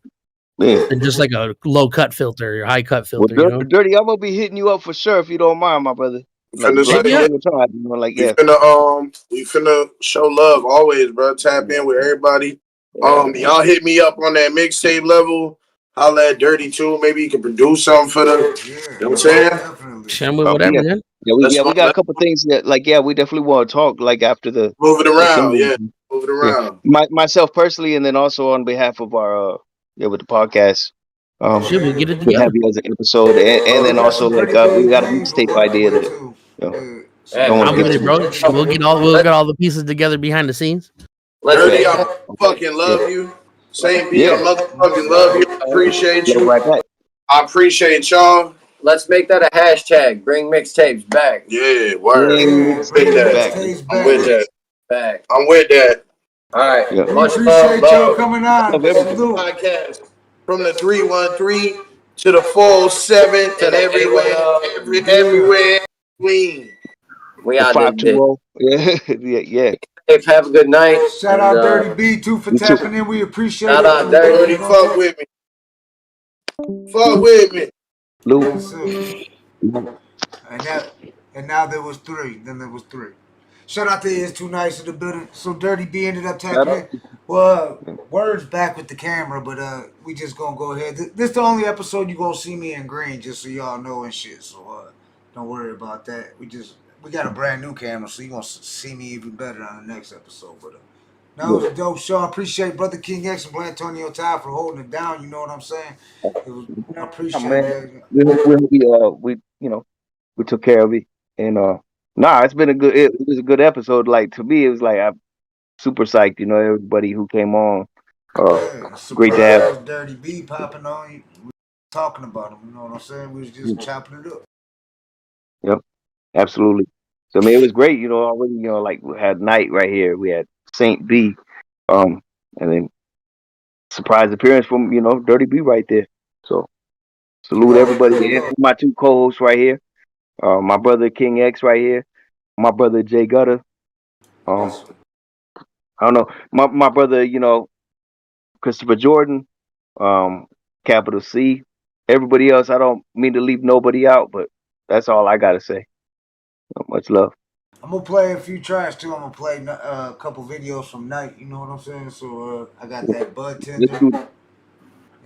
than just like a low cut filter or high cut filter. Well, Dirty, I'm gonna be hitting you up for sure if you don't mind, my brother. We finna show love always, bro. Tap in with everybody. Y'all hit me up on that mixtape level. Holla at Dirty too. Maybe you can produce something for them. You know what I'm saying? Whatever, man. We got a couple things that we definitely want to talk like after the move it around. Move it around. Myself personally, and then also on behalf of our with the podcast. We'll get it together. Have you as an episode, and then also like we got a mixtape idea that I'm with it, bro. We'll get all the pieces together behind the scenes. Dirty, I fucking love you. Saint B, I motherfucking love you. Appreciate you. I appreciate y'all. Let's make that a hashtag. Bring mixtapes back. Yeah, word. I'm with that. I'm with that. All right. Yeah. Much Appreciate love. y'all coming on. Podcast from the 313 to the 407 and everywhere. Clean. We out there. 520. Yeah. Have a good night. Shout out Dirty B too for tapping in. We appreciate it. Shout out Dirty. Fuck with me. Fuck with me. And now there was three. Then there was three. Shout out to Is Too Nice in the building. So Dirty B ended up tapping in. Well, Word's back with the camera, but we just gonna go ahead. This the only episode you gonna see me in green, just so y'all know and shit. So don't worry about that. We got a brand new camera, so you gonna see me even better on the next episode. But that was a dope show. I appreciate Brother King X and Blatonio Todd for holding it down. You know what I'm saying? I appreciate that. We took care of it, and it's been it was a good episode. Like, to me, it was like, I'm super psyched. Everybody who came on, great to have Dirty B popping on. We were talking about him. You know what I'm saying? We was just chopping it up. Yep, absolutely. So it was great. Already, like, we had Night right here. We had Saint B, and then surprise appearance from Dirty B right there. So salute everybody. My two co-hosts right here. My brother King X right here. My brother Jay Gutta. I don't know. My brother, Christopher Jordan. Capital C. Everybody else, I don't mean to leave nobody out, but that's all I gotta say. Much love. I'm gonna play a few tracks too. I'm gonna play a couple videos from Night. You know what I'm saying? So I got that Bud Tender,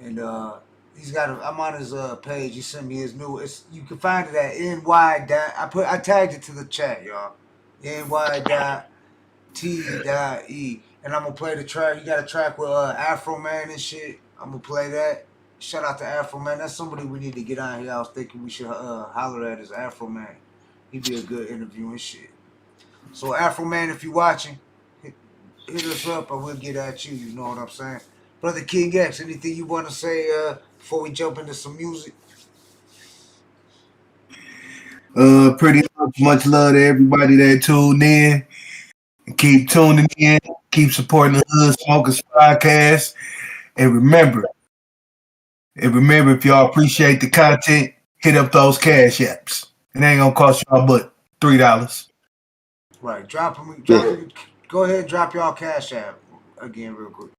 and he's got. I'm on his page. He sent me his new. You can find it at NY. I tagged it to the chat, y'all. NY.T.E, and I'm gonna play the track. He got a track with Afro Man and shit. I'm gonna play that. Shout out to Afro Man. That's somebody we need to get on here. I was thinking we should holler at his Afro Man. He'd be a good interview and shit. So Afro Man, if you watching, hit us up and we'll get at you. You know what I'm saying? Brother King X, anything you want to say before we jump into some music? Pretty much love to everybody that tuned in. Keep tuning in. Keep supporting the Hood Smokers Podcast. And remember, if y'all appreciate the content, hit up those cash apps. It ain't gonna cost y'all but $3. Right. Drop them. Go ahead and drop y'all cash app again real quick.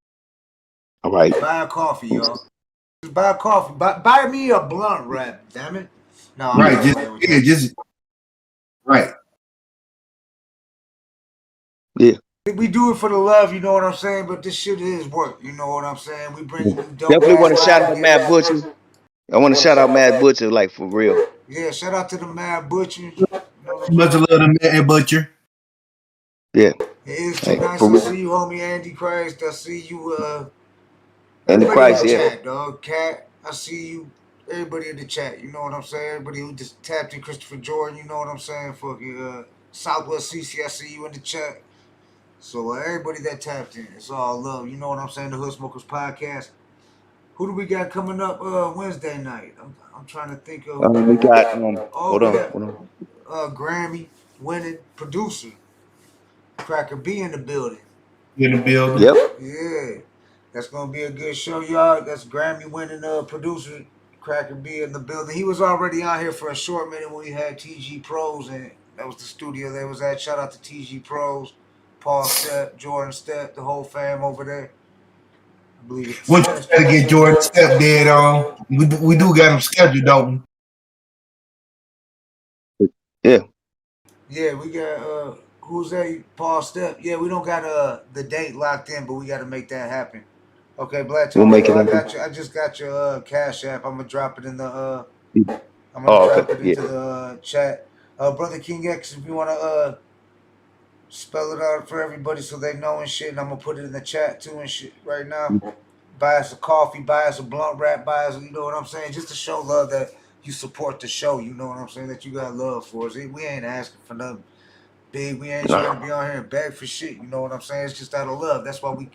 All right. Buy a coffee, y'all. Just buy a coffee. Buy me a blunt wrap, damn it. No, right. Right. Yeah. We do it for the love, you know what I'm saying? But this shit is work, you know what I'm saying? We bring you dope. Definitely want to shout out Mad Butcher. I want to shout out Mad Butcher, like, for real. Yeah, shout out to the Mad Butcher. Much love to Mad Butcher. Yeah. It is too nice to see you, homie Andy Christ. I see you, Andy Christ, yeah. Chat, dog. Cat, I see you. Everybody in the chat, you know what I'm saying? Everybody who just tapped in, Christopher Jordan, you know what I'm saying? Fucking Southwest CC, I see you in the chat. So everybody that tapped in, it's all love. You know what I'm saying? The Hood Smokers Podcast. Who do we got coming up Wednesday night? I'm trying to think of. We got hold on. Grammy winning producer Cracker B in the building. In the building. Yep. Yeah, that's gonna be a good show, y'all. That's Grammy winning producer Cracker B in the building. He was already on here for a short minute when we had TG Pros, and that was the studio they was at. Shout out to TG Pros, Paul Step, Jordan Step, the whole fam over there. I believe it's Once you gotta get Jordan Step dead on. We do got him scheduled, don't we? Yeah. Yeah, we got who's that? Paul Step. Yeah, we don't got the date locked in, but we got to make that happen. Okay, Black. We'll make it happen. I just got your Cash App. I'm gonna drop it in the drop it into the chat. Brother King X, if you wanna spell it out for everybody so they know and shit, and I'm gonna put it in the chat too and shit right now. Buy us a coffee, buy us a blunt wrap, buy us, you know what I'm saying, just to show love that you support the show. You know what I'm saying? That you got love for us. We ain't asking for nothing big. We ain't trying to be out here and beg for shit. You know what I'm saying? It's just out of love. That's why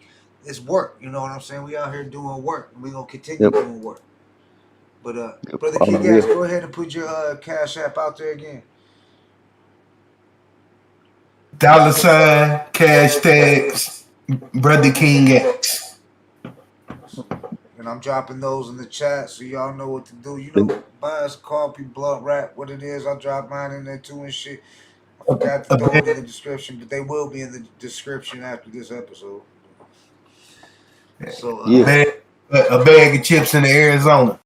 it's work. You know what I'm saying? We out here doing work, and we gonna continue doing work. But brother Key Gas, go ahead and put your Cash App out there again. $ cash tags, Brother King X. And I'm dropping those in the chat so y'all know what to do. You know, buy us coffee, blunt wrap, what it is. I'll drop mine in there too and shit. I forgot to throw it in the description, but they will be in the description after this episode. So a bag of chips in the Arizona.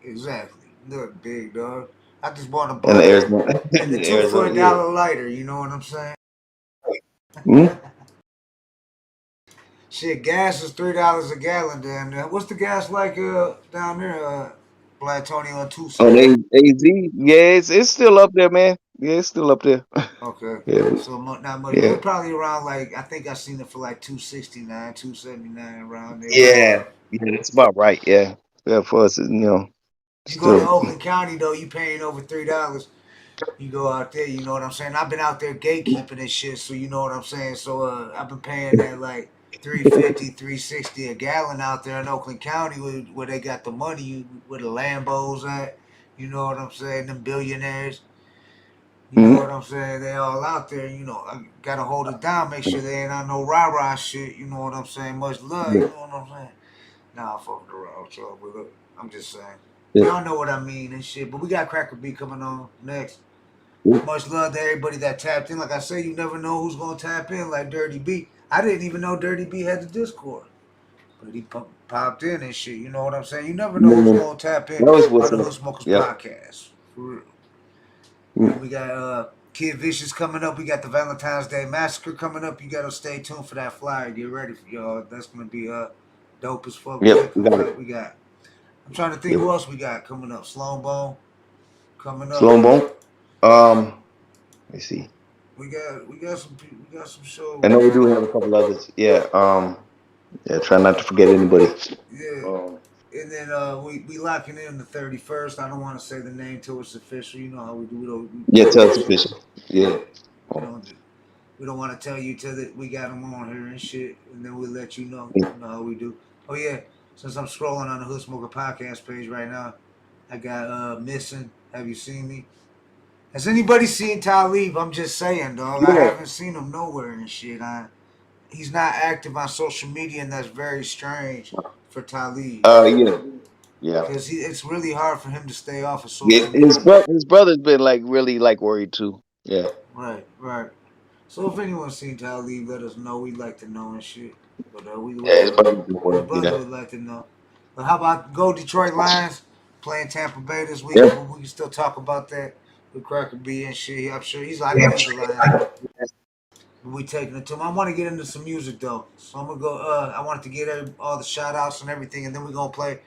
Exactly. Look, big dog. I just bought a And the blunt Arizona, and the the 2 for Arizona, $1 lighter. You know what I'm saying? Shit, gas is $3 a gallon down there. What's the gas like down there, Blatonio and Tucson? Oh, AZ, yeah, it's still up there, man. Yeah, it's still up there. Okay. Yeah. So not much. Yeah. It's probably around like I think I seen it for like $2.69, $2.79 around there. Yeah, that's about right. Yeah, for us, You still. go to Oakland County though, you paying over $3. You go out there, you know what I'm saying? I've been out there gatekeeping and shit, so you know what I'm saying? So I've been paying that like $3.50, $3.60 a gallon out there in Oakland County where they got the money, where the Lambos at. You know what I'm saying? Them billionaires. You know what I'm saying? They all out there, you know. I gotta hold it down, make sure they ain't on no rah-rah shit, you know what I'm saying? Much love, you know what I'm saying? Nah, I fuck around with y'all, but look, I'm just saying. Y'all know what I mean and shit, but we got Cracker B coming on next. Much love to everybody that tapped in. Like I say, you never know who's gonna tap in like Dirty B. I didn't even know Dirty B had the Discord. But he popped in and shit, you know what I'm saying? You never know who's gonna tap in on the Hood Smokers podcast. For real. And we got Kid Vicious coming up. We got the Valentine's Day Massacre coming up. You gotta stay tuned for that flyer. Get ready for y'all. That's gonna be dope as fuck. Yep, We got. I'm trying to think who else we got coming up. Sloan Bone coming up. Sloan Bone. Let me see. We got some shows. I know we do have a couple others. Yeah. Try not to forget anybody. Yeah. And then we locking in the 31st. I don't want to say the name till it's official. You know how we do. Till it's official. Yeah. We don't want to tell you till that we got them on here and shit, and then we'll let you know. You know how we do. Oh yeah, since I'm scrolling on the Hood Smoker podcast page right now, I got Missing. Have you seen me? Has anybody seen Talib? I'm just saying, dog. I haven't seen him nowhere and shit. He's not active on social media, and that's very strange for Talib. Yeah. Because it's really hard for him to stay off of social media. His brother's been really worried too. Yeah. Right. So if anyone's seen Talib, let us know. We'd like to know and shit. But his brother would like to know. But how about go Detroit Lions playing Tampa Bay this week? Yeah. We can still talk about that with Cracker B and shit. I'm sure I know he's a Lions. We taking it to him. I want to get into some music though, so I'm gonna go. I wanted to get all the shout outs and everything, and then we're gonna play.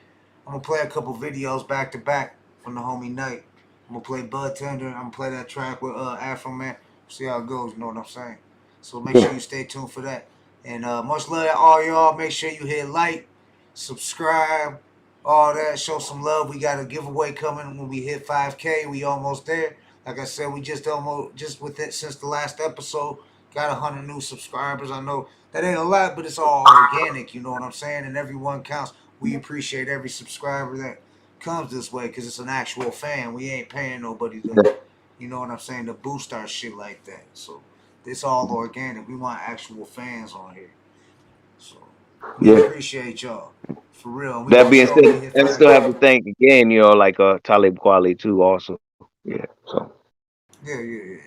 I'm gonna play a couple videos back to back from the homie Night. I'm gonna play Bud Tender. I'm gonna play that track with Afro Man. See how it goes. You know what I'm saying? So make sure you stay tuned for that. And much love to all y'all. Make sure you hit like, subscribe, all that. Show some love. We got a giveaway coming when we hit 5K. We almost there. Like I said, we just with it since the last episode. Got 100 new subscribers. I know that ain't a lot, but it's all organic. You know what I'm saying? And everyone counts. We appreciate every subscriber that comes this way because it's an actual fan. We ain't paying nobody to, you know what I'm saying, to boost our shit like that. So it's all organic. We want actual fans on here. So we appreciate y'all. For real. That being said, I still have to thank again, like Talib Kweli too also. Yeah. So. Yeah.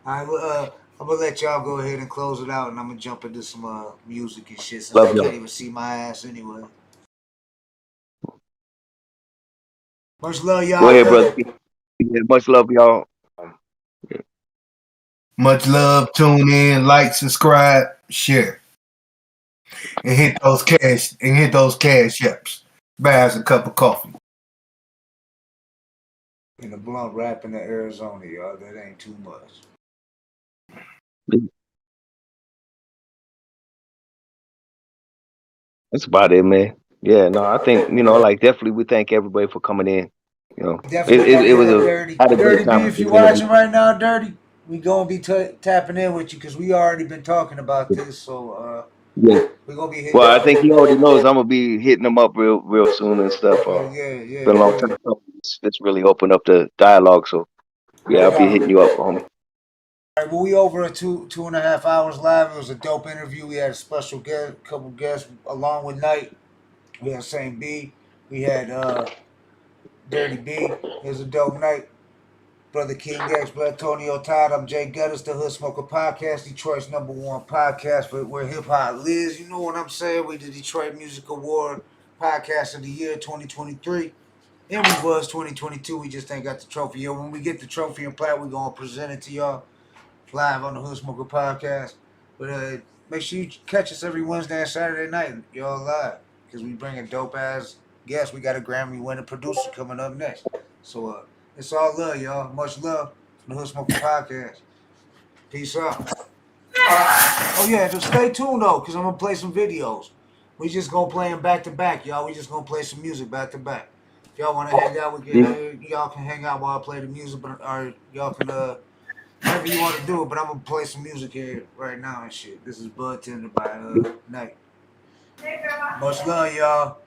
All right, I'm gonna let y'all go ahead and close it out, and I'm gonna jump into some music and shit since I can't even see my ass anyway. Much love, y'all. Go ahead, brother. Yeah, much love, y'all. Much love. Tune in, like, subscribe, share, and hit those cash apps. Buy us a cup of coffee. And the blunt rap in Arizona, y'all. That ain't too much. That's about it, man. Yeah, no, I think, like, definitely we thank everybody for coming in. Definitely, It was Dirty. had a Dirty great B, time. if you watching right now, Dirty, we gonna be tapping in with you because we already been talking about this. So Yeah. we gonna be hitting. Well, I think he already knows I'm gonna be hitting him up real soon and stuff. Yeah. Been a long time. It's really opened up the dialogue. So yeah, I'll be hitting you up, homie. All right, well, we over at 2.5 hours live. It was a dope interview. We had a special guest, couple guests along with Night. We had Saint B. We had Dirty B. It was a dope night. Brother King X, Blatonio, Todd. I'm Jay Gutta, the Hood Smoker Podcast, Detroit's #1 podcast for where hip hop lives. You know what I'm saying? We the Detroit Music Award Podcast of the Year 2023. And we was 2022. We just ain't got the trophy yet. When we get the trophy and plaque, we're going to present it to y'all live on the Hood Smoker Podcast. But make sure you catch us every Wednesday and Saturday night, y'all live. Because we bring a dope-ass guest. We got a Grammy-winning producer coming up next. So it's all love, y'all. Much love from the Hood Smoker Podcast. Peace out. Oh, yeah, just stay tuned, though, because I'm going to play some videos. We just going to play them back-to-back, y'all. We just going to play some music back-to-back. If y'all want to hang out, y'all can hang out while I play the music, or y'all can, whatever you want to do, but I'm going to play some music here right now and shit. This is Bud Tender by Night. Much love, y'all.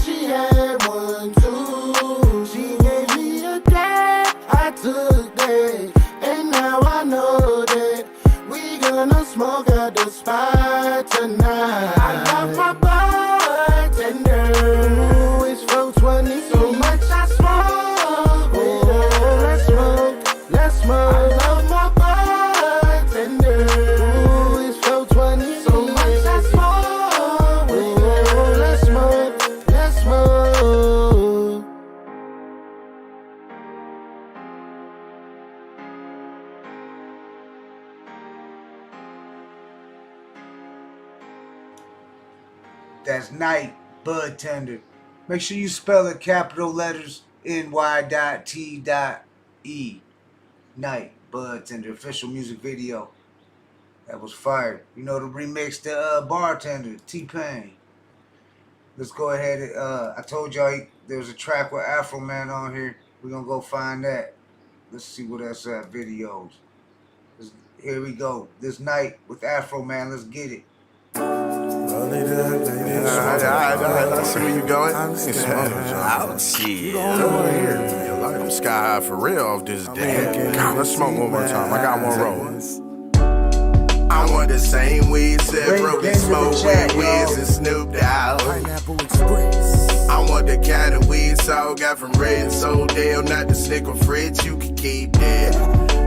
She had one, too. She gave me a dad. I took that. And now I know that we gonna smoke at the spot tonight. I got my bartender. Ooh, it's 420. So much I smoke. Oh, let's smoke. I love my bartender. Ooh, it's 420. So much I smoke. Oh, let's smoke. That's Night, Bud Tender. Make sure you spell it capital letters NY.T.E Night, Bud Tender. Official music video. That was fire. You know, the remix to Bartender, T-Pain. Let's go ahead and, I told y'all there's a track with Afro Man on here. We're going to go find that. Let's see what else videos. Here we go. This Night with Afro Man. Let's get it. I see where you going. I'm sky high for real off this damn. Let's smoke one more time. I got one roll. I want the same weed, said broken smoke with Wiz and Snoop Dogg. Pineapple Express. I want the kind of weed Saul got from Red and Soldale, not the Snicker Fridge. You can keep that.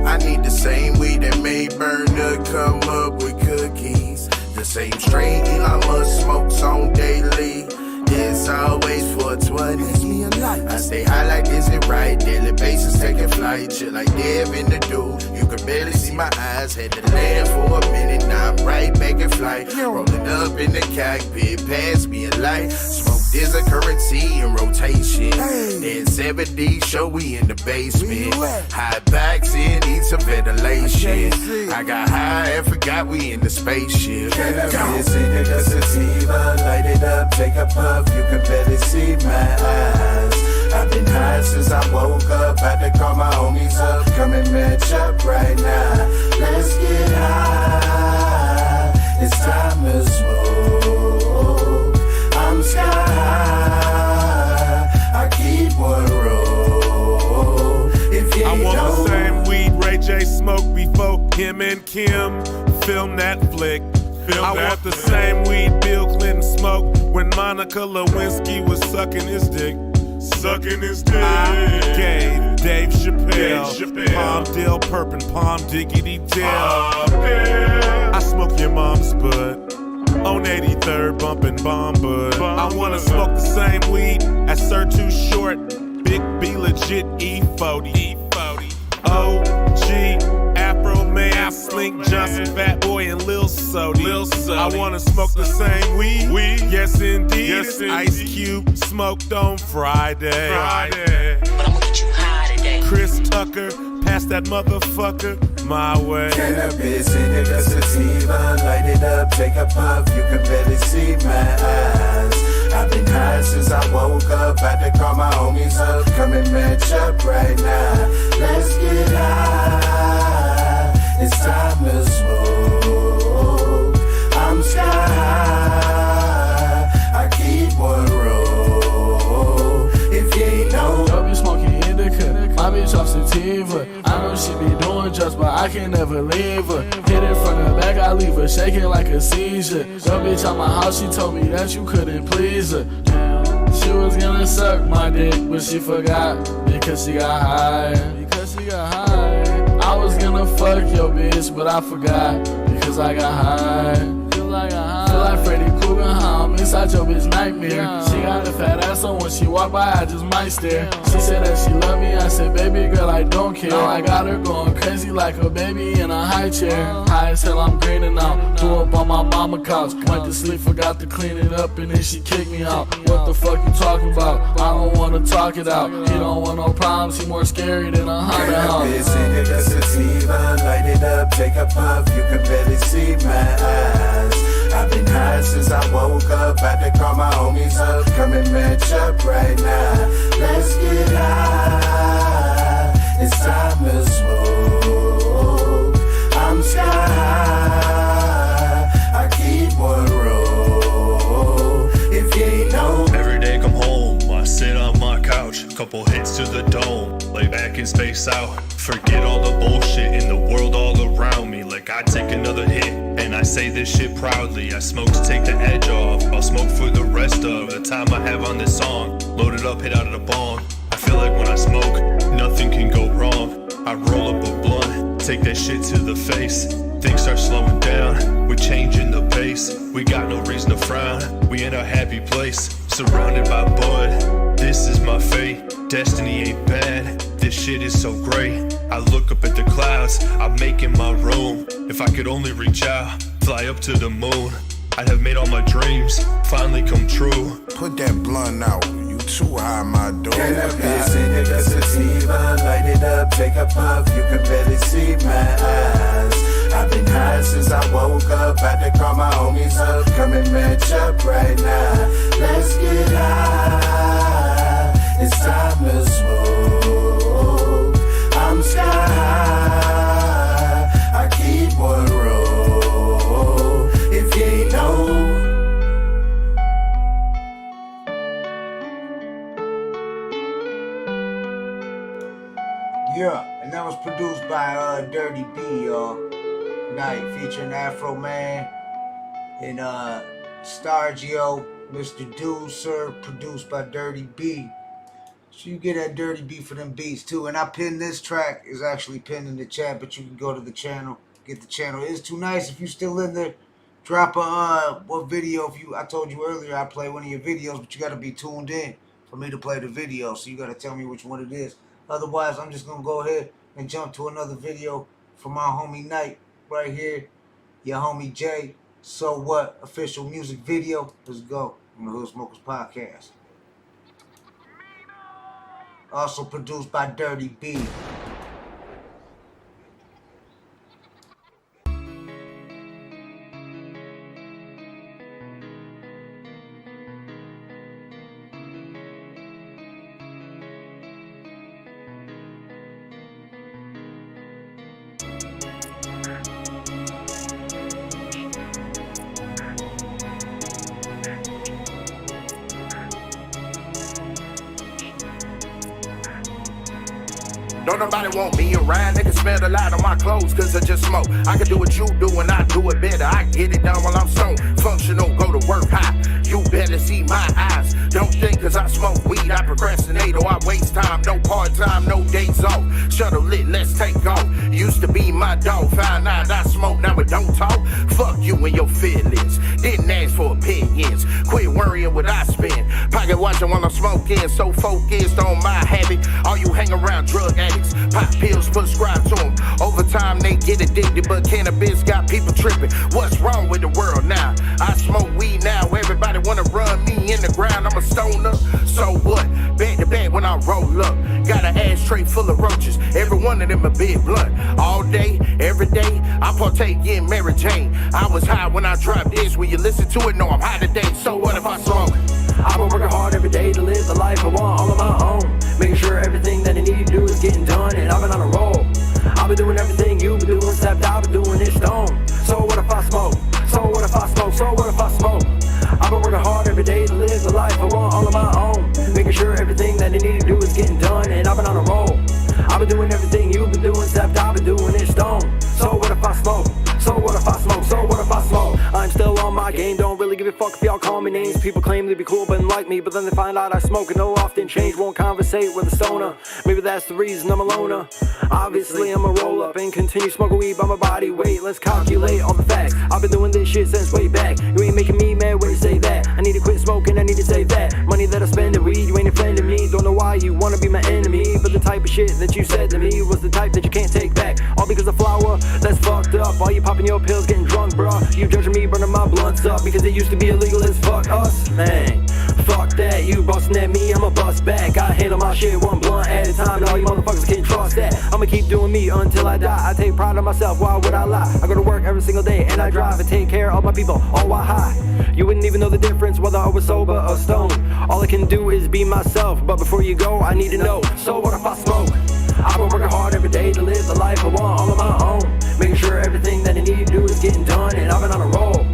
I need the same weed that made Burner come up with cookies. The same strain Elon Musk smokes on daily. It's always 420. I stay high like this and right. Daily basis taking flight. Shit like Dev in the dude. You could barely see my eyes. Had to land for a minute. Now I'm right back in flight. Rolling up in the cockpit. Pass me a light. Smoke is a currency in rotation. Then 7D show we in the basement. High backs in need some ventilation. I got high and forgot we in the spaceship. Cannabis indica sativa. Light it up, take a puff. You can barely see my eyes. I've been high since I woke up. About to call my homies up. Come and match up right now. Let's get high. It's time to smoke. I'm sky high. I keep one roll. If you I want the same weed Ray J smoked before him and Kim filmed that flick. I want the same weed Bill Clinton smoked when Monica Lewinsky was sucking his dick. I gave Dave Chappelle Palmdale Perp and Palm Diggity Dale. I smoke your mom's bud on 83rd bumping bomb bud. I wanna smoke the same weed as Sir Too Short, Big B legit E40. OG Afro Man, Slink Johnson, Fat Boy and Lil C. Sody. I wanna smoke the same weed. Yes, indeed. Yes, indeed. Ice Cube smoked on Friday. But I'ma get you high today. Chris Tucker, pass that motherfucker my way. Cannabis, indica, sativa, light it up, take a puff, you can barely see my eyes. I've been high since I woke up, about to call my homies up, come and match up right now. Let's get high, it's time to smoke. I'm sky high, I keep one roll. If you ain't know, don't be smoking indica, my bitch off sativa. I know she be doing drugs, but I can never leave her. Hit it from the back, I leave her shaking like a seizure. Your bitch at my house, she told me that you couldn't please her. She was gonna suck my dick, but she forgot because she got high. I was gonna fuck your bitch, but I forgot because I got high. Feel like Freddy Krueger, how I'm inside your bitch nightmare. She got a fat ass, so when she walk by, I just might stare. She said that she love me, I said, baby girl, I don't care. Now I got her going crazy like a baby in a high chair. High as hell, I'm greening out. Threw up on my mama couch. Went to sleep, forgot to clean it up, and then she kicked me out. What the fuck you talking about? I don't wanna talk it out. He don't want no problems, he more scary than a haunted house. Cannabis, indica, sativa, light it up, take a puff, you can barely see my eyes. I've been high since I woke up, about to call my homies up, come and match up right now. Let's get high, it's time to smoke. I'm sky high, I keep one roll. If you ain't know, every day come home, I sit on my couch, couple hits to the dome, lay back and space out. Forget all the bullshit in the world all around me. Like I take another hit, and I say this shit proudly. I smoke to take the edge off, I'll smoke for the rest of the time I have on this song. Load it up, hit out of the bong. I feel like when I smoke, nothing can go wrong. I roll up a blunt, take that shit to the face. Things start slowing down, we're changing the pace. We got no reason to frown, we in a happy place. Surrounded by bud, this is my fate. Destiny ain't bad, this shit is so great. I look up at the clouds, I'm making my room. If I could only reach out, fly up to the moon, I'd have made all my dreams finally come true. Put that blunt out, you too high, my dog. Cannabis, indica, sativa, light it up, take a puff, you can barely see my eyes. I've been high since I woke up, about to call my homies up, come and match up right now. Let's get high, it's time to smoke. I'm sky high, I keep one roll. If you ain't know, yeah, and that was produced by Dirty B, y'all. Night featuring Afro Man and Stargio, Mr. Deucer, produced by Dirty B. So you get that Dirty B for them beats too. And I pinned this track, is actually pinned in the chat, but you can go to the channel, get the channel. It's too nice if you still in there. Drop a what video if you. I told you earlier I play one of your videos, but you got to be tuned in for me to play the video. So you got to tell me which one it is. Otherwise, I'm just gonna go ahead and jump to another video from my homie Night right here. Your homie Jay. So what? Official music video. Let's go on the Hood Smokers Podcast. Also produced by Dirty B. don't nobody want me around. They can smell the light on my clothes cause I just smoke. I can do what you do and I do it better. I get it done while I'm stoned. Functional, go to work high. You better see my eyes. Don't think cause I smoke weed, I procrastinate or I waste time. No part time, no days off. Shuttle lit, let's take off. Used to be my dog, found out I smoke, now it don't talk. Fuck you and your feelings. Didn't ask for opinions. Quit worrying what I spend. Pocket watching while I'm smoking, so focused on my habit. All you hang around drug addicts, pop pills prescribed to them. Over time they get addicted, but cannabis got people tripping. What's wrong with the world now? I smoke weed now, everybody wanna run me in the ground. I'm a stoner, so what? Back to back when I roll up. Got an ashtray full of roaches, every one of them a big blunt. All day, every day, I partake in Mary Jane. I was high when I dropped this, when you listen to it, know I'm high today. So what if I smoke? I've been working hard every day to live the life I want all on my own. Making sure everything that I need to do is getting done, and I've been on a roll. I've been doing everything you've been doing, except I've been doing it stone. So what if I smoke? So what if I smoke? So what if I smoke? I've been working hard every day to live the life I want all on my own. Making sure everything that I need to do is getting done, and I've been on a roll. I've been doing everything you've been doing, except I've been doing it stone. So what if I smoke? So what if I smoke? So what if I smoke? I'm still on my game, don't really give a fuck if y'all call me names. People claim to be cool but like me, but then they find out I smoke and no often change, won't conversate with a stoner. Maybe that's the reason I'm a loner. Obviously I'm a roll up and continue smoking weed by my body weight. Let's calculate all the facts. I've been doing this shit since way back. You ain't making me mad when you say that. I need to quit smoking, I need to save that money that I spend in weed. You ain't offending me, don't know why you wanna be my enemy, but the type of shit that you said to me was the type that you can't take back. All because of flour, that's fucked up. All you popping your pills, getting drunk, bruh. You judging me, burning my blunts up because it used to be illegal as fuck us, man. Fuck that, you bustin' at me, I'ma bust back. I handle my shit one blunt at a time, and all you motherfuckers can't trust that. I'ma keep doing me until I die. I take pride in myself, why would I lie? I go to work every single day and I drive and take care of my people, all while high. You wouldn't even know the difference whether I was sober or stoned. All I can do is be myself, but before you go, I need to know. So what if I smoke? I've been working hard every day to live the life I want all on my own. Making sure everything that I need to do is getting done, and I've been on a roll.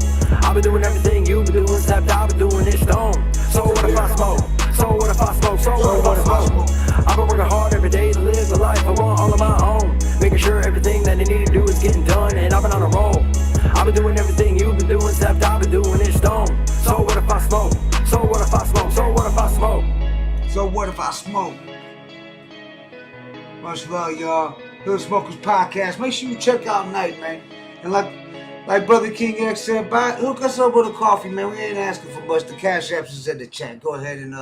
I've been doing everything you've been doing, except I've been doing it stone. So what if I smoke? So what if I smoke? So what if I smoke? I've been working hard every day to live the life I want all on my own. Making sure everything that I need to do is getting done, and I've been on a roll. I've been doing everything you've been doing, except I've been doing it stone. So what if I smoke? So what if I smoke? So what if I smoke? So what if I smoke? Much love, y'all. Hood Smokers Podcast. Make sure you check out Night, man. And like Brother King X said, hook us up with a coffee, man. We ain't asking for much. The cash apps is in the chat. Go ahead and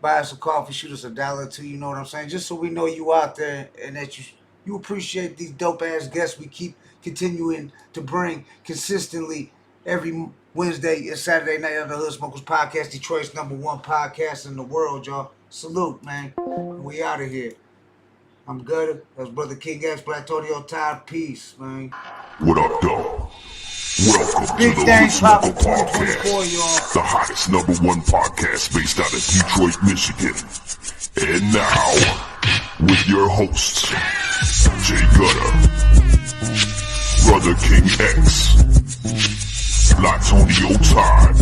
buy us a coffee. Shoot us $1 or $2. You know what I'm saying? Just so we know you out there and that you appreciate these dope ass guests we keep continuing to bring consistently every Wednesday and Saturday night on the Hood Smokers Podcast, Detroit's #1 podcast in the world, y'all. Salute, man. We out of here. I'm Gutta. That's Brother King X, Blatonio, Todd. Peace, man. What up, though? Welcome Big to the things Smoker poppin' Podcast, the hottest #1 podcast based out of Detroit, Michigan. And now, with your hosts, Jay Gutta, Brother King X, Blatonio, Todd,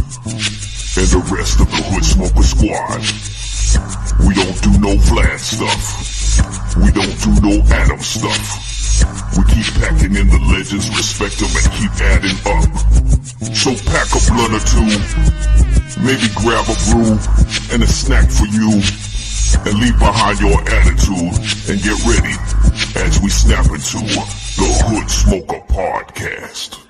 and the rest of the Hood Smoker Squad. We don't do no Vlad stuff. We don't do no Adam stuff. We keep packing in the legends, respect them, and keep adding up. So pack a blunt or two, maybe grab a brew and a snack for you, and leave behind your attitude and get ready as we snap into the Hood Smoker Podcast.